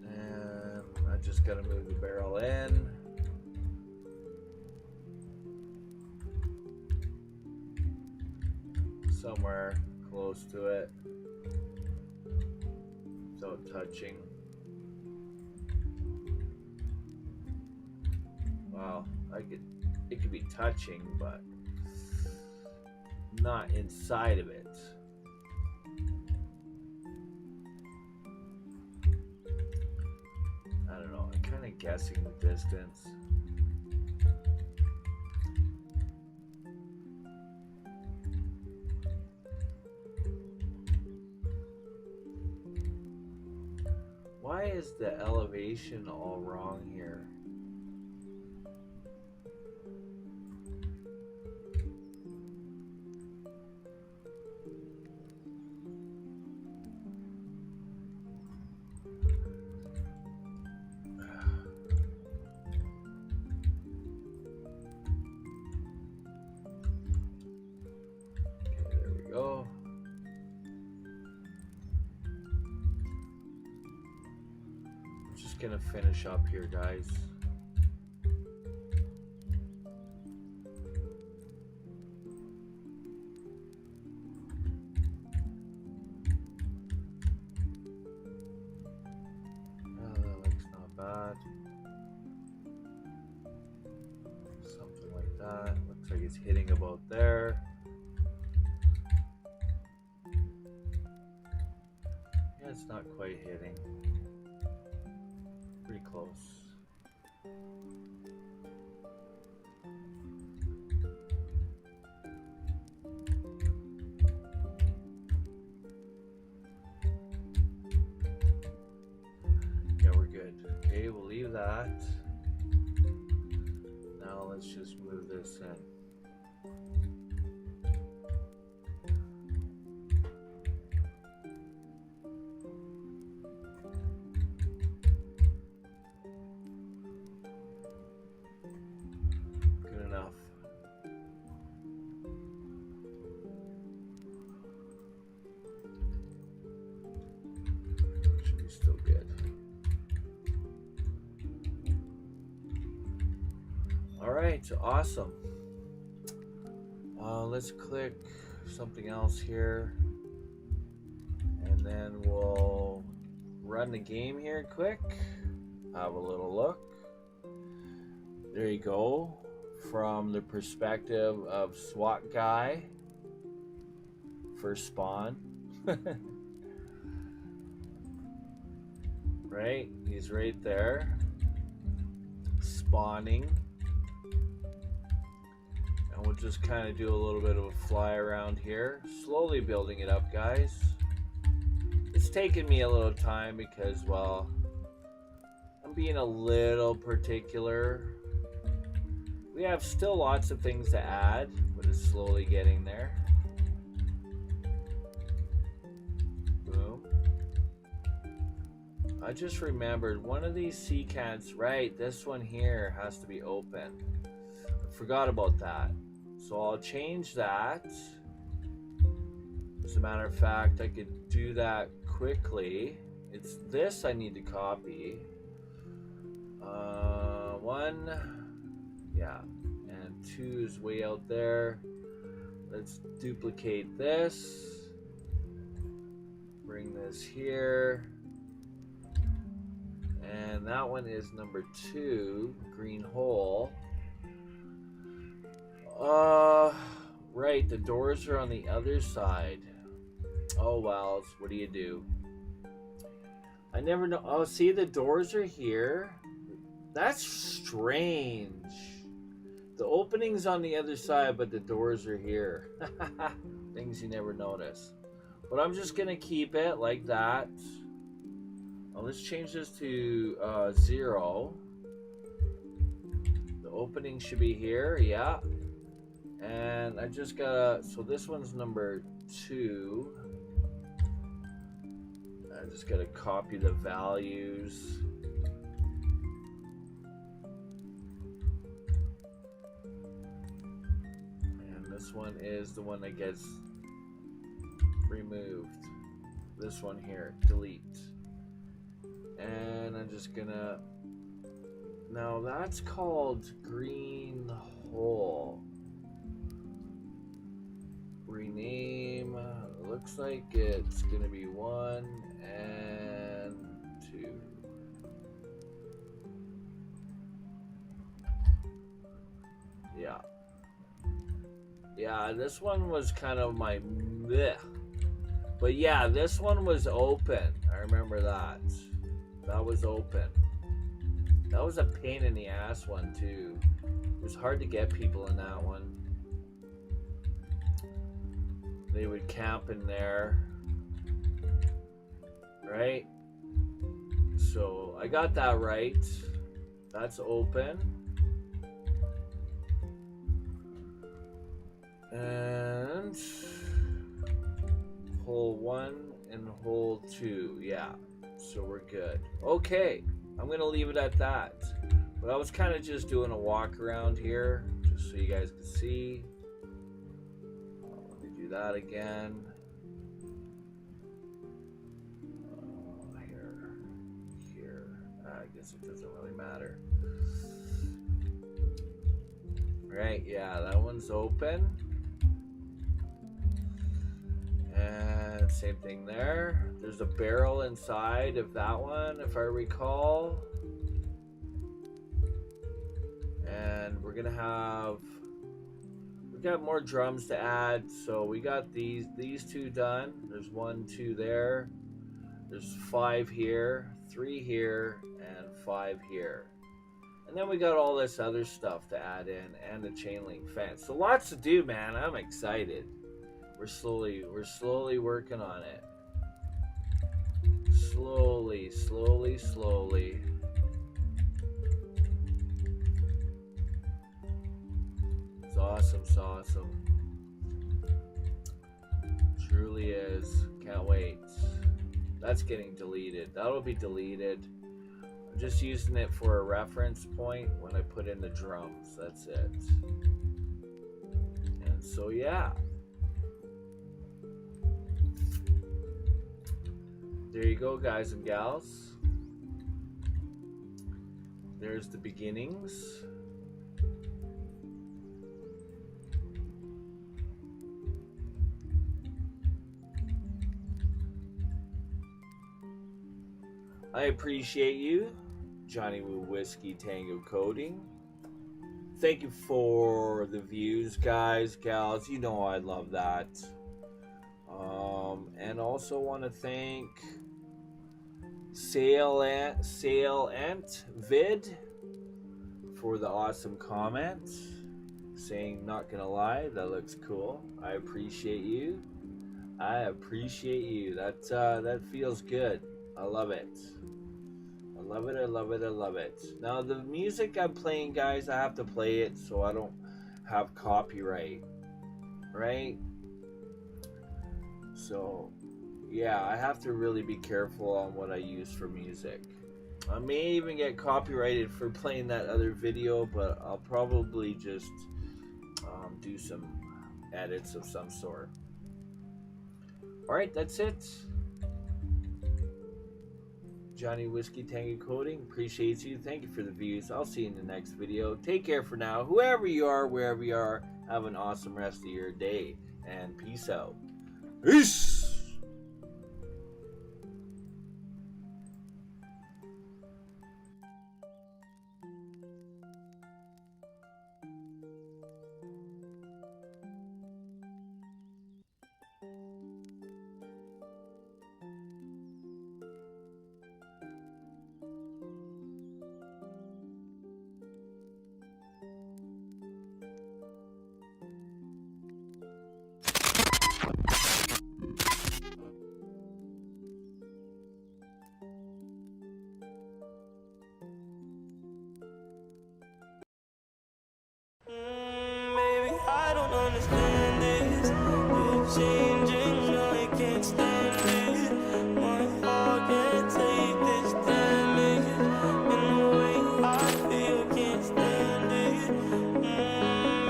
And I just gotta move the barrel in. Somewhere close to it without touching. Well, it could be touching, but not inside of it. I don't know. I'm kind of guessing the distance. Why is the elevation all wrong here? Gonna finish up here, guys. That looks not bad. Something like that. Looks like it's hitting about there. Yeah, it's not quite hitting. Pretty close. Yeah, we're good. Okay, we'll leave that. Now let's just move this in. Alright, awesome. Let's click something else here. And then we'll run the game here quick. Have a little look. There you go. From the perspective of SWAT guy. First spawn. Right? He's right there. Spawning. And we'll just kind of do a little bit of a fly around here. Slowly building it up, guys. It's taken me a little time because, well, I'm being a little particular. We have still lots of things to add, but it's slowly getting there. Boom. I just remembered one of these sea cans, right, this one here has to be open. I forgot about that. So I'll change that. As a matter of fact, I could do that quickly. It's this I need to copy. One, yeah, and two is way out there. Let's duplicate this. Bring this here. And that one is number 2, green hole. Right, the doors are on the other side. Oh, well, what do you do? I never know. Oh, see, the doors are here. That's strange. The opening's on the other side, but the doors are here. Things you never notice. But I'm just gonna keep it like that. Let's change this to 0. The opening should be here, yeah. And I just gotta, so this one's number 2. I just gotta copy the values. And this one is the one that gets removed. This one here, delete. And I'm just gonna, now that's called green hole. Rename, looks like it's gonna be 1 and 2. Yeah. Yeah, this one was kind of my bleh. But yeah, this one was open. I remember that. That was open. That was a pain in the ass one too. It was hard to get people in that one. They would camp in there. Right? So I got that right. That's open. And hole 1 and hole 2. Yeah. So we're good. Okay. I'm going to leave it at that. But I was kind of just doing a walk around here just so you guys can see. Let me do that again. Here. I guess it doesn't really matter. Right, yeah, that one's open. And same thing there. There's a barrel inside of that one, if I recall. And we're gonna have, we got more drums to add. So we got these 2 done. There's 1, 2 there. There's 5 here, 3 here, and 5 here. And then we got all this other stuff to add in and a chain link fence. So lots to do, man. I'm excited. We're slowly working on it. Slowly. It's awesome. It's awesome. Truly is. Can't wait. That's getting deleted. That'll be deleted. I'm just using it for a reference point when I put in the drums. That's it. And so, yeah. There you go, guys and gals. There's the beginnings. I appreciate you, Johnny with Whiskey Tango Coding. Thank you for the views, guys, gals. You know I love that. And also want to thank Sale Ant Vid for the awesome comment saying, not gonna lie, that looks cool. I appreciate you. That feels good. I love it. I love it. Now the music I'm playing, guys, I have to play it so I don't have copyright, right? So yeah, I have to really be careful on what I use for music. I may even get copyrighted for playing that other video, but I'll probably just do some edits of some sort. Alright, that's it. Johnny Whiskey Tango Coding, appreciate you. Thank you for the views. I'll see you in the next video. Take care for now. Whoever you are, wherever you are, have an awesome rest of your day. And peace out. Peace! understand this. You're changing, I can't stand it. My heart can't take this damage. In the way I feel, can't stand it.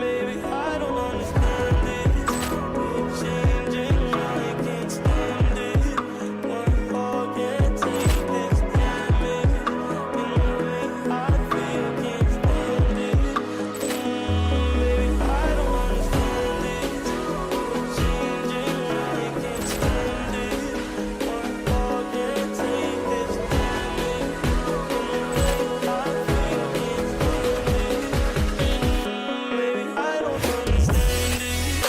Baby, I don't understand this. You're changing, I can't stand it. My heart can't take this damage. In the way I feel, can't stand it. Baby, I don't understand this. You're changing, I can't stand it. My heart can't take this damage. In the way I feel, can't stand it. Baby, I don't understand it.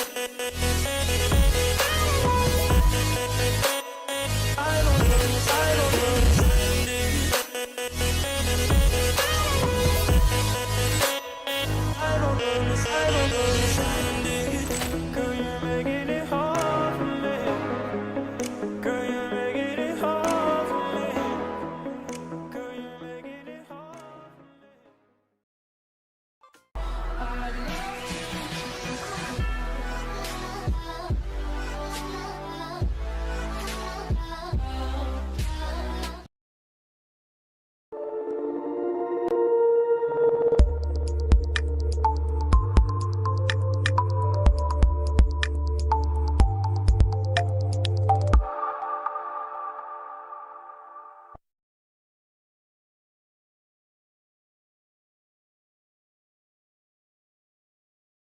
I don't understand it. I don't understand